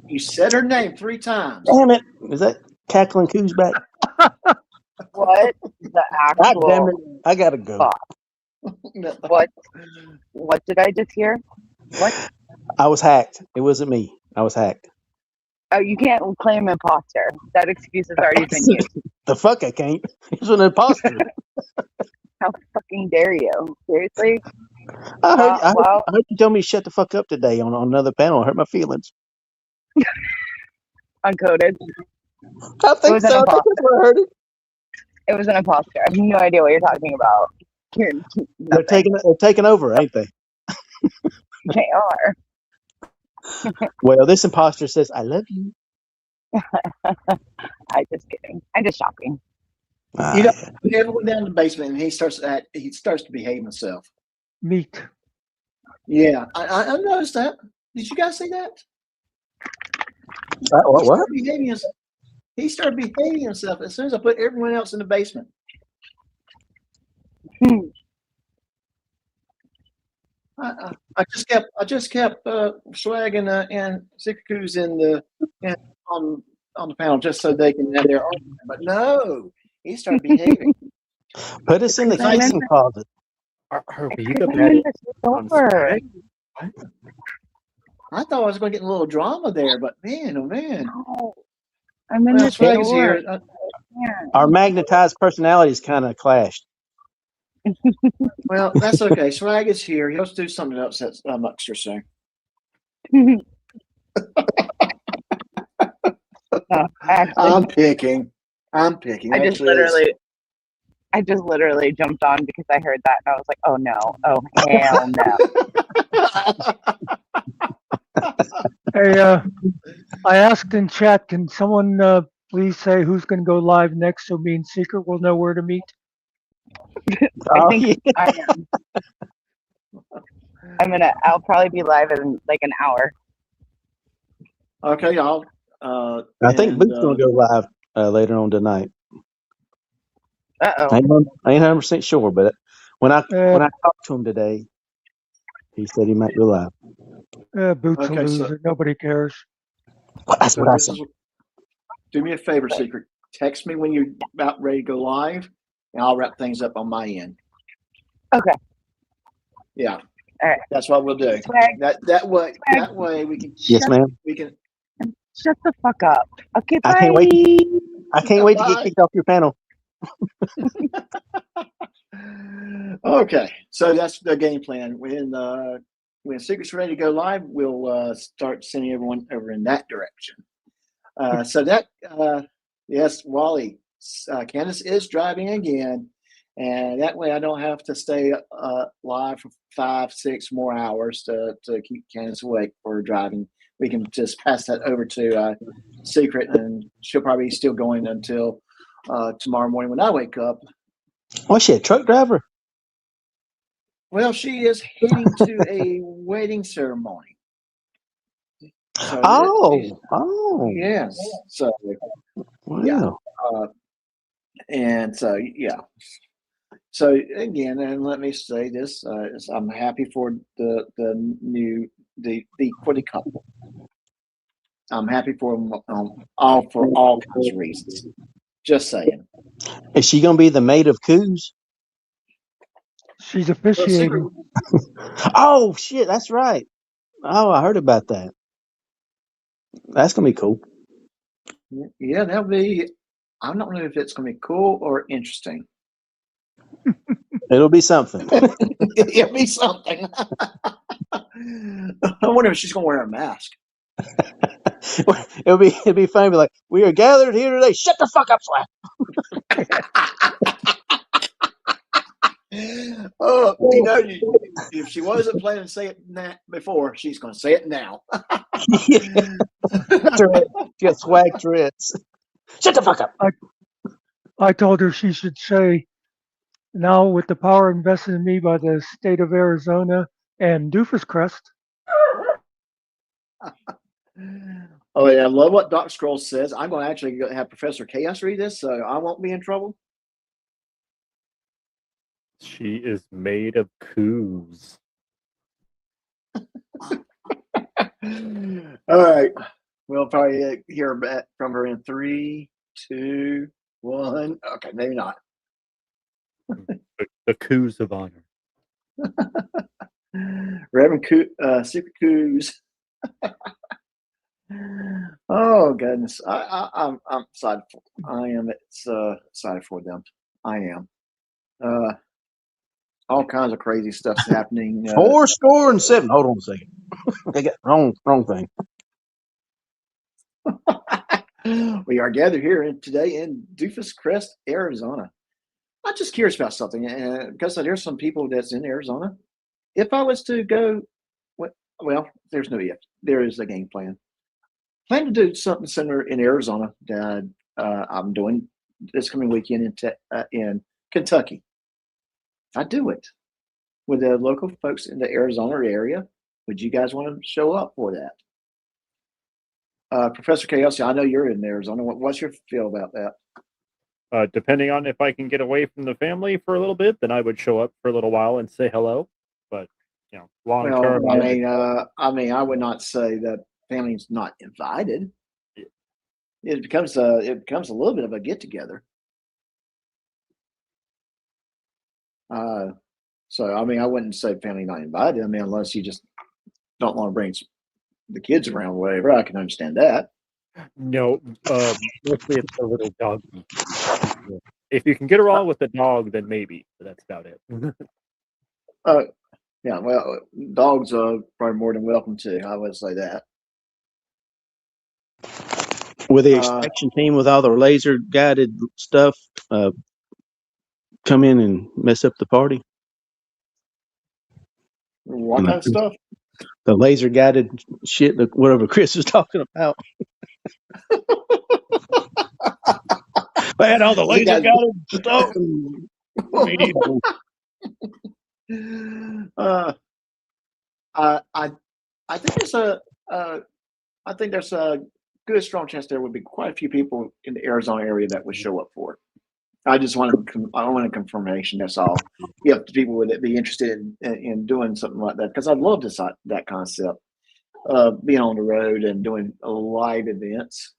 You said her name 3 times. Damn it! Is that cackling coos back? What the God damn it! actual I gotta go. fuck? What did I just hear? What? I was hacked. It wasn't me. I was hacked. Oh, you can't claim imposter. That excuse has already been used. The fuck I can't. He's an imposter. How fucking dare you? Seriously? I Well, heard you tell me to shut the fuck up today on another panel. It hurt my feelings. uncoded. I It think was an so. I think imposter. that's where I heard it. It was an imposter. I have no idea what you're talking about. You're They're nothing. taking over, ain't they? They are. Well, this imposter says, "I love you." I'm just kidding. I'm just shopping. You know, everyone down in the basement, and he starts to behave himself. Meat. Yeah, I noticed that. Did you guys see that? What? He started behaving himself as soon as I put everyone else in the basement. I just kept Swag and Sikaku's on the panel just so they can have their own. But no, he started behaving. Put us in the casing closet. Herbie, you got that on Swag? I thought I was going to get a little drama there, but man, oh man. I'm in the Swag is store. here. Our magnetized personalities kind of clashed. Well, that's okay. Swag is here. He'll do something to upset Muckster soon. I'm picking. I just literally jumped on because I heard that and I was like, oh no. Oh hell no. Hey, I asked in chat, can someone please say who's going to go live next so me and Secret will know where to meet? I think I am. I'll probably be live in like an hour. Okay, I think Booth's gonna go live later on tonight. Uh-oh. I ain't 100% sure, but when I talked to him today, he said he might go live. Booth's a loser. Nobody cares. That's what I said. Do me a favor, Secret. Text me when you're about ready to go live, and I'll wrap things up on my end. Okay. Yeah. All right. That's what we'll do. Swag. That way we can. Yes, ma'am. We can. Shut the fuck up. Okay, bye. I can't wait. I can't wait to get kicked off your panel. Okay, so that's the game plan. When Secret's ready to go live, we'll start sending everyone over in that direction. So that yes, Wally, Candace is driving again, and that way I don't have to stay live for 5-6 more hours to keep Candace awake for driving. We can just pass that over to Secret, and she'll probably be still going until tomorrow morning when I wake up. Oh, she a truck driver? Well, she is heading to a wedding ceremony. So yes. So wow. Yeah, and so yeah. So again, and let me say this: I'm happy for the couple. I'm happy for them all kinds of reasons. Just saying. Is she gonna be the maid of Coos? She's officiating. Oh shit, that's right. Oh, I heard about that. That's gonna be cool. Yeah, that'll be. I don't know if it's gonna be cool or interesting. It'll be something. It'll be something. I wonder if she's gonna wear a mask. It'll be funny. Be like, we are gathered here today. Shut the fuck up, Swag. Oh, if she wasn't planning to say it before, she's going to say it now. Get Swag Tourette's. Shut the fuck up. I told her she should say, now with the power invested in me by the state of Arizona and Doofus Crest. Oh yeah, I love what Doc Scrolls says. I'm going to actually have Professor Chaos read this, so I won't be in trouble. She is made of coos. All right. We'll probably hear back from her in 3, 2, 1. Okay, maybe not. The coos of honor. Reverend Secret Coos. Oh goodness, I'm excited. I am excited for them. I am. All kinds of crazy stuff's happening. 4 score and 7. Hold on a second. I got wrong thing. We are gathered here today in Doofus Crest, Arizona. I'm just curious about something, because there's some people that's in Arizona. If I was to go, well, there's no if. There is a game plan. Plan to do something similar in Arizona that I'm doing this coming weekend in Kentucky. If I do it with the local folks in the Arizona area, would you guys want to show up for that? Professor Chaos, I know you're in Arizona. What's your feel about that? Depending on if I can get away from the family for a little bit, then I would show up for a little while and say hello. But long term, I would not say that family's not invited. It becomes a little bit of a get together. So I wouldn't say family not invited. Unless you just don't want to bring the kids around, or whatever. I can understand that. No, mostly it's a little dog. If you can get along with the dog, then maybe. But that's about it. Yeah. Well, dogs are probably more than welcome too. I would say that. With the extraction team with all the laser guided stuff, come in and mess up the party. What kind of stuff? The laser guided shit, whatever Chris is talking about. I had all the laser guided stuff. I think there's a good strong chance there would be quite a few people in the Arizona area that would show up for it. I want a confirmation. That's all. If people would be interested in doing something like that, because I'd love that concept, being on the road and doing live events.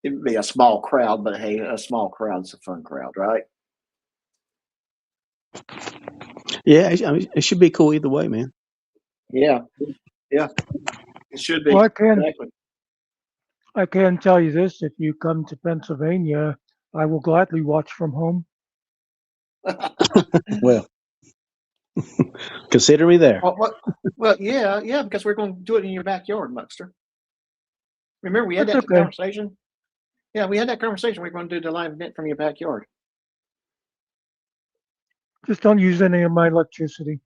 It'd be a small crowd, but hey, a small crowd's a fun crowd, right? Yeah, it should be cool either way, man. Yeah, it should be. Well, Exactly. I can tell you this: if you come to Pennsylvania, I will gladly watch from home. Well, consider me there. Well, yeah, because we're going to do it in your backyard, Muckster. Remember, we had that conversation? Yeah, we had that conversation. We're going to do the live event from your backyard. Just don't use any of my electricity.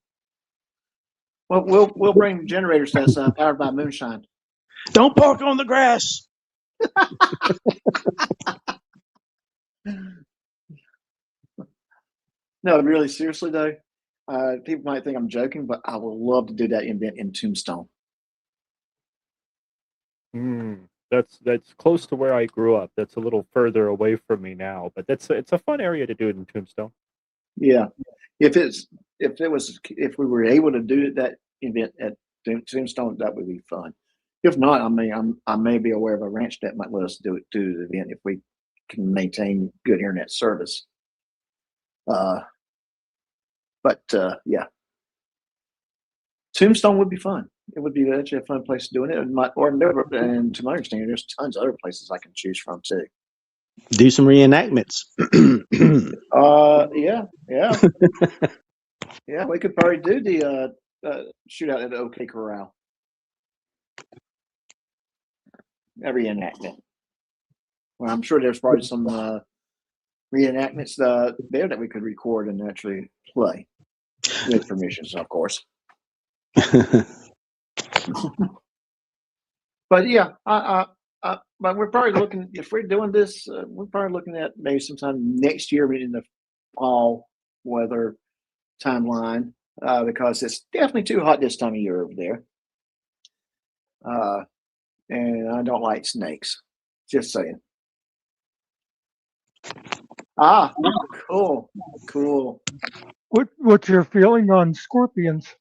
Well, we'll bring generators that's powered by moonshine. Don't park on the grass. No, really, seriously though, people might think I'm joking, but I would love to do that event in Tombstone. That's close to where I grew up. That's a little further away from me now, but it's a fun area to do it in Tombstone. Yeah, if we were able to do that event at Tombstone, that would be fun. If not, I may be aware of a ranch that might let us do the event if we can maintain good internet service. Yeah, Tombstone would be fun. It would be actually a fun place to do it. And to my understanding, there's tons of other places I can choose from too. Do some reenactments. Yeah. Yeah, we could probably do the shootout at the OK Corral. Every reenactment. Well, I'm sure there's probably some reenactments there that we could record and actually play with permissions, of course. But yeah, but we're probably looking, if we're doing this, we're probably looking at maybe sometime next year in the fall weather timeline, because it's definitely too hot this time of year over there. And I don't like snakes. Just saying. Ah, cool. Cool. What's your feeling on scorpions?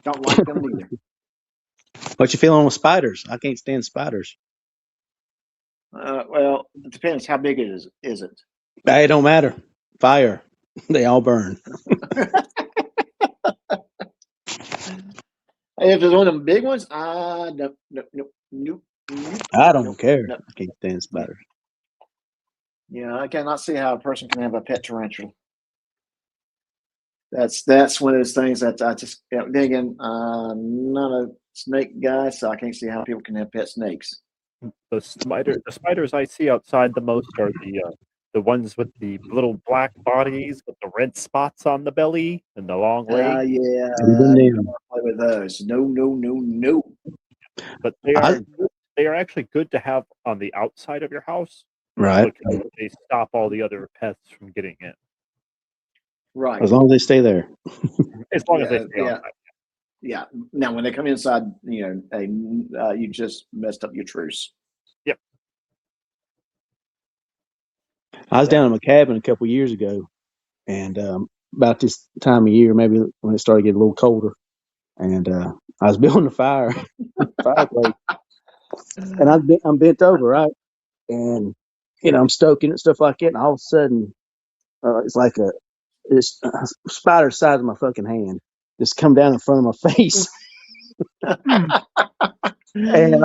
Don't like them either. What you feeling with spiders? I can't stand spiders. Well, it depends how big it is it? It don't matter. Fire. They all burn. If it's one of them big ones, nope. I don't Nope. care. Nope. I can't stand spiders. Yeah, I cannot see how a person can have a pet tarantula. That's one of those things that I just then again, I'm not a snake guy, so I can't see how people can have pet snakes. The spiders I see outside the most are the ones with the little black bodies with the red spots on the belly and the long legs. Yeah, Even I them. don't play with those. No. But they are actually good to have on the outside of your house. Right. Because they stop all the other pets from getting in. Right. As long as they stay there. As long as they stay outside. Yeah. Now, when they come inside, you just messed up your truce. Yep. I was down in my cabin a couple years ago, and about this time of year, maybe when it started getting a little colder, and I was building a fireplace, and I'm bent over, right, and I'm stoking it and stuff like that, and all of a sudden, it's like this spider the size of my fucking hand just come down in front of my face. And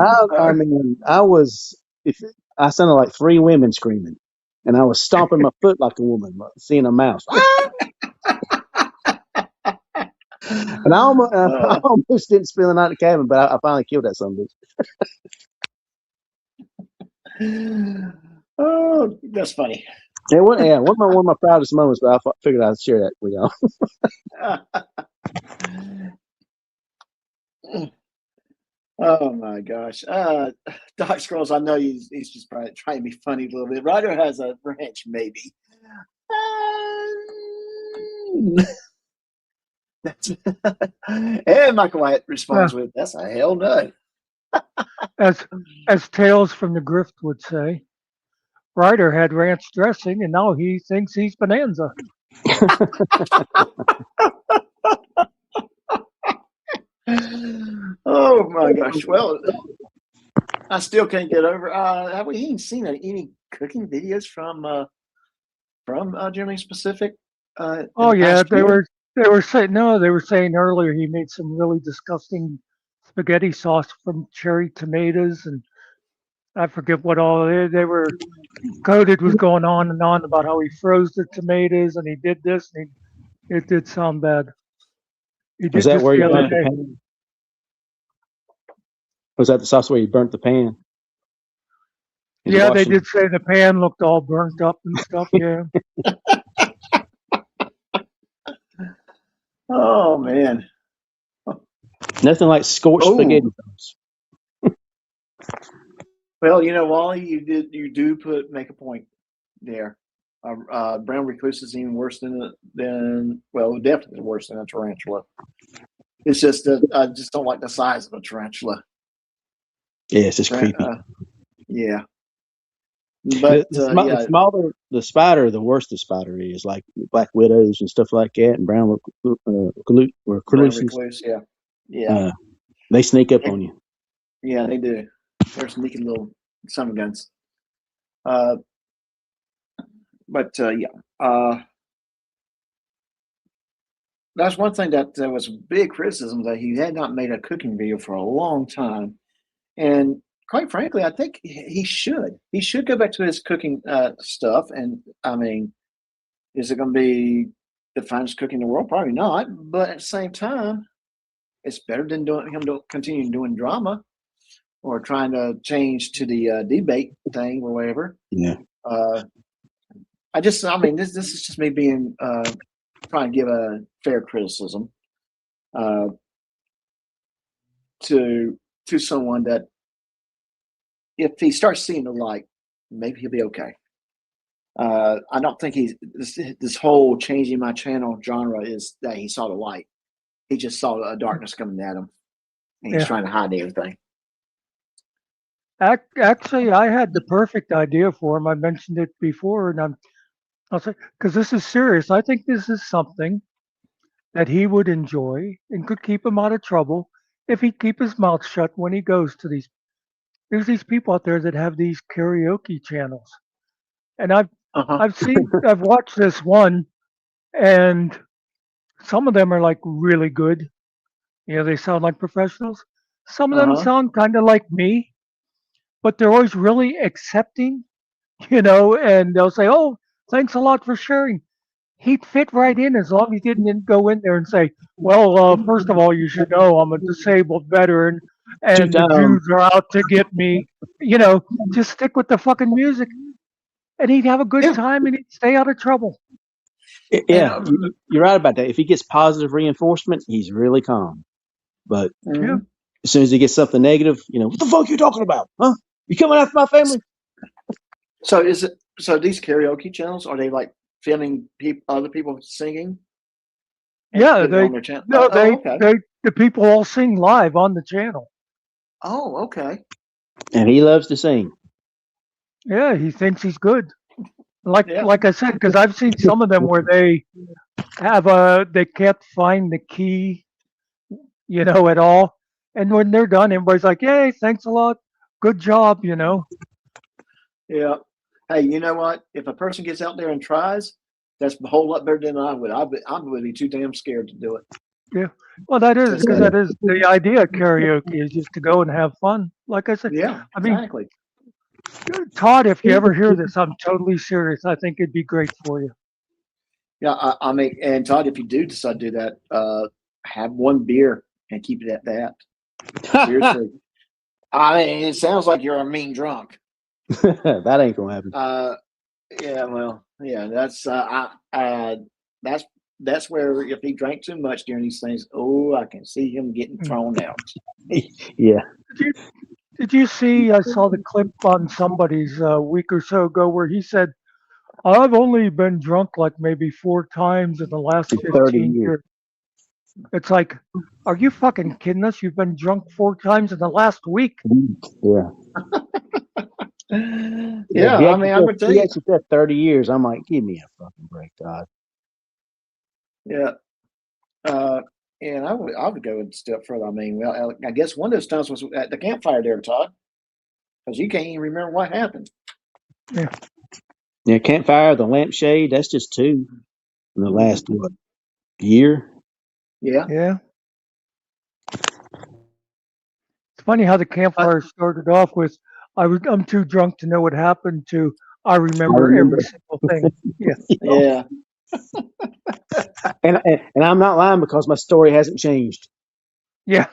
I sounded like three women screaming, and I was stomping my foot like a woman, like seeing a mouse. And I almost didn't spill the night in the cabin, but I finally killed that son of a bitch. Oh, that's funny. It was, one of my proudest moments, but I figured I'd share that with y'all. Oh my gosh. Doc Scrolls, I know he's just probably trying to be funny a little bit. Ryder has a ranch, maybe. That's and Michael Wyatt responds with, "That's a hell no." As Tales from the Grift would say, Ryder had ranch dressing, and now he thinks he's Bonanza. Oh my gosh. Well, I still can't get over. Have we even seen any cooking videos from Germany specific? Oh yeah, they were saying earlier he made some really disgusting spaghetti sauce from cherry tomatoes, and I forget what all they were. Coded was going on and on about how he froze the tomatoes and he did this, and it did sound bad. He Was did that this where the you other burnt the day. pan? Was that the sauce where you burnt the pan? Yeah, they did say the pan looked all burnt up and stuff. Yeah. Oh man. Nothing like scorched spaghetti sauce. Well, Wally, you do make a point there. Brown recluse is even worse than definitely worse than a tarantula. It's just that I just don't like the size of a tarantula. Yeah, it's just creepy. Yeah. But the smaller the spider, the worse the spider is. Like black widows and stuff like that, and brown recluses. Yeah. They sneak up on you. Yeah, they do. They're sneaky little son of guns. That's one thing that there was big criticism that he had not made a cooking video for a long time, and quite frankly, I think he should. He should go back to his cooking stuff. And I mean, is it going to be the finest cooking in the world? Probably not. But at the same time, it's better than continuing doing drama or trying to change to the debate thing or whatever. Yeah. This is just me being trying to give a fair criticism to someone that if he starts seeing the light, maybe he'll be okay. I don't think this whole changing my channel genre is that he saw the light. He just saw a darkness coming at him, and he's trying to hide everything. Actually, I had the perfect idea for him. I mentioned it before, and I'll say, because this is serious. I think this is something that he would enjoy and could keep him out of trouble if he'd keep his mouth shut when he goes to these. There's these people out there that have these karaoke channels, and Uh-huh. I've watched this one, and some of them are like really good. They sound like professionals. Some of them Uh-huh. sound kind of like me, but they're always really accepting, and they'll say, "Oh, thanks a lot for sharing." He'd fit right in as long as he didn't go in there and say, "Well, first of all, you should know I'm a disabled veteran, Two and the times. Jews are out to get me." Just stick with the fucking music, and he'd have a good Yeah. time, and he'd stay out of trouble. And Yeah, you're right about that. If he gets positive reinforcement, he's really calm. But Yeah, mhm. as soon as he gets something negative, what the fuck you talking about? Huh? You coming after my family? So these karaoke channels, are they like filming other people singing and yeah. put it They on their channel? no, Oh, they okay. they the people all sing live on the channel. Oh, okay. And he loves to sing. Yeah, he thinks he's good. Like Yeah. like I said, because I've seen some of them where they can't find the key, at all. And when they're done, everybody's like, "Yay, thanks a lot, good job." Yeah. Hey, you know what? If a person gets out there and tries, that's a whole lot better than I would. I would be too damn scared to do it. Yeah. Well, that is That's because it. that is the idea of karaoke is just to go and have fun. Like I said, Yeah, I mean, exactly. Todd, if you ever hear this, I'm totally serious. I think it'd be great for you. Yeah, I mean, and Todd, if you do decide to do that, have one beer and keep it at that. Seriously. I mean, it sounds like you're a mean drunk. That ain't gonna happen. Yeah, well, yeah, that's that's where if he drank too much during these things, oh, I can see him getting thrown out. Yeah. Did you see? I saw the clip on somebody's a week or so ago where he said, "I've only been drunk like maybe 4 times in the last 30 15 years. years." It's like, are you fucking kidding us? You've been drunk 4 times in the last week. Yeah. Yeah, I mean, I'm gonna tell He you. actually said 30 years. I'm like, give me a fucking break, Todd. Yeah, uh, and I would go a step further. I mean, well, I guess one of those times was at the campfire there, Todd, because you can't even remember what happened. Yeah. Yeah, campfire, the lampshade, that's just two in the last, what, year? Yeah. Yeah. It's funny how the campfire started off with, I'm too drunk to know what happened to, I I remember remember. every single thing. Yeah. Yeah. And I'm not lying because my story hasn't changed. Yeah.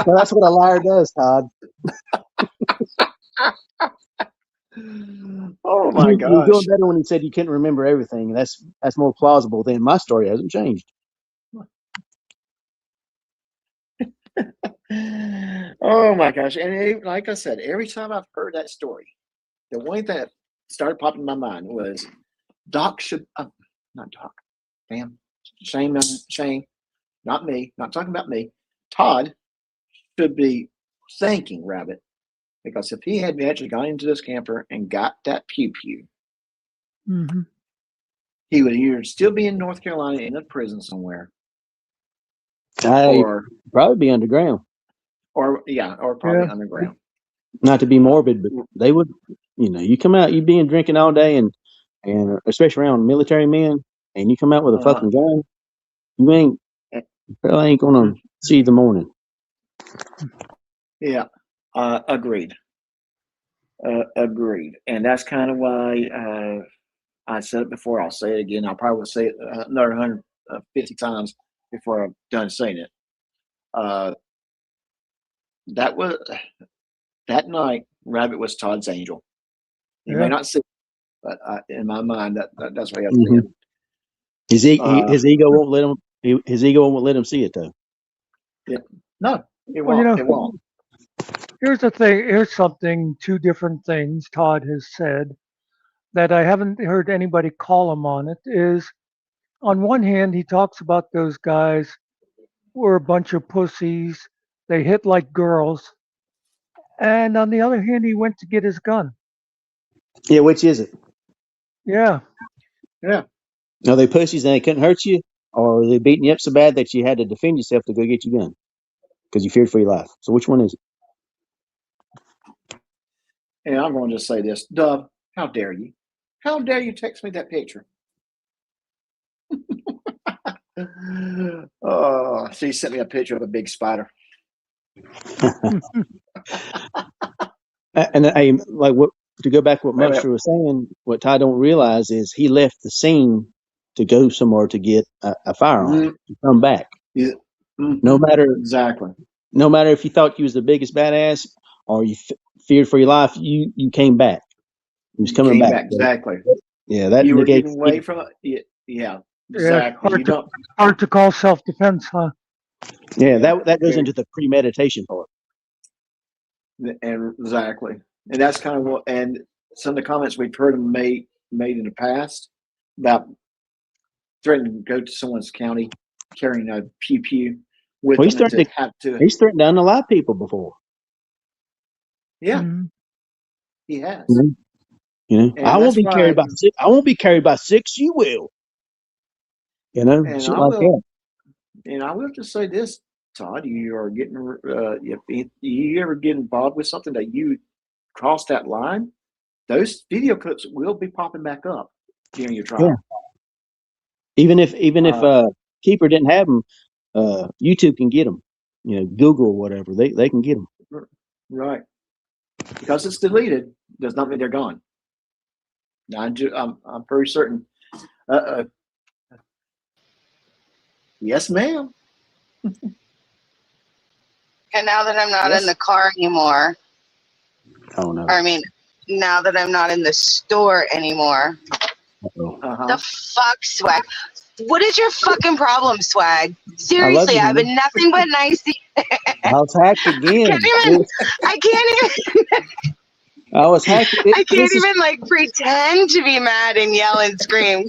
Well, that's what a liar does, Todd. Oh my He was doing gosh. better when he said you couldn't remember everything. That's more plausible than my story hasn't changed. Oh my gosh. And like I said, every time I've heard that story, the one thing that started popping in my mind was Doc should, not Doc, damn, Shane, not me, not talking about me. Todd should be thanking Rabbit because if he had actually gone into this camper and got that pew pew, Mm-hmm. he would either still be in North Carolina in a prison somewhere, I or probably be underground. or probably Yeah. underground. Not to be morbid, but they would, you come out, you been drinking all day and especially around military men, and you come out with a Uh-huh. fucking gun, you probably ain't gonna see the morning. Yeah, agreed. Agreed. And that's kind of why I said it before. I'll say it again. I'll probably say it another 150 times before I'm done saying it. Uh, that was that night. Rabbit was Todd's angel. He may Yeah. not see, it, but in my mind, that's what I see Mhm. it. His ego won't let him. His ego won't let him see it though. Yeah. No, it Well, won't. It won't. here's the thing. Here's something, two different things Todd has said that I haven't heard anybody call him on it is on one hand, he talks about those guys who are a bunch of pussies. They hit like girls. And on the other hand, he went to get his gun. Yeah, which is it? Yeah. Yeah. Are they pussies and they couldn't hurt you, or are they beating you up so bad that you had to defend yourself to go get your gun because you feared for your life? So which one is it? And I'm going to just say this, Dub, how dare you? How dare you text me that picture? Oh, she sent me a picture of a big spider. And I like what to go back to what Wait, Mustard was saying. What Ty don't realize is he left the scene to go somewhere to get a firearm to come back. Yeah. No matter Exactly. no matter if you thought you was the biggest badass or you feared for your life, you came back. He was coming back. Exactly. Yeah, that You were negates. getting away from it. Yeah, Yeah, exactly. hard to call self-defense, huh? Yeah, that goes into the premeditation part. And exactly, and that's kind of what. And some of the comments we've heard him made in the past about threatening to go to someone's county carrying a pew pew with Well, them and have to. he's threatened down a lot of people before. Yeah, he has. Mm-hmm. You know, And I won't that's be why carried by six. I won't be carried by six. You will. You know, And shit I like will. that. And I will just say this, Todd: you are getting. If you ever get involved with something that you cross that line, those video clips will be popping back up during your trial. Yeah. Even if Keeper didn't have them, YouTube can get them. You know, Google or whatever, they can get them. Right. Because it's deleted does not mean they're gone. I'm pretty certain. Yes, ma'am. And now that I'm not in the car anymore, Oh no. I mean, now that I'm not in the store anymore, the fuck, Swag? What is your fucking problem, Swag? Seriously, I've been nothing but nice. I was hacked again. I can't even. I was hacked. I can't even like pretend to be mad and yell and scream.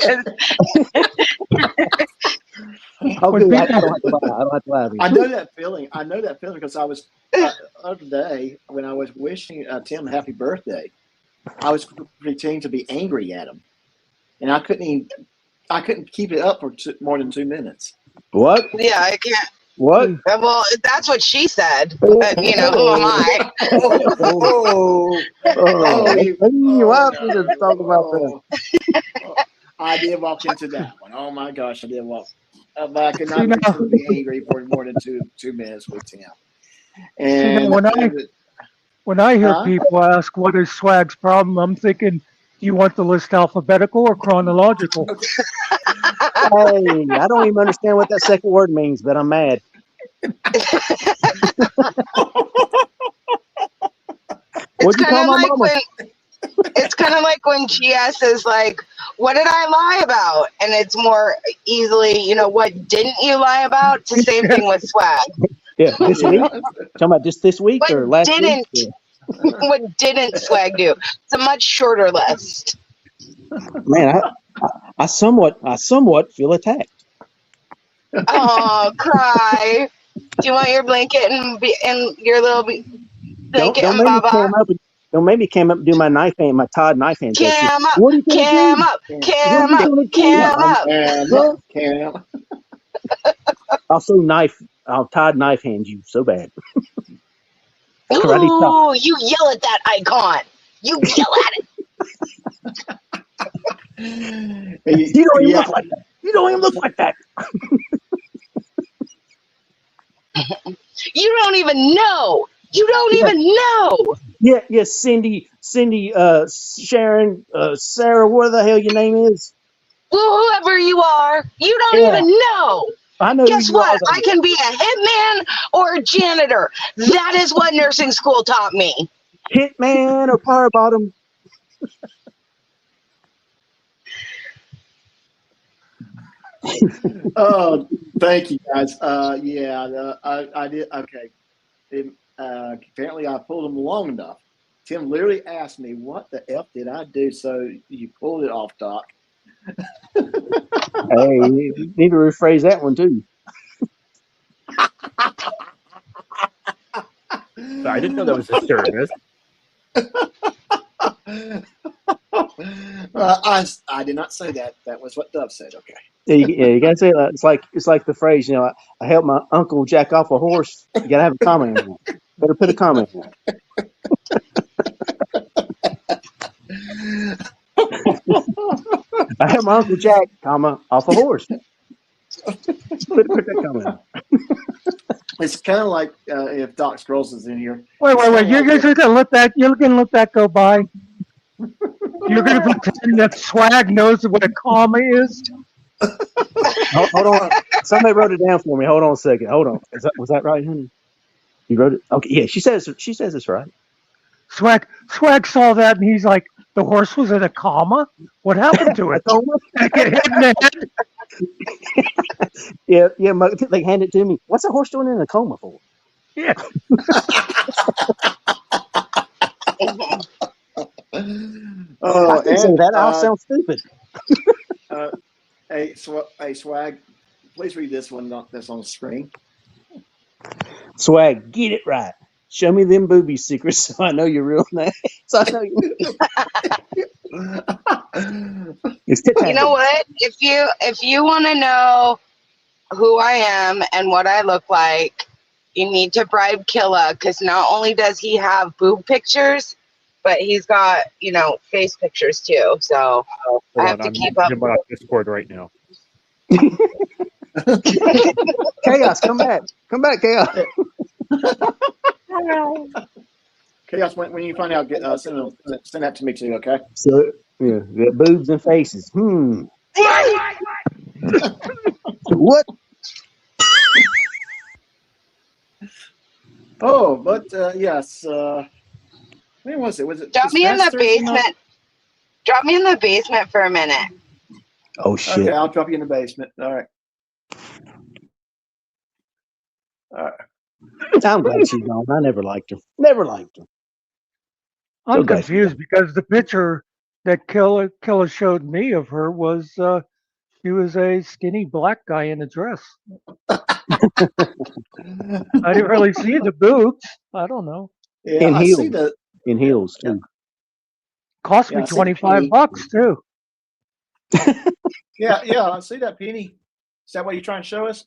I'll do that. I don't have to lie. I know that feeling. Because I was the other day when I was wishing Tim happy birthday, I was pretending to be angry at him, and I couldn't keep it up for more than 2 minutes. What? Yeah, I can't. What? Well, that's what she said. But, you know, who am I? You have to talk about that. I did walk into that one. Oh my gosh, I did walk. But I could not be angry for more than 2 minutes with Tim. And when I hear people ask what is Swag's problem, I'm thinking, do you want the list alphabetical or chronological? Hey, I don't even understand what that second word means, but I'm mad. It's kind of like when GS is like, what did I lie about? And it's more easily, you know, what didn't you lie about? It's the same thing with Swag. Yeah, this week? Talking about just this week or last week? What didn't Swag do? It's a much shorter list. Man, I somewhat feel attacked. Oh, cry. Do you want your blanket and your little blanket and Baba? Don't make me come up and do my knife hand, my Todd knife hand. Cam up. I'll Todd knife hand you so bad. Ooh, you yell at that icon. You yell at it. You don't even look like that. You don't even look like that. You don't even know. You don't even know. Yeah, Cindy, Sharon, Sarah, what the hell your name is? Well, whoever you are, you don't even know. I know. Guess what? I can be a hitman or a janitor. That is what nursing school taught me. Hitman or power bottom. Oh, thank you guys. I did. Okay. Apparently I pulled them long enough. Tim literally asked me, what the F did I do? So you pulled it off, Doc. Hey, you need to rephrase that one too. I didn't know that was a service. I did not say that. That was what Dove said. Okay. You gotta say that. It's like the phrase, I helped my uncle jack off a horse. You gotta have a comment on that. Better put a comment on that. I helped my uncle Jack, off a horse. Put that comment on. It's kind of like if Doc Scrolls is in here. Wait. You're gonna let that go by? You're gonna pretend that Swag knows what a comma is? Hold on. Somebody wrote it down for me. Hold on a second. Hold on. Was that right, honey? You wrote it? Okay. Yeah. She says it's right. Swag saw that and he's like, the horse was in a comma? What happened to it? Did it get hit in the head? Yeah. They hand it to me. What's a horse doing in a coma for? Yeah. I can say that. I'll sound stupid. Hey, Swag, please read this one that's on the screen. Swag, get it right. Show me them booby secrets so I know your real name. So I know you. You know what? If you want to know who I am and what I look like, you need to bribe Killa, because not only does he have boob pictures, but he's got, face pictures too. So I have to keep up. I'm on Discord right now. Chaos, come back. Come back, Chaos. Chaos, when you find out, send that to me too, okay? So, yeah, boobs and faces. What? Oh, but yes. When was it? Was it? Drop me in the basement. Drop me in the basement for a minute. Oh shit! Okay, I'll drop you in the basement. All right. I'm glad she's gone. I never liked her. Never liked her. I'm confused because the picture that Killa showed me of her was she was a skinny black guy in a dress. I didn't really see the boobs. I don't know. Yeah, I see the in heels too. Cost me $25 too. Yeah, I see that, Penny. Is that what you're trying to show us?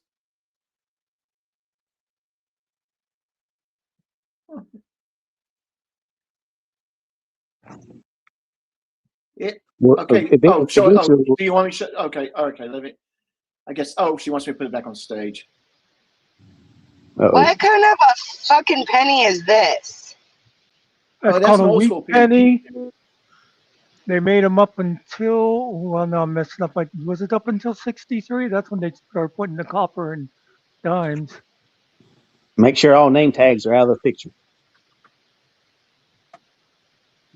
Okay. Do you want me to show? Okay. Let me. I guess. Oh, she wants me to put it back on stage. What kind of a fucking penny is this? That's called a wheat penny. They made them up until, well, no, I'm messing up. Was it up until 63? That's when they started putting the copper and dimes. Make sure all name tags are out of the picture.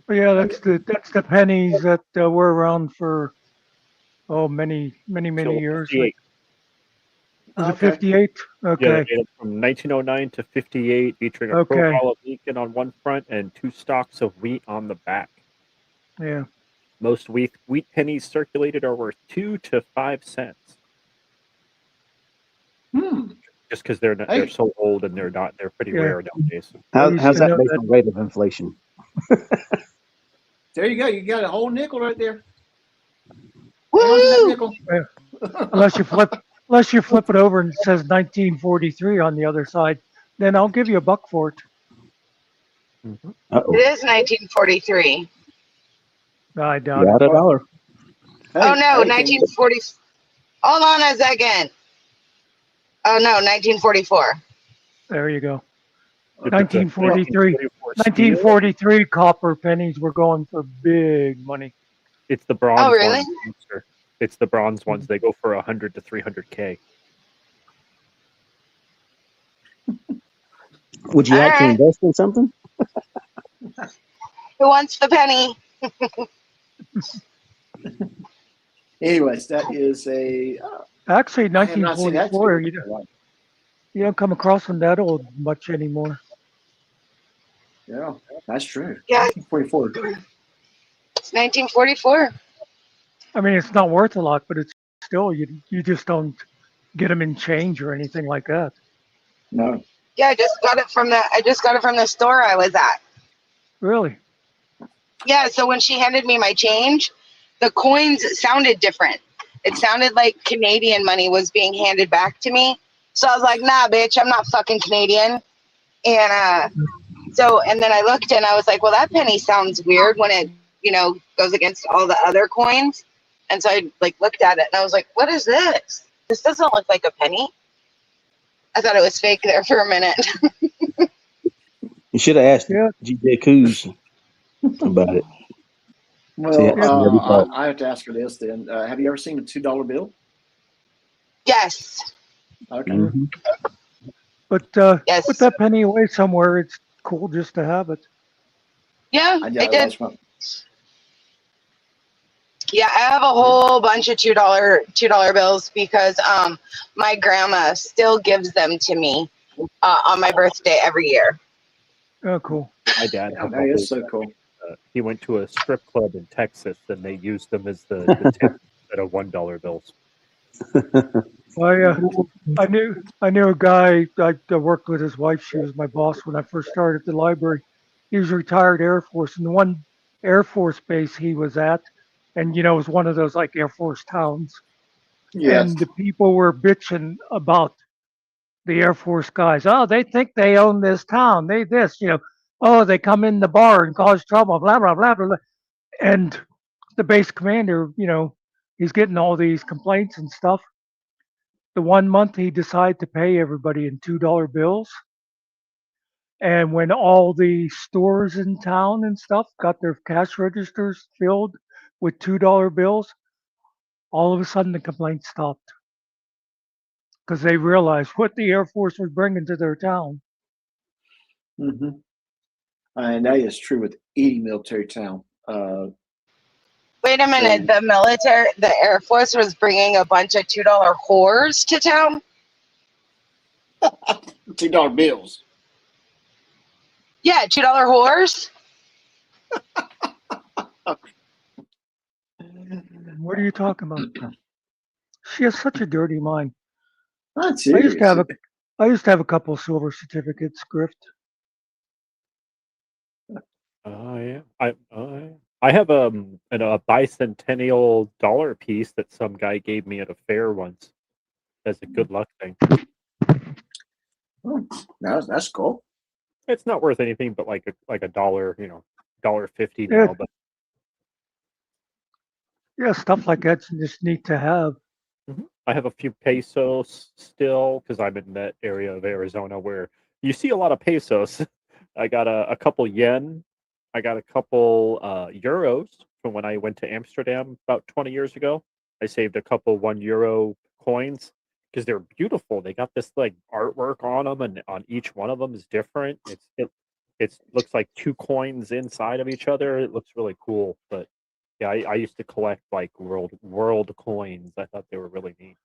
But yeah, that's the pennies that were around for many years. Was it 58? Okay. Yeah, from 1909 to 58, featuring a profile of Lincoln on one front and 2 stalks of wheat on the back. Yeah. Most wheat pennies circulated are worth 2 to 5 cents. Just because they're so old and they're pretty rare nowadays. How's that based on rate of inflation? There you go. You got a whole nickel right there. Woo! Nickel. Unless you flip it over and it says 1943 on the other side, then I'll give you $1 for it. It is 1943. I doubt it. $1. Oh no, 1940. Hold on a second. Oh no, 1944. There you go. 1943 copper pennies were going for big money. It's the bronze. Oh really? Ones. It's the bronze ones. They go for 100 to 300K. Would you like to invest in something? Who wants the penny? Anyways, that is a. Actually, 1944. You don't come across them that old much anymore. Yeah, that's true. Yeah. 1944. It's 1944. I mean, it's not worth a lot, but it's still you just don't get them in change or anything like that. No. Yeah, I just got it from the store I was at. Really? Yeah, so when she handed me my change, the coins sounded different. It sounded like Canadian money was being handed back to me. So I was like, nah, bitch, I'm not fucking Canadian. And and then I looked and I was like, well, that penny sounds weird when it, goes against all the other coins. And so I like looked at it and I was like, what is this? This doesn't look like a penny. I thought it was fake there for a minute. You should have asked GJ Coos about it. Well, I have to ask her this then. Have you ever seen a $2 bill? Yes. Okay. Mm-hmm. But yes. put that penny away somewhere. It's cool just to have it. Yeah, I did. Yeah, I have a whole bunch of $2 bills because my grandma still gives them to me on my birthday every year. Oh, cool. My dad had that is so cool. He went to a strip club in Texas and they used them as the tip instead of $1 bills. I knew a guy. I worked with his wife. She was my boss when I first started at the library. He was retired Air Force, and the one Air Force base he was at, and it was one of those like Air Force towns. Yes. And the people were bitching about the Air Force guys. Oh, they think they own this town. They this, oh, they come in the bar and cause trouble, blah blah blah blah. And the base commander, he's getting all these complaints and stuff. The 1 month he decided to pay everybody in $2 bills. And when all the stores in town and stuff got their cash registers filled with $2 bills, all of a sudden the complaints stopped because they realized what the Air Force was bringing to their town. Mm-hmm. And that is true with any military town. Wait a minute, the Air Force was bringing a bunch of $2 whores to town? $2 bills. Yeah, $2 whores. What are you talking about? She has such a dirty mind. Not I used to have a couple of silver certificates, Grift. Oh yeah, I have a bicentennial dollar piece that some guy gave me at a fair once as a good luck thing. Oh, that's cool. It's not worth anything, but like a dollar, $1.50 now. But yeah, stuff like that's just neat to have. I have a few pesos still because I'm in that area of Arizona where you see a lot of pesos. I got a couple yen. I got a couple euros from when I went to Amsterdam about 20 years ago. I saved a couple €1 coins because they're beautiful. They got this like artwork on them, and on each one of them is different. It looks like two coins inside of each other. It looks really cool. But yeah, I used to collect like world coins. I thought they were really neat.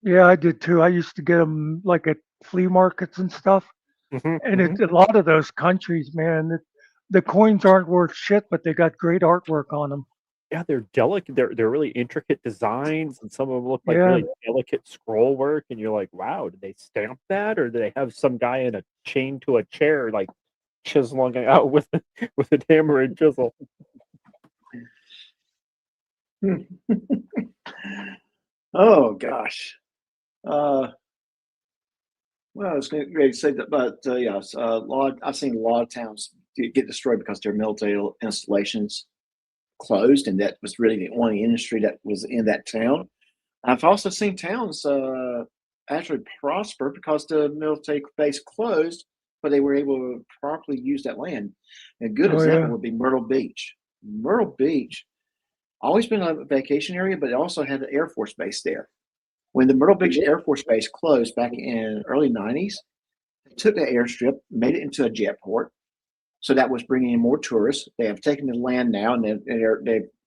Yeah, I did too. I used to get them like at flea markets and stuff. And a lot of those countries, man, the coins aren't worth shit, but they got great artwork on them. Yeah, they're delicate. They're really intricate designs, and some of them look like really delicate scroll work. And you're like, wow, did they stamp that, or did they have some guy in a chain to a chair, like chiseling out with a hammer and chisel? Oh gosh. Well, I was going to say that, but yes, I've seen a lot of towns get destroyed because their military installations closed, and that was really the only industry that was in that town. I've also seen towns actually prosper because the military base closed, but they were able to properly use that land. A good example would be Myrtle Beach. Myrtle Beach, always been a vacation area, but it also had an Air Force base there. When the Myrtle Beach Air Force Base closed back in early 90s, they took the airstrip, made it into a jet port. So that was bringing in more tourists. They have taken the land now, and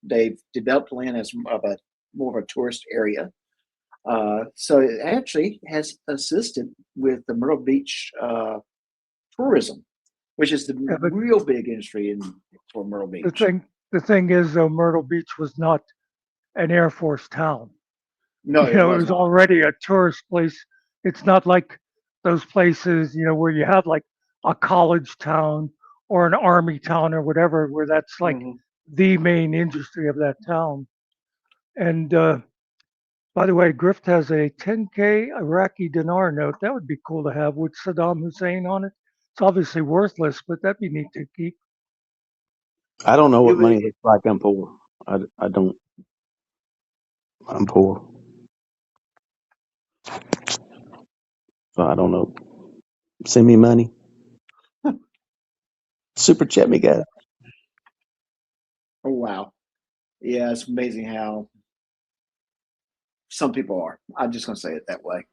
they've developed the land as more of a tourist area. So it actually has assisted with the Myrtle Beach tourism, which is the real big industry for Myrtle Beach. The thing is, though, Myrtle Beach was not an Air Force town. No, it was already a tourist place. It's not like those places, where you have like a college town or an army town or whatever, where that's like the main industry of that town. And by the way, Grift has a 10K Iraqi dinar note. That would be cool to have with Saddam Hussein on it. It's obviously worthless, but that'd be neat to keep. I don't know what money looks like. I'm poor. I don't. I'm poor. So I don't know. Send me money. Super chat me, guys. Oh wow. Yeah, it's amazing how some people are. I'm just gonna say it that way.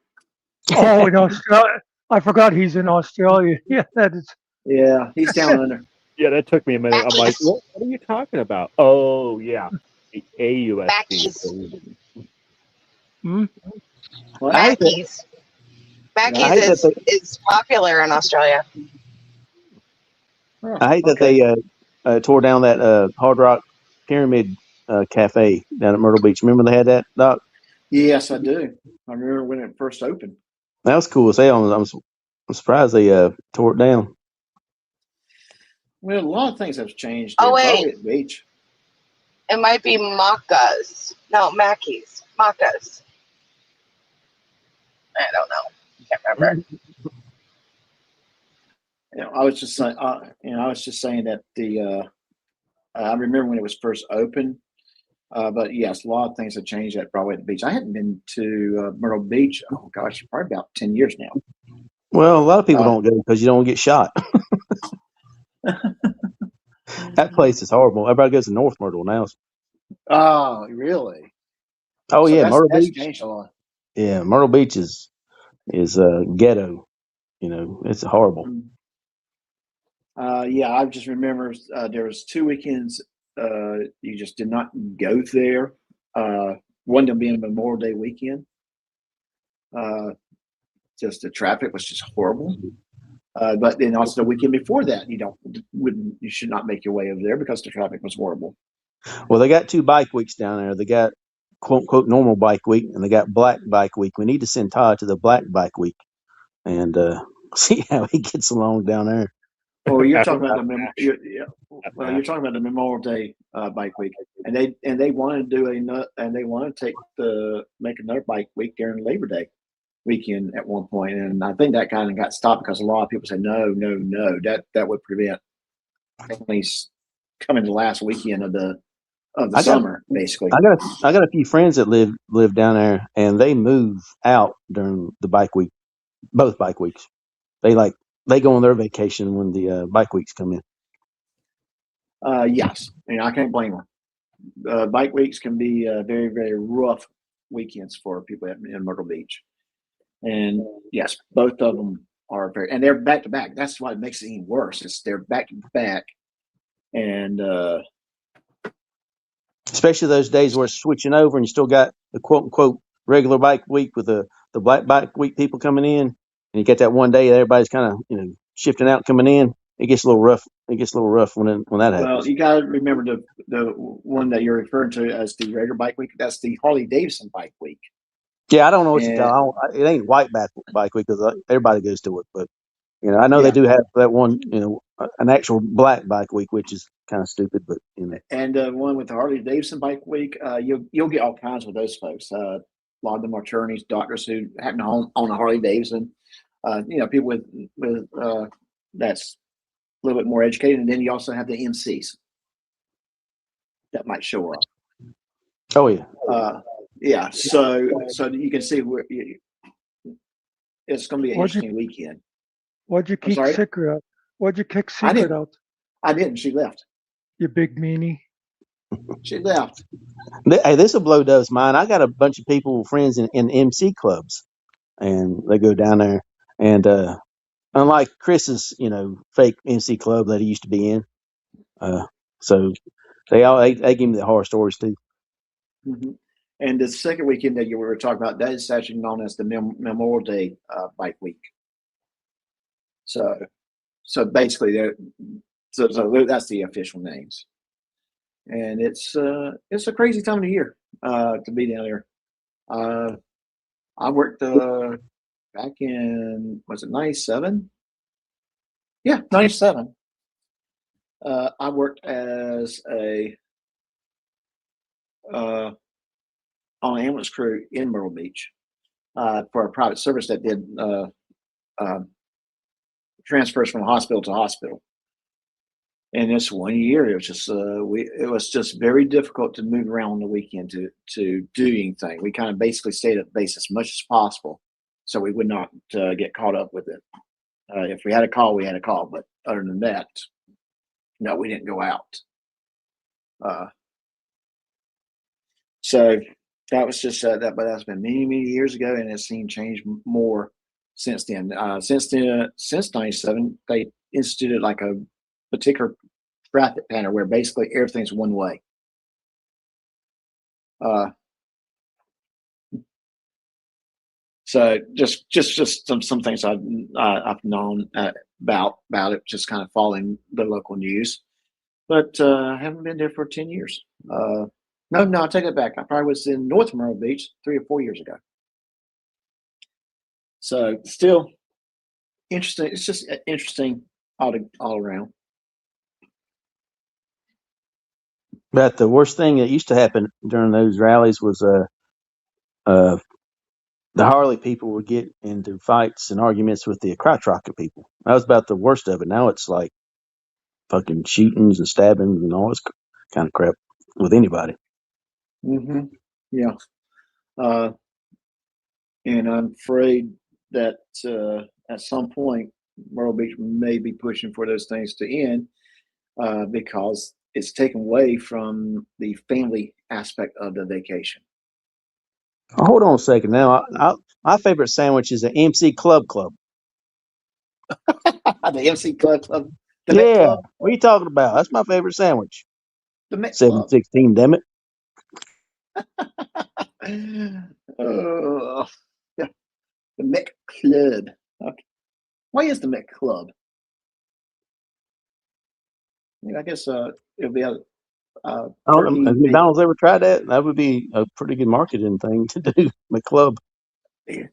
Oh, in Australia. I forgot he's in Australia. Yeah, that is. Yeah, he's down under. Yeah, that took me a minute. I'm like, what are you talking about? Oh, yeah. The AUSD. Hmm? Mackey's. Mackey's is popular in Australia. I hate that they tore down that Hard Rock Pyramid Cafe down at Myrtle Beach. Remember they had that, Doc? Yes, I do. I remember when it first opened. That was cool as hell. I'm surprised they tore it down. Well, a lot of things have changed. Oh, there, wait. probably at the beach. It might be Macca's. No, Mackey's. Macca's. I don't know. Can't remember. I was just saying. I was just saying that I remember when it was first opened. But yes, a lot of things have changed at Broadway at the beach. I hadn't been to Myrtle Beach. Oh gosh, probably about 10 years now. Well, a lot of people don't go because you don't get shot. That place is horrible. Everybody goes to North Myrtle now. Oh, really? Oh So yeah, Myrtle that's Beach. changed a lot. Yeah, Myrtle Beach is ghetto. You know, it's horrible. Yeah, I just remember there was 2 weekends you just did not go there. One of them being Memorial Day weekend. Just the traffic was just horrible. But then also the weekend before that, you should not make your way over there because the traffic was horrible. Well, they got 2 bike weeks down there. They got quote unquote normal bike week, and they got black bike week. We need to send Todd to the black bike week and see how he gets along down there. Oh, you're talking about you're talking about the Memorial Day bike week, and they want to they want to make another bike week during Labor Day weekend at one point, and I think that kind of got stopped because a lot of people said no, that would prevent at least coming the last weekend of the summer, basically. I got a few friends that live down there, and they move out during the bike week, both bike weeks. They go on their vacation when the bike weeks come in. Yes, and I can't blame them. Bike weeks can be very, very rough weekends for people in Myrtle Beach. And yes, both of them are and they're back to back. That's why it makes it even worse. They're back to back. And especially those days where it's switching over and you still got the quote unquote regular bike week with the black bike week people coming in, and you get that one day that everybody's kind of shifting out coming in. It gets a little rough. It gets a little rough when that happens. Well, you got to remember the one that you're referring to as the regular bike week. That's the Harley Davidson bike week. Yeah, I don't know what you call it. It ain't white bike week because everybody goes to it, but I know they do have that one, an actual black bike week, which is kind of stupid, but And one with the Harley Davidson bike week, you'll get all kinds of those folks. A lot of them are attorneys, doctors who happen to own a Harley Davidson. People with that's a little bit more educated, and then you also have the MCs that might show up. Oh yeah. Yeah, so you can see where it's going to be an interesting weekend. Why'd you kick Secret out? Why'd you kick Secret out? I didn't. She left. You big meanie. She left. Hey, this will blow Dove's mind. I got a bunch of people, friends in MC clubs, and they go down there. And unlike Chris's, fake MC club that he used to be in, so they give me the horror stories too. Mm-hmm. And the second weekend that you were talking about, that is actually known as the Memorial Day bike week. So basically, so that's the official names. And it's a crazy time of the year to be down there. I worked back in, was it 97? Yeah, 97. I worked as a on an ambulance crew in Myrtle Beach for a private service that did transfers from hospital to hospital. And this 1 year, it was just it was just very difficult to move around on the weekend to do anything. We kind of basically stayed at base as much as possible, so we would not get caught up with it. If we had a call, we had a call, but other than that, no, we didn't go out. So that was just that, but that's been many years ago, and it's seen change more since then. Since 97, they instituted like a particular traffic pattern where basically everything's one way. So just some things I've known about it, just kind of following the local news, but I haven't been there for 10 years. No, I take it back. I probably was in North Myrtle Beach 3 or 4 years ago. So still interesting. It's just interesting all around. But the worst thing that used to happen during those rallies was the Harley people would get into fights and arguments with the crotch rocket people. That was about the worst of it. Now it's like fucking shootings and stabbings and all this kind of crap with anybody. Mm-hmm. Yeah. And I'm afraid that at some point, Myrtle Beach may be pushing for those things to end because it's taken away from the family aspect of the vacation. Hold on a second. Now, my favorite sandwich is the MC Club. The MC Club. The yeah. Club? What are you talking about? That's my favorite sandwich. The Met 716, damn it. Yeah. The Met Club. Okay. Why is the Met Club? I guess it'll be a turkey. Has McDonald's ever tried that? That would be a pretty good marketing thing to do. McClub. It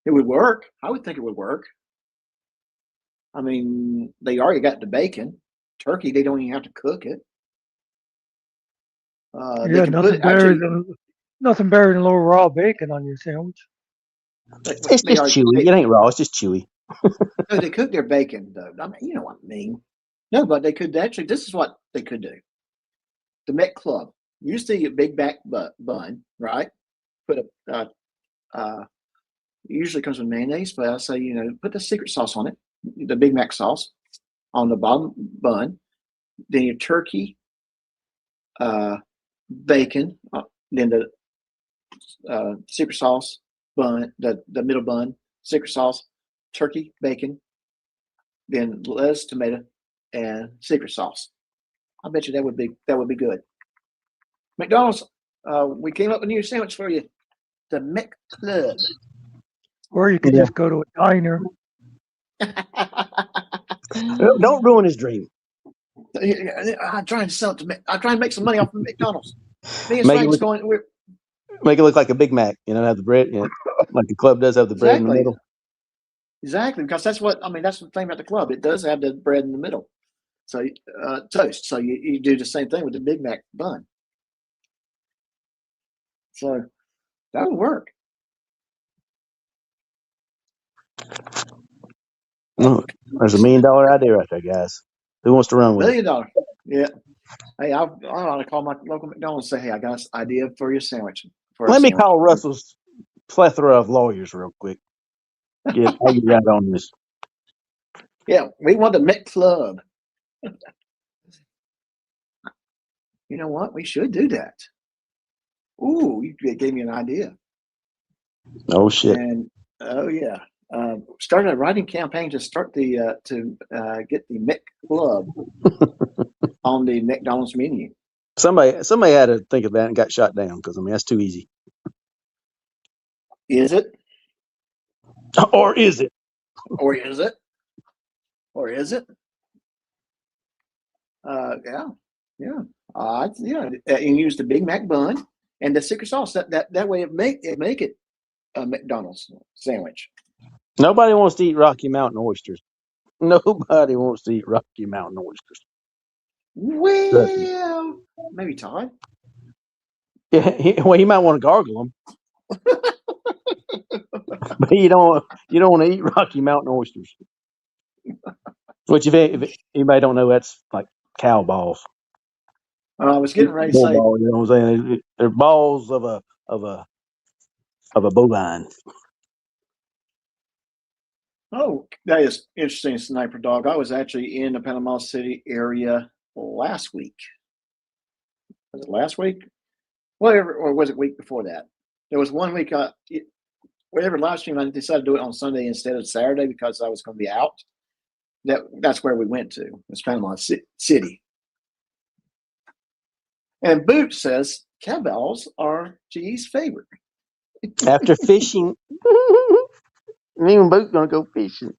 would work. I would think it would work. I mean, they already got the bacon. Turkey, they don't even have to cook it. Yeah, nothing better than a little raw bacon on your sandwich. It's just chewy. It ain't raw. It's just chewy. No, they cook their bacon, though. I mean, you know what I mean. No, but they could actually. This is what they could do. The Met Club. Use the Big Mac bun, right? Put usually comes with mayonnaise, but I say put the secret sauce on it, the Big Mac sauce on the bottom bun. Then your turkey, bacon, then the secret sauce bun, the middle bun, secret sauce, turkey, bacon, then lettuce, tomato, and secret sauce. I bet you that would be good. McDonald's, we came up with a new sandwich for you, the McClub. Or you could just go to a diner. Don't ruin his dream. I'm trying to sell it to. I'm trying to make some money off of McDonald's. Make it look like a Big Mac. Have the bread, like the club does have the bread in the middle. Exactly, because that's what I mean. That's the thing about the club. It does have the bread in the middle. So toast. So you do the same thing with the Big Mac bun. So that would work. Look, there's $1 million idea right there, guys. Who wants to run with $1 million? Yeah. Hey, I ought to call my local McDonald's and say, hey, I got an idea for your sandwich. Let me call Russell's plethora of lawyers real quick. Get how you got on this. Yeah, we want the McClub. You know what? We should do that. Ooh, you gave me an idea. Oh shit! And oh yeah, started a writing campaign to start the to get the McClub on the McDonald's menu. Somebody had to think of that and got shot down because that's too easy. Is it? Or is it? Or is it? Or is it? Yeah. And use the Big Mac bun and the secret sauce. That way it make it a McDonald's sandwich. Nobody wants to eat Rocky Mountain oysters. Nobody wants to eat Rocky Mountain oysters. Well, maybe Todd. Yeah, well, you might want to gargle them, but you don't want to eat Rocky Mountain oysters. Which, if anybody don't know, that's like cow balls. I was getting ready to Bull say, ball, you know what I'm saying? They're balls of a bovine. oh, that is interesting, Sniper Dog. I was actually in the Panama City area last week. Was it last week? Whatever, or was it week before that? There was one week, whatever live stream, I decided to do it on Sunday instead of Saturday because I was going to be out. That's where we went to. It's Panama City. And Boot says cowbells are G's favorite. After fishing, me and Boot gonna go fishing.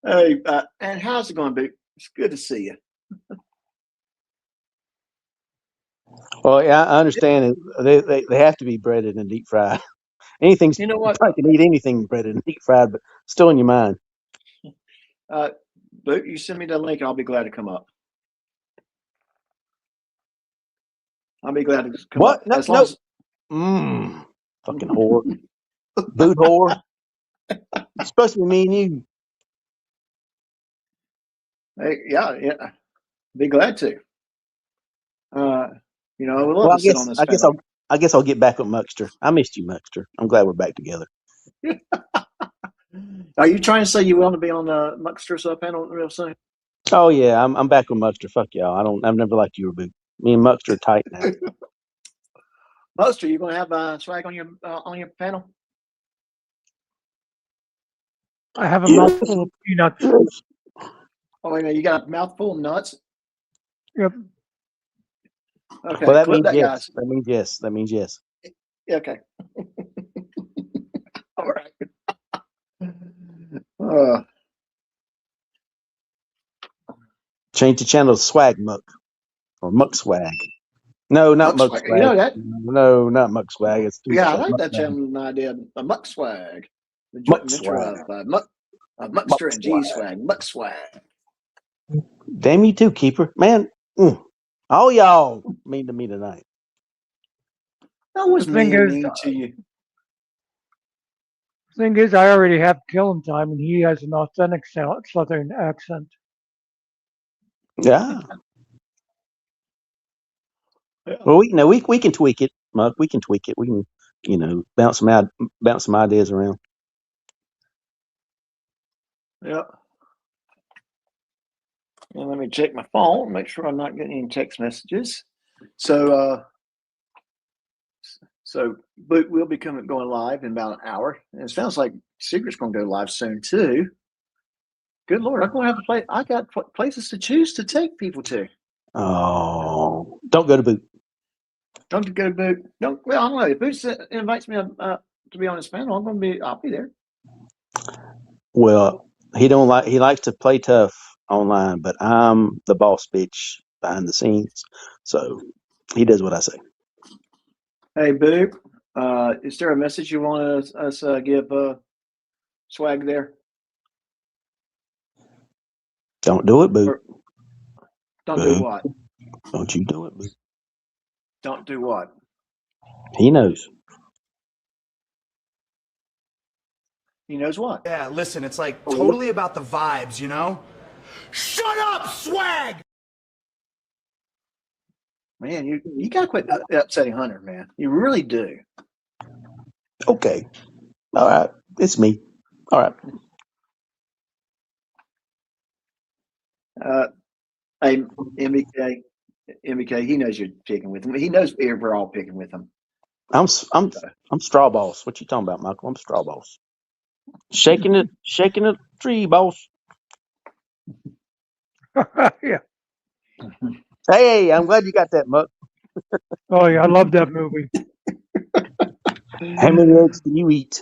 Hey, and how's it going, Boot? It's good to see you. Well, yeah, I understand it. They have to be breaded and deep fried. Anything's, You know what? I can eat anything breaded and deep fried, but still in your mind. Boot, you send me the link. I'll be glad to come up. I'll be glad to come What? up. No, As long as fucking whore, Boot whore. It's supposed to be me and you. Hey, yeah, be glad to. You know, I would love Well, to sit on this panel. I guess I'll get back with Muckster. I missed you, Muckster. I'm glad we're back together. Are you trying to say you want to be on the Muckster's panel real soon? Oh yeah, I'm back with Muckster. Fuck y'all. I've never liked you or Boot. Me and Muckster are tight now. Muckster, you gonna have swag on your panel? I have a mouthful of peanuts. Oh wait a minute, you got a mouthful of nuts? Yep. Okay, Well, that clip means that, yes. guys. That means yes. That means yes. Yeah, okay. All right. Change the channel to Swag Muck or Muck Swag. No, not Muck Muck swag. Swag. You know that? No, not Muck Swag. It's too Yeah, I short. like Muck that Swag. channel idea. A Muck Swag. The joint Muck venture Swag. of Muckster and G Swag. Muck Swag. Damn you too, Keeper. Man, all y'all mean to me tonight. That was The thing mean to you. Thing is, I already have Killing Time, and he has an authentic Southern accent. Yeah. Well, we can tweak it, Muck. We can tweak it. We can, bounce some ideas around. Yeah. And let me check my phone, make sure I'm not getting any text messages. So we'll be going live in about an hour. And it sounds like Secret's going to go live soon too. Good Lord, I'm going to have to play. I got places to choose to take people to. Oh, don't go to Boot. Don't go to Boot. Well, I don't know. If Boot invites me to be on his panel, I'll be there. Well, he likes to play tough online, but I'm the boss bitch behind the scenes. So he does what I say. Hey, Boot, is there a message you want us give Swag there? Don't do it, Boot. Don't do what? Don't you do it, Boot. Don't do what? He knows. He knows what? Yeah, listen, it's like totally about the vibes, you know? Shut up, Swag! Man, you gotta quit upsetting Hunter, man. You really do. Okay. All right. It's me. All right. Hey, MBK, he knows you're picking with him. He knows we're all picking with him. I'm straw boss. What you talking about, Michael? I'm straw boss. Shaking the tree, boss. Yeah. Hey, I'm glad you got that, Muck. Oh yeah, I love that movie. How many eggs can you eat?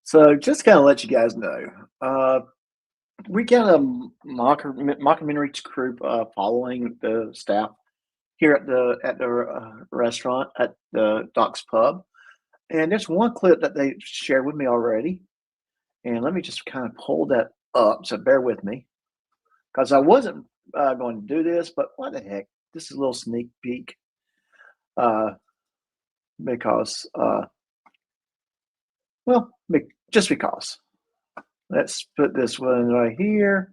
So just kind of let you guys know, we got a mockumentary group following the staff here at the restaurant at the Doc's Pub, and there's one clip that they shared with me already, and let me just kind of pull that up, so bear with me, because I wasn't going to do this, but what the heck? This is a little sneak peek, because just because. Let's put this one right here.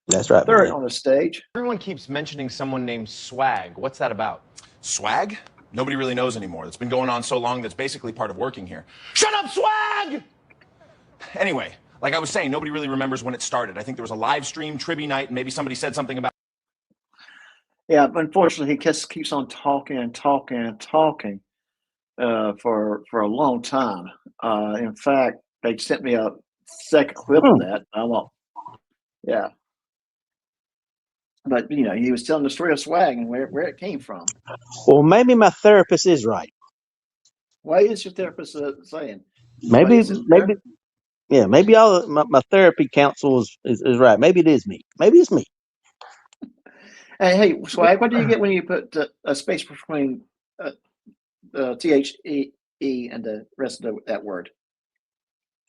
That's right. Throw it buddy. on the stage. Everyone keeps mentioning someone named Swag. What's that about? Swag? Nobody really knows anymore. It's been going on so long that's basically part of working here. Shut up, Swag! Anyway, like I was saying, nobody really remembers when it started. I think there was a live stream trivia night, and maybe somebody said something about. Yeah, unfortunately, he just keeps on talking and talking and talking for a long time. In fact, they sent me a second clip of that. I won't. Yeah. But, he was telling the story of Swag and where it came from. Well, maybe my therapist is right. What is your therapist saying? Maybe all my therapy counsel is right. Maybe it is me. Maybe it's me. Hey, Swag, what do you get when you put a space between THE and the rest of that word?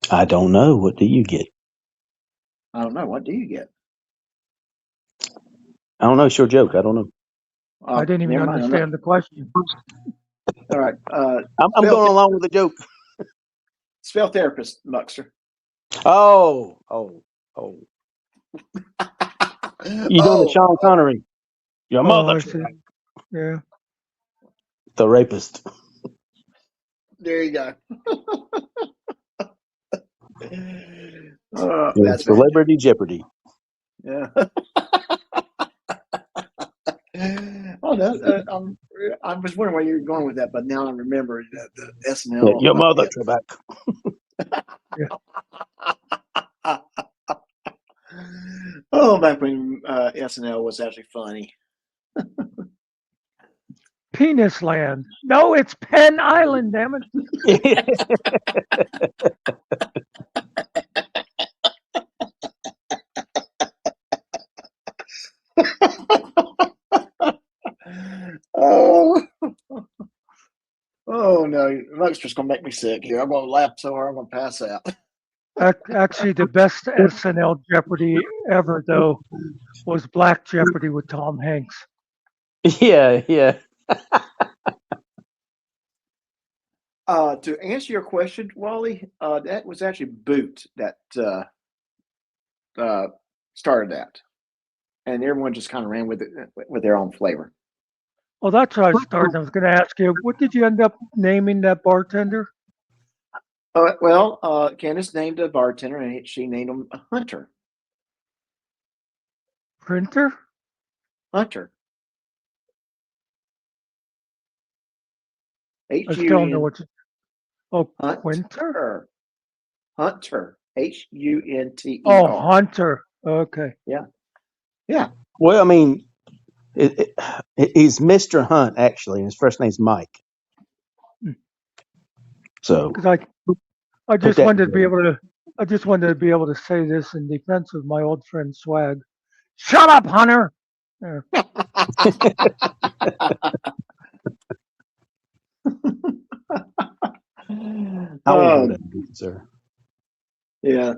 I don't know. What do you get? I don't know. What do you get? I don't know. It's your joke. I don't know. I didn't even understand the question. All right. I'm going along with the joke. Spell therapist, Muxter. Oh. You doing the Sean Connery? Your mother. Yeah. The rapist. There you go. That's Celebrity Jeopardy. Yeah. Oh, no, I was wondering where you were going with that, but now I remember that the SNL. Yeah, your mother, Trebek. Oh, back when SNL was actually funny. Penis Land. No, it's Penn Island, damn it. Oh no, Muxter's gonna make me sick here. I'm gonna laugh so hard I'm gonna pass out. Actually, the best SNL Jeopardy ever, though, was Black Jeopardy with Tom Hanks. Yeah. To answer your question, Wally, that was actually Boot that started that, and everyone just kind of ran with it with their own flavor. Well, that's how I started. I was going to ask you, what did you end up naming that bartender? Candace named a bartender, and she named him Hunter. Printer? Hunter. I still don't know what you. Oh, Hunter. Quinter? Hunter. Hunter. Oh, Hunter. Okay. Yeah. Well, I mean, he's Mr. Hunt, actually. His first name's Mike. So. Because I just wanted to be able to. I just wanted to be able to say this in defense of my old friend Swag. Shut up, Hunter. There. Sir. Yeah.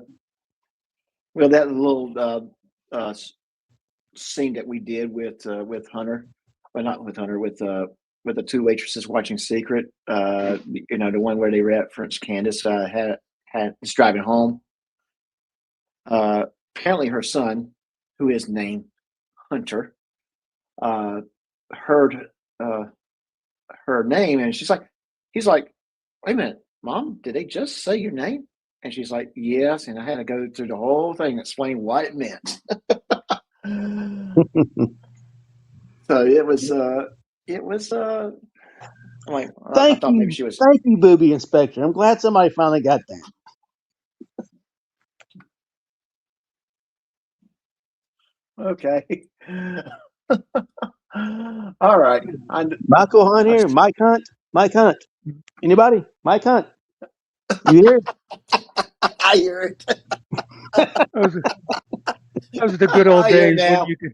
Well, that little scene that we did with Hunter, well, not with Hunter, with the two waitresses watching Secret. The one where they referenced Candace was driving home. Apparently, her son, who is named Hunter, heard her name, and he's like, wait a minute, Mom, did they just say your name? And she's like, yes, and I had to go through the whole thing and explain what it meant. So it was I'm like, I thought maybe she was. Thank you, Booby Inspector. I'm glad somebody finally got that. Okay. All right. Michael Hunt here. Mike Hunt. Anybody? Mike Hunt. You hear it? I hear it. Those are the good old days when you could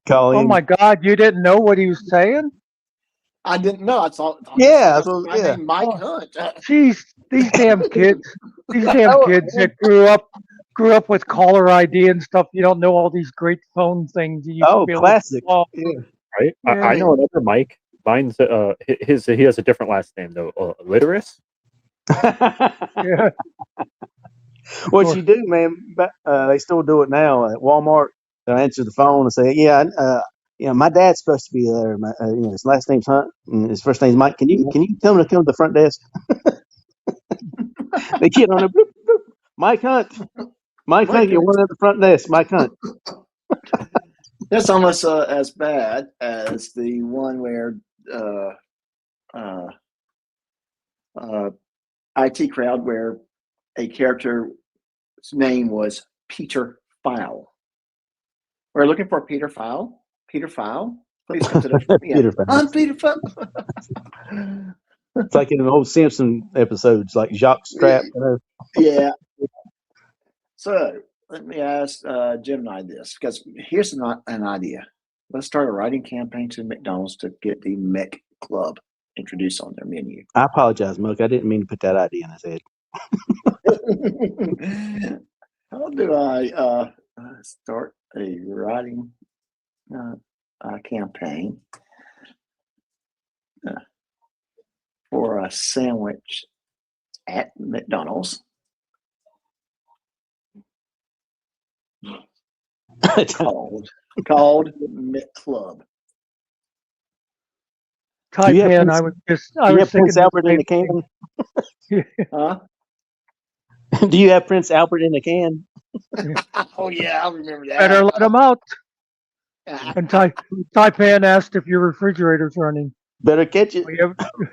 call in. Oh my God! You didn't know what he was saying? I didn't know. I thought. Yeah, Mike Hunt. Jeez, these damn kids. These damn kids that grew grew up with caller ID and stuff. You don't know all these great phone things you used to Oh, be able classic. to call. Yeah. Right? I know another Mike. Mine's he has a different last name though. Litterus. Yeah. What Or- you do, man? They still do it now at Walmart. They'll answer the phone and say, "Yeah, my dad's supposed to be there. His last name's Hunt and his first name's Mike. Can you tell him to come to the front desk?" They get on a bloop, bloop. Mike Hunt. Mike Hunt, you're one at the front desk. Mike Hunt. That's almost as bad as the one where IT crowd where a character's name was Peter File. We're looking for Peter File. Peter File, please come to the Peter File. I'm Peter File. It's like in an old Simpson episodes, like Jacques Strap. Yeah. So let me ask Gemini this, because here's an idea. Let's start a writing campaign to McDonald's to get the Mech Club introduced on their menu. I apologize, Milk. I didn't mean to put that idea in his head. How do I start a writing campaign for a sandwich at McDonald's? called McClub. Taipan, I was thinking Prince Albert in the can? Huh? Do you have Prince Albert in the can? Oh yeah, I remember that. Better let him out. And Taipan asked if your refrigerator's running. Better catch it.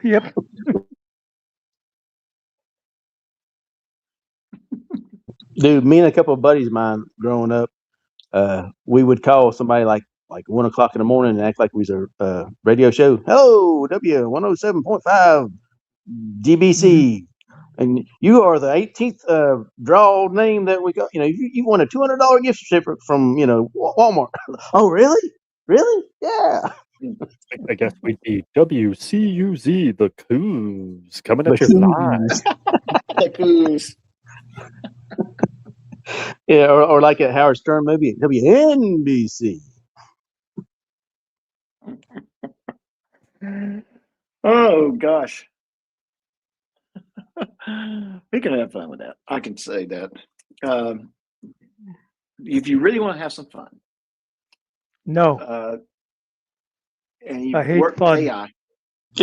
Yep. Dude, me and a couple of buddies of mine growing up, we would call somebody like 1 o'clock in the morning and act like we was a radio show. Hello, W107.5 DBC. And you are the 18th draw name that we got. You won a $200 gift certificate from, Walmart. Oh, really? Really? Yeah. I guess we'd be WCUZ, the Coos, coming at you live. The Coos. Yeah, or like a Howard Stern movie, WNBC. Oh gosh. We can have fun with that. I can say that. If you really want to have some fun. No. And you I hate work fun. with AI.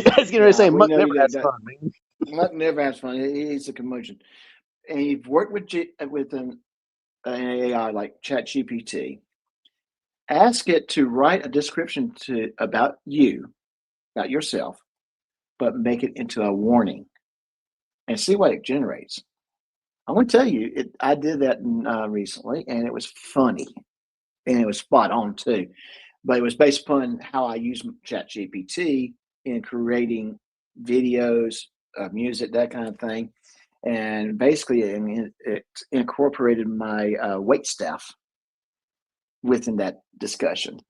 I was going to say, Muck never has fun, man. Muck never has fun. He's a commotion. And you've worked with an AI like ChatGPT. Ask it to write a description about yourself, but make it into a warning, and see what it generates. I'm going to tell you, I did that recently, and it was funny, and it was spot on too. But it was based upon how I use ChatGPT in creating videos, music, that kind of thing. And basically, it incorporated my wait staff within that discussion.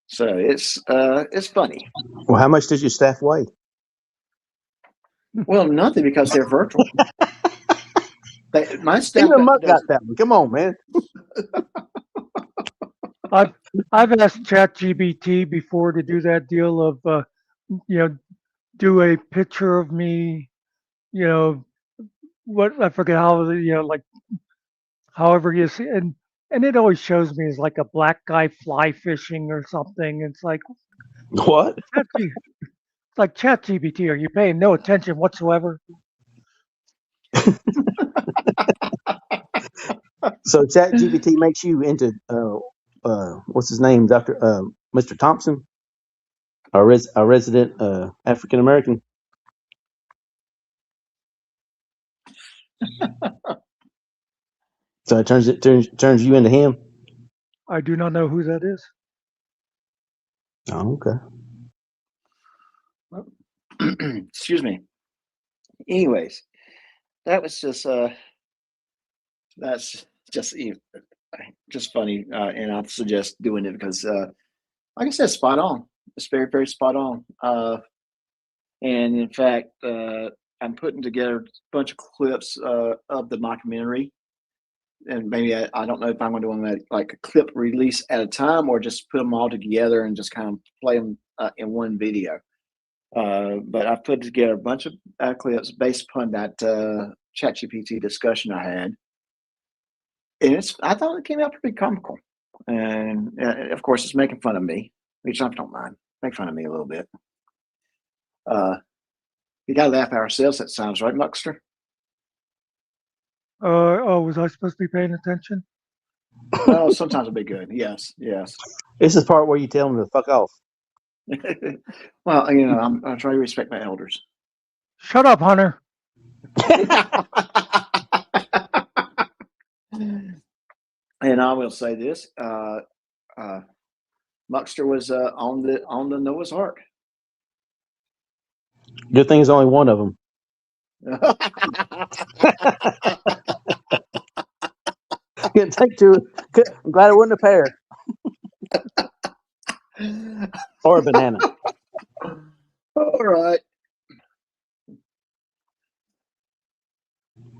So it's funny. Well, how much does your staff weigh? Well, nothing, because they're virtual. My staff Even Muck got that one. Come on, man. I've asked ChatGPT before to do that deal of do a picture of me, what I forget how like however you see, and it always shows me as like a black guy fly fishing or something. It's like what? It's like ChatGPT. Are you paying no attention whatsoever? So ChatGPT makes you into what's his name, Mr. Thompson, a resident African American. So it turns you into him. I do not know who that is. Oh, okay. Excuse me. Anyways, that was that's just funny, and I suggest doing it because, like I said, spot on. It's very, very spot on. And in fact, I'm putting together a bunch of clips of the documentary and maybe I don't know if I'm going to do them like a clip release at a time or just put them all together and just kind of play them in one video. But I put together a bunch of clips based upon that ChatGPT discussion I had, and I thought it came out pretty comical. And of course, it's making fun of me, which I don't mind. Make fun of me a little bit. We got to laugh at ourselves at times, right, Muckster? Oh, was I supposed to be paying attention? Well, sometimes it'll be good. Yes, yes. This is the part where you tell them to fuck off. Well, you know, I'm trying to respect my elders. Shut up, Hunter. And I will say this: Muckster was on the Noah's Ark. Good thing there's only one of them. Couldn't take two. I'm glad it wasn't a pear or a banana. All right.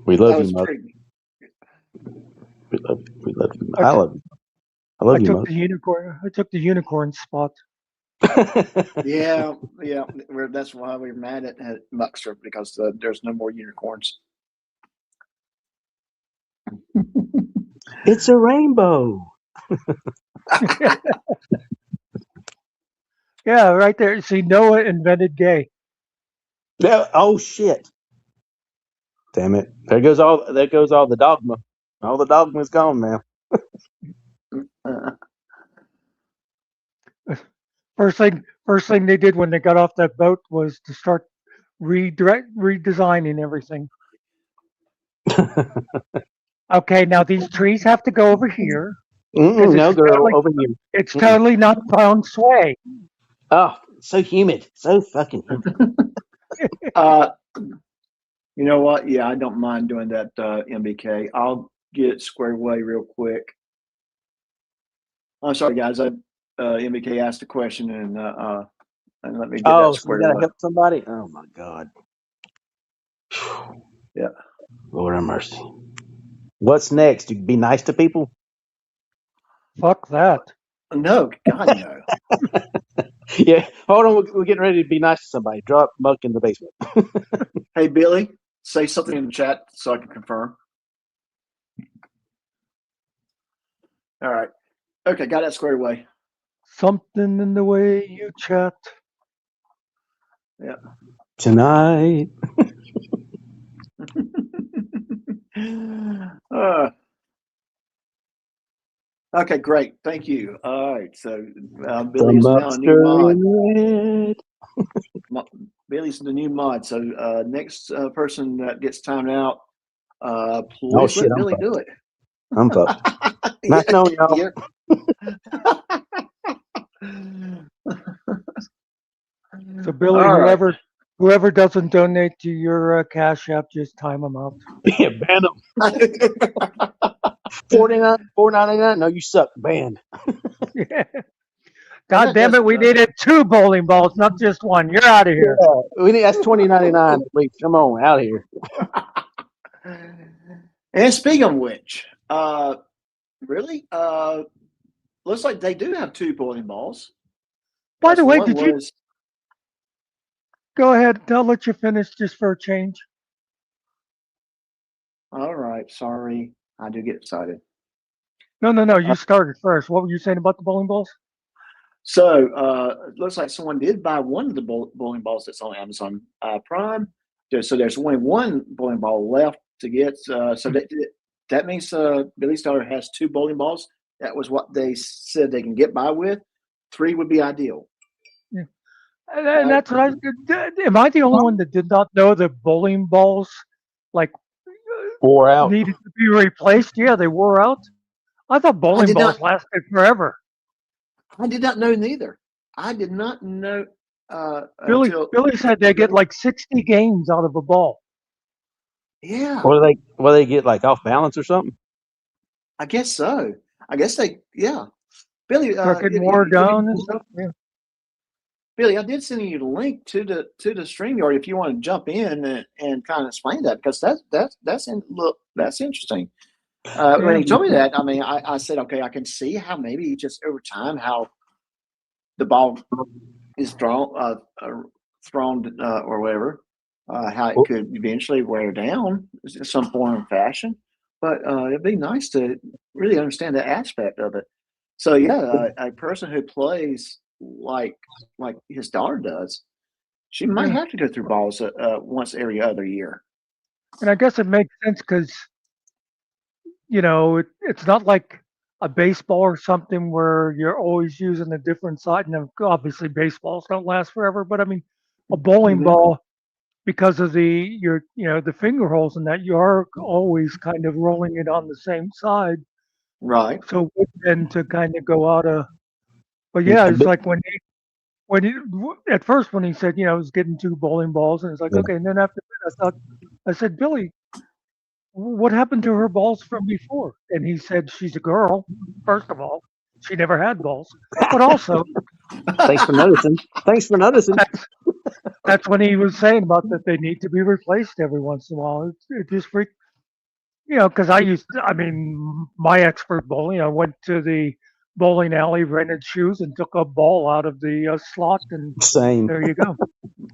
We love you, Mother. We love you. We love you. I love you. I love you, Mother. I took the unicorn spot. Yeah. That's why we're mad at Muckster, because there's no more unicorns. It's a rainbow. Yeah, right there. See, Noah invented gay. Yeah. Oh shit! Damn it! There goes all the dogma. All the dogma's gone now. First thing they did when they got off that boat was to start redesigning everything. Okay, now these trees have to go over here. No, girl, over here. It's totally not feng shui. Oh, so humid. So fucking humid. You know what? Yeah, I don't mind doing that, MBK. I'll get it squared away real quick. I'm sorry, guys. MBK asked a question, and let me get that squared so you gotta away. help somebody? Oh my God. Yeah. Lord have mercy. What's next? You be nice to people? Fuck that. No, God, no. Yeah. Hold on. We're getting ready to be nice to somebody. Drop muck in the basement. Hey, Billy, say something in the chat so I can confirm. All right. Okay, got that squared away. Something in the way you chat. Yeah. Tonight. Okay, great. Thank you. All right. So The Billy is now a new mod. Muckster in red. Billy's the new mod. So next person that gets timed out, please shit, let I'm Billy fucked. do it. I'm fucked. Nice knowing y'all. So Billy, All right. whoever doesn't donate to your Cash App, just time them out. Yeah, ban them. $4.99. No, you suck. Banned. Yeah. God damn it, we needed 2 bowling balls, not just one. You're out of here. Yeah, that's $20.99 at least. Come on, out of here. And speaking of which, really, looks like they do have 2 bowling balls. By the way, One did you go ahead? I'll let you finish just for a change. All right, sorry, I do get excited. No. You started first. What were you saying about the bowling balls? So it looks like someone did buy one of the bowling balls that's on Amazon Prime. So there's only 1 bowling ball left to get. So that means Billy's daughter has 2 bowling balls. That was what they said they can get by with. 3 would be ideal. Yeah. And that's what am I the only one that did not know that bowling balls wore out? Needed to be replaced? Yeah, they wore out. I thought bowling balls lasted forever. I did not know neither. I did not know. Billy said they get like 60 games out of a ball. Yeah. Or they get like off balance or something? I guess so. I guess yeah. Billy, Fucking wore down and stuff. Yeah. Billy, I did send you the link to the StreamYard if you want to jump in and kind of explain that, because that's interesting. When he told me that, I mean, I said, okay, I can see how maybe just over time how the ball is thrown or whatever, how it could eventually wear down in some form or fashion. But it'd be nice to really understand that aspect of it. So yeah, a person who plays like his daughter does, she might have to go through balls once every other year. And I guess it makes sense because, it's not like a baseball or something where you're always using a different side. And obviously, baseballs don't last forever. But I mean, a bowling ball, because of the finger holes in that, you are always kind of rolling it on the same side. Right. So we tend to kind of go out of. But yeah, it's like at first when he said, I was getting 2 bowling balls, and it's like, okay. And then after that, I said, Billy, what happened to her balls from before? And he said, she's a girl. First of all, she never had balls. But also, Thanks for noticing. That's when he was saying about that they need to be replaced every once in a while. It just freaked, because my expert bowling, I went to the bowling alley, rented shoes, and took a ball out of the slot, and Same. there you go.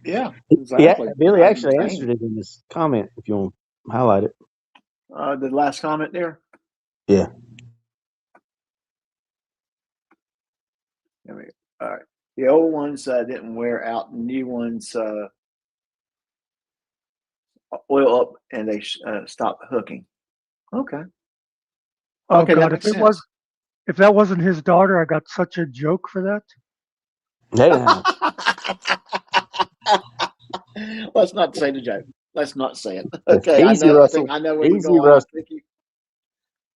Yeah, Yeah, exactly. Billy actually answered it in his comment. If you want to highlight it. The last comment there. Yeah. All right. The old ones didn't wear out. New ones oil up and they stop hooking. Okay. Oh Okay, God, that makes sense. if that wasn't his daughter, I got such a joke for that. Yeah. Let's not say the joke. Let's not say it. Okay, Easy, Russell. I know where you're Easy, going. Russell.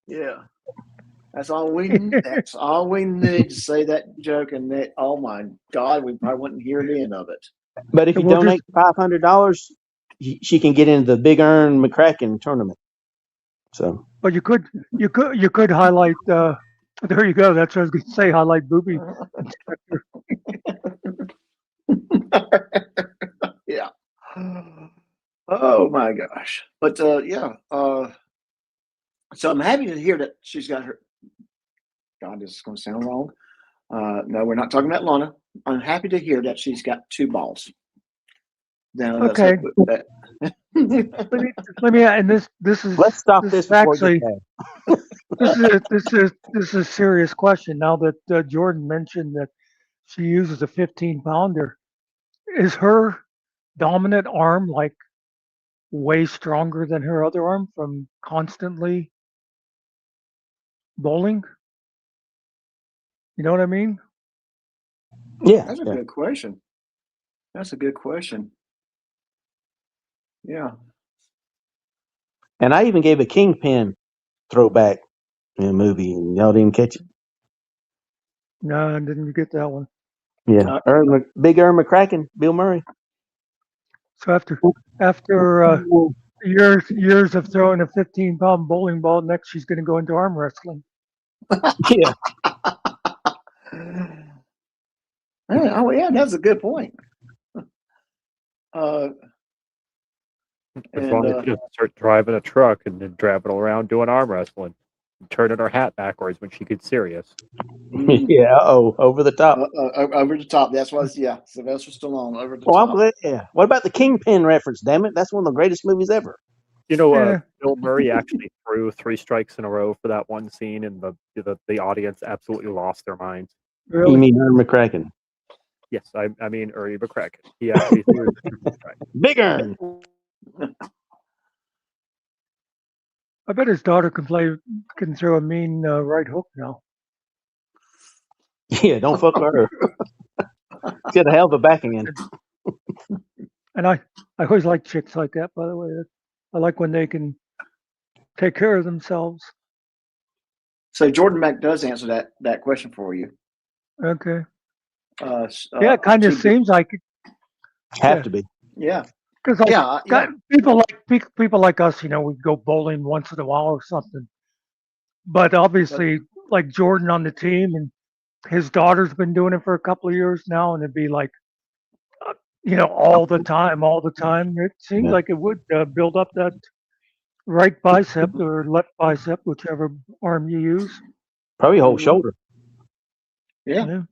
Yeah. That's all we need to say that joke, and that. Oh my God, we probably wouldn't hear the end of it. But if you donate $500, she can get into the Big Earn McCracken tournament. So. But you could highlight. There you go. That's what I was going to say. Highlight booby inspector. Yeah. Oh my gosh. But yeah. So I'm happy to hear that she's got her. God, this is going to sound wrong. No, we're not talking about Lana. I'm happy to hear that she's got 2 balls. Now, okay. Let me. And this is. Let's stop this actually. This is a serious question. Now that Jordan mentioned that she uses a 15-pounder, is her dominant arm like way stronger than her other arm from constantly bowling? You know what I mean? Yeah. That's a good question. That's a good question. Yeah. And I even gave a Kingpin throwback in a movie, and y'all didn't catch it. No, I didn't get that one. Yeah, Big Earn McCracken, Bill Murray. So after years of throwing a 15-pound bowling ball, next she's going to go into arm wrestling. Yeah. Oh yeah, that's a good point. As long as you don't start driving a truck and then driving around doing arm wrestling, turning her hat backwards when she gets serious. Yeah. Over the top. Over the top. That's what. Yeah. Sylvester Stallone. Over the top. I'm glad. Yeah. What about the Kingpin reference? Damn it, that's one of the greatest movies ever. Bill Murray actually threw 3 strikes in a row for that one scene, and the audience absolutely lost their minds. Really? You mean Earn McCracken? Yes, I mean Uri McCracken. He actually threw Big Earn. I bet his daughter can throw a mean right hook now. Yeah, don't fuck with her. She's got a hell of a backing end. And I always like chicks like that, by the way. I like when they can take care of themselves. So Jordan Mack does answer that question for you. Okay. Yeah, it kind of seems like it. Have to be. Yeah. Because people like us, we go bowling once in a while or something. But obviously, like Jordan on the team, and his daughter's been doing it for a couple of years now, and it'd be like, all the time. It seems like it would build up that right bicep or left bicep, whichever arm you use. Probably whole shoulder. Yeah.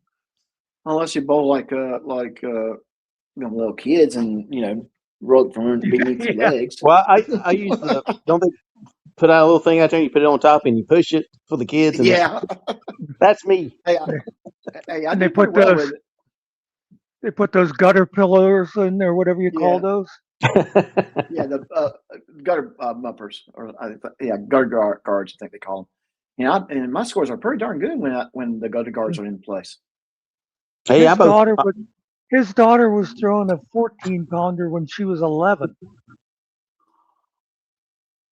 Unless you bowl like little kids and roll from underneath your legs. Well, I use the don't they put out a little thing out there? You put it on top and you push it for the kids. And Yeah. that's me. Hey, I And do they pretty put well those. with it. They put those gutter pillows in there, whatever you call those. Yeah, the gutter bumpers, or gutter guards, I think they call them. And my scores are pretty darn good when the gutter guards are in place. Hey, His daughter was throwing a 14-pounder when she was 11.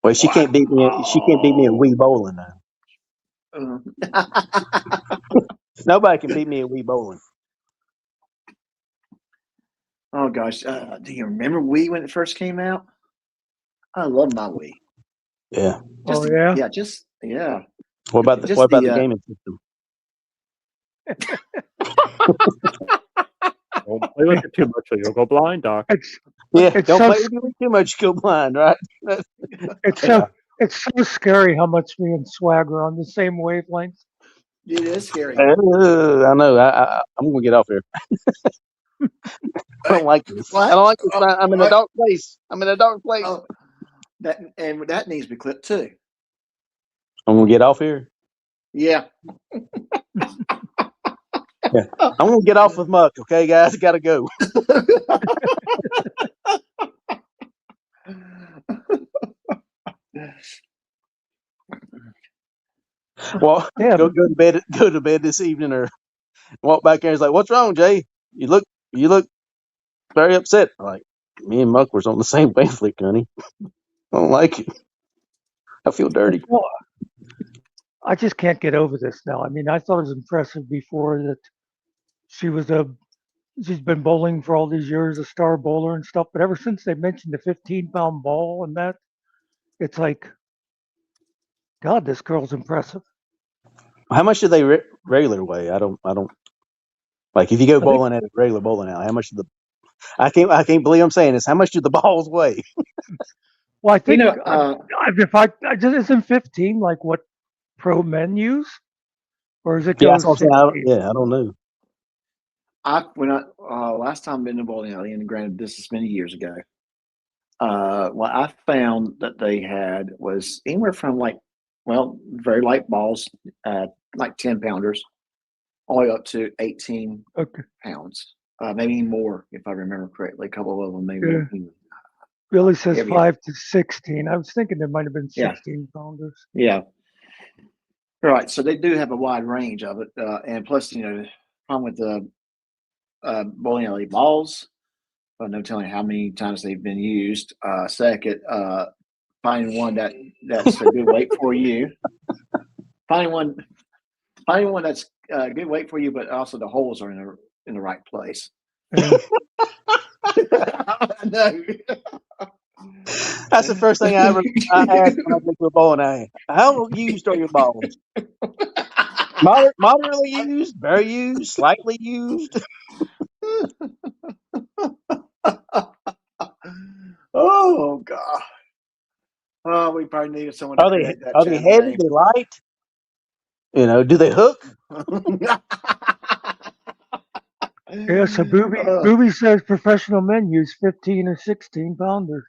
Well, she can't beat me. She can't beat me at Wii bowling now. Nobody can beat me at Wii bowling. Oh gosh, do you remember Wii when it first came out? I love my Wii. Yeah. Yeah. What about the gaming system? Don't play with it too much or you'll go blind, Doc. Don't play with it too much, you go blind, right? It's so scary how much me and Swag are on the same wavelength. It is scary. I know. I'm gonna get off here. I don't like this. What? I don't like this. I'm in a dark place. I'm in a dark place. Oh, that needs to be clipped too. I'm gonna get off here. Yeah. Yeah. I'm gonna get off with Muck. Okay, guys, gotta go. Well, go to bed. Go to bed this evening, or walk back there. And he's like, "What's wrong, Jay? You look very upset." I'm like, me and Muck was on the same wavelength, honey. I don't like it. I feel dirty. Well, I just can't get over this now. I mean, I thought it was impressive before that she's been bowling for all these years, a star bowler and stuff. But ever since they mentioned the 15-pound ball and that, it's like, God, this girl's impressive. How much do they regular weigh? I don't like if you go bowling at a regular bowling alley. How much do I can't believe I'm saying this. How much do the balls weigh? Well, I think isn't 15 like what pro men use, or is it? Yeah, that's what I'm saying. I don't know. Last time I've been to bowling alley, and granted this is many years ago. What I found that they had was anywhere from very light balls, like 10-pounders, all the way up to 18 pounds, maybe more if I remember correctly. A couple of them maybe. Billy says 5 to 16. I was thinking there might have been 16 pounders. Yeah. Right. So they do have a wide range of it, and plus, the problem with the bowling alley balls. No telling how many times they've been used. Second, finding one that's a good weight for you. Finding one that's a good weight for you, but also the holes are in the right place. No. That's the first thing I asked when I went to a bowling alley. How used are your balls? Moderately used, very used, slightly used. Oh God! Oh, we probably needed someone. Are they heavy? They light? Do they hook? Yeah. So Booby says professional men use 15 or 16 pounders.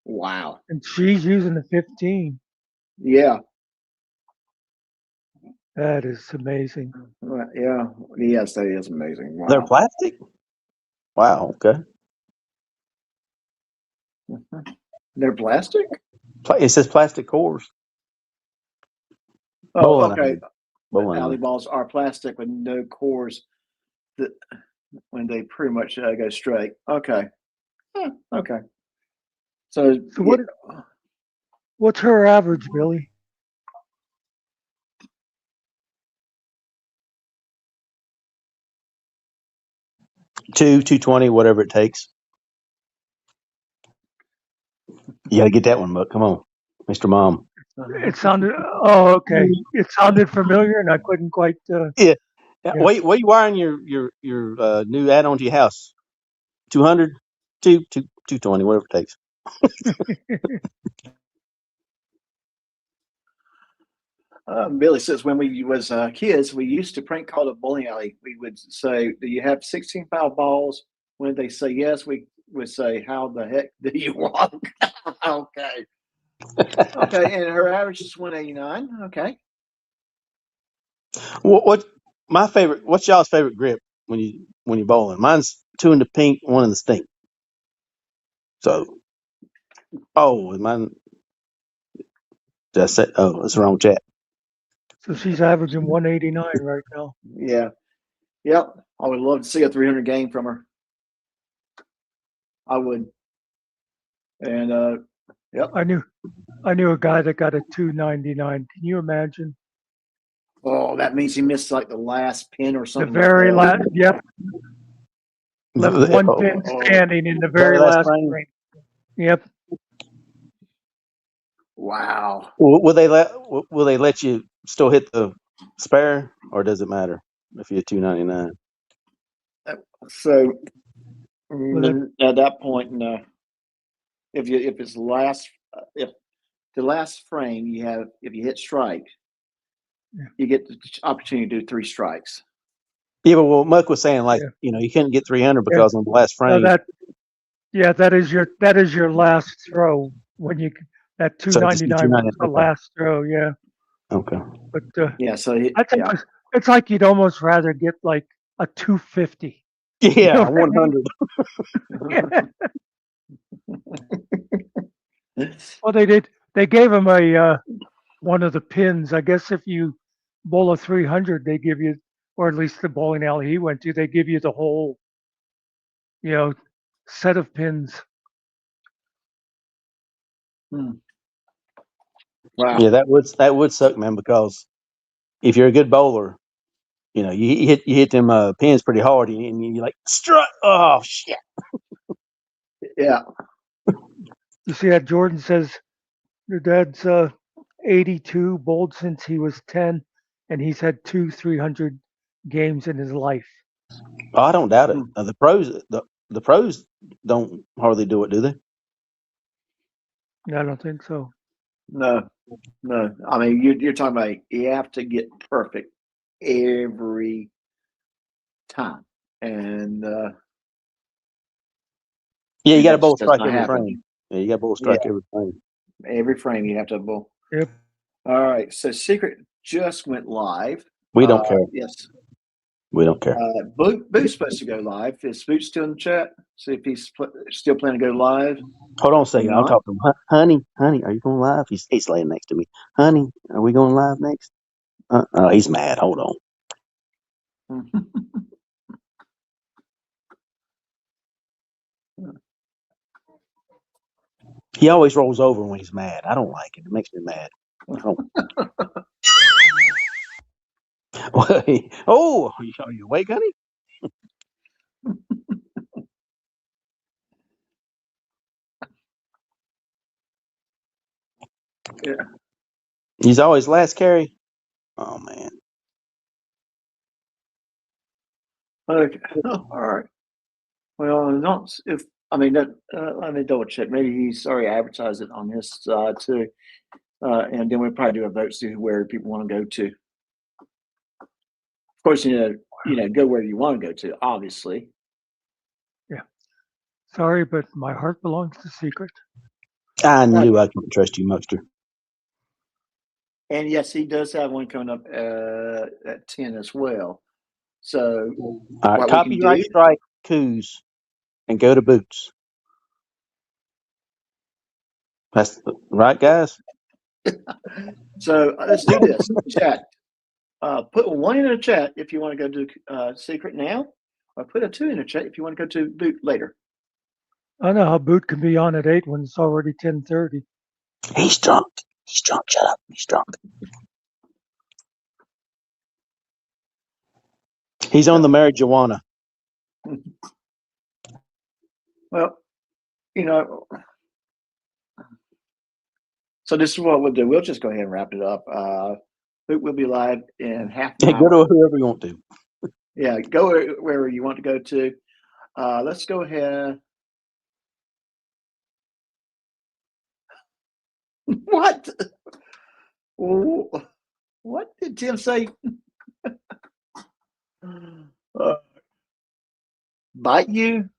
Wow! And she's using the 15. Yeah. That is amazing. Yeah. Yes, that is amazing. Wow. They're plastic? Wow. Okay. They're plastic? It says plastic cores. Oh, okay. Alley balls are plastic with no cores when they pretty much go straight. Okay. Okay. So what's her average, Billy? $220, whatever it takes. You got to get that one, Muck. Come on, Mr. Mom. It sounded. Oh, okay. It sounded familiar, and I couldn't quite. Yeah. What are you wiring your new add-on to your house? 200, 220, whatever it takes. Billy says when we was kids, we used to prank call the bowling alley. We would say, "Do you have 16 foul balls?" When they say yes, we would say, "How the heck do you walk?" Okay. Okay, and her average is 189. Okay. What my favorite? What's y'all's favorite grip when you're bowling? Mine's 2 in the pink, 1 in the stink. So, mine. That's it. Oh, that's the wrong chat. So she's averaging 189 right now. Yeah. Yep. I would love to see a 300 game from her. I would. And yep. I knew a guy that got a 299. Can you imagine? Oh, that means he missed like the last pin or The something. very last. Yep. Left one pin Oh. standing in the very last frame. Yep. Wow. Will they let you still hit the spare, or does it matter if you're 299? So at that point, no. If it's last, if the last frame you have, if you hit strike, you get the opportunity to do 3 strikes. Yeah, but what Muck was saying, like, you couldn't get 300 because on the last frame. No, that is your last throw when you that 299 was the last throw. Yeah. Okay. But yeah, so it's like you'd almost rather get like a 250. Yeah, 100. Yeah. Well, they did. They gave him a one of the pins. I guess if you bowl a 300, they give you, or at least the bowling alley he went to, they give you the whole, set of pins. Wow. Yeah, that would suck, man. Because if you're a good bowler, you hit them pins pretty hard, and you're like strut. Oh shit. Yeah. You see that Jordan says your dad's 82, bowled since he was 10, and he's had 2 300 games in his life. Oh, I don't doubt it. The pros don't hardly do it, do they? I don't think so. No. I mean, you're talking about you have to get perfect every time, and yeah, you got to bowl strike every frame. Yeah, you got to bowl strike every frame. Every frame you have to bowl. Yep. All right. So Secret just went live. We don't care. Yes. We don't care. Boot's supposed to go live. Is Boot still in the chat? See if he's still planning to go live. Hold on a second. I'll talk to him. Honey, are you going live? He's laying next to me. Honey, are we going live next? Oh, he's mad. Hold on. He always rolls over when he's mad. I don't like it. It makes me mad. Oh, are you awake, honey? Yeah. He's always last carry. Oh man. Okay. All right. Well, not if I mean that. Let me double check. Maybe he's already advertised it on his side too, and then we'll probably do a vote, see where people want to go to. Of course, go where you want to go to. Obviously. Yeah. Sorry, but my heart belongs to Secret. I knew I couldn't trust you, Muckster. And yes, he does have one coming up at 10 as well. So, all right, copyright strike Coos and go to Boots. That's right, guys. So let's do this. Chat. Put 1 in the chat if you want to go to Secret now, or put a 2 in the chat if you want to go to Boot later. I know how Boot can be on at 8 when it's already 10:30. He's drunk. He's drunk. Shut up. He's drunk. He's on the marijuana. Well, so this is what we'll do. We'll just go ahead and wrap it up. Boot will be live in half an hour. Go to whoever you want to. Yeah, go wherever you want to go to. Let's go ahead. What? What did Tim say? Bite you?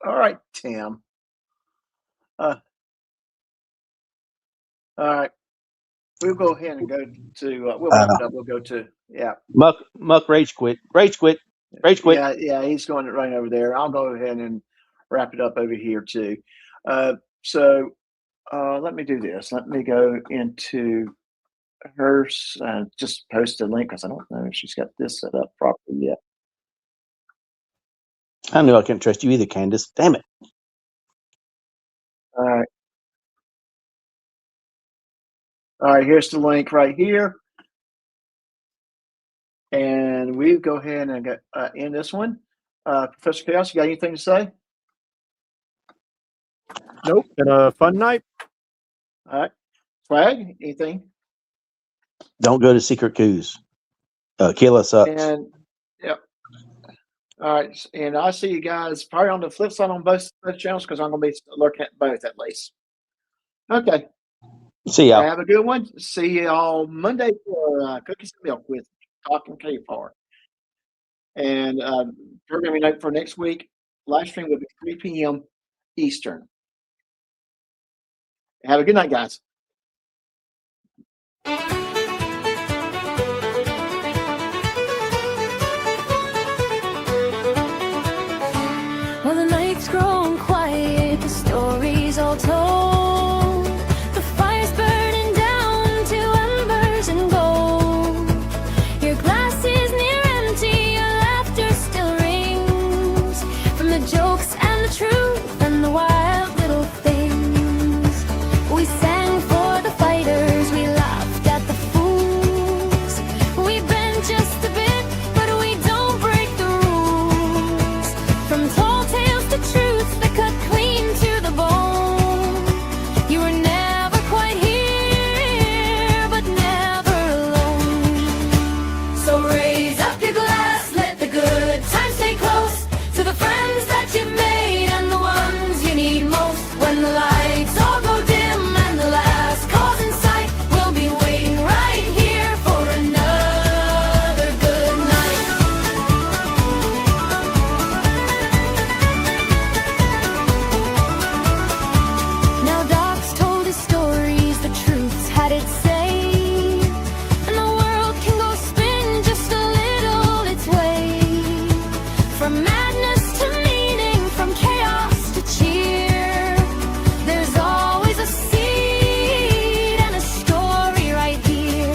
All right, Tim. All right. We'll go ahead and go to, we'll wrap it up. We'll go to, Muck rage quit. Rage quit. Rage quit. Yeah, he's going right over there. I'll go ahead and wrap it up over here too. So let me do this. Let me go into hers, just post a link because I don't know if she's got this set up properly yet. I knew I couldn't trust you either, Candace. Damn it. All right. All right, here's the link right here. And we go ahead and get in this one. Professor Chaos, you got anything to say? Nope. Been a fun night. All right. Swag, anything? Don't go to secret coups. Kill us sucks. And yep. All right. And I'll see you guys probably on the flip side on both channels because I'm going to be looking at both at least. Okay. See y'all. Have a good one. See y'all Monday for Cookies and Milk with Talking K-Far. And programming note for next week, live stream will be 3 p.m. Eastern. Have a good night, guys. Well, the night's grown quiet, the story's all told. The fire's burning down to embers and gold. Your glass is near empty, your laughter still rings from the jokes and the truth and the wild little things. We sang for the fighters, we laughed at the fools. We bend just a bit, but we don't break the rules. From tall tales to truths that cut clean to the bone. You were never quite here, but never alone. So raise up your glass, let the good times stay close to the friends that you've made and the ones you need most. When the lights all go dim and the last call's in sight, we'll be waiting right here for another good night. Now Doc's told his stories, the truth's had its say, and the world can go spin just a little its way. From madness to meaning, from chaos to cheer, there's always a seed and a story right here.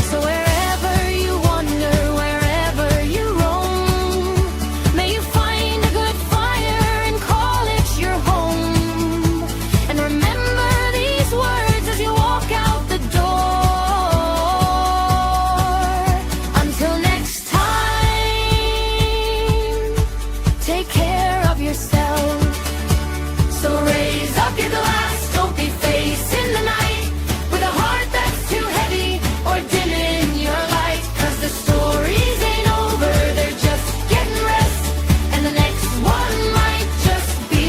So wherever you wander, wherever you roam, may you find a good fire and call it your home. And remember these words as you walk out the door. Until next time, take care of yourself. So raise up your glass, don't be facing the night with a heart that's too heavy or dimming your light. 'Cause the stories ain't over, they're just getting rest. And the next one might just be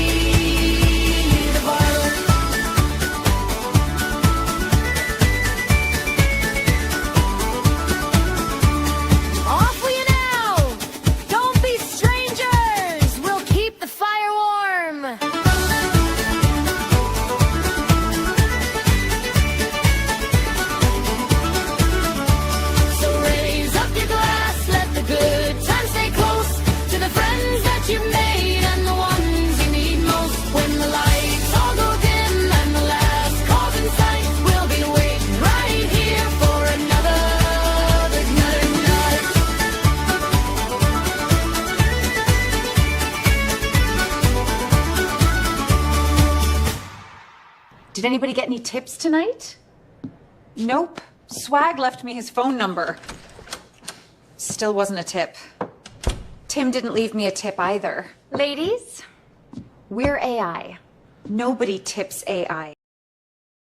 the violin. Off with you now! Don't be strangers! We'll keep the fire warm! So raise up your glass, let the good times stay close to the friends that you've made and the ones you need most. When the lights all go dim and the last call's in sight, we'll be waiting right here for another night. Did anybody get any tips tonight? Nope. Swag left me his phone number. Still wasn't a tip. Tim didn't leave me a tip either. Ladies, we're AI. Nobody tips AI.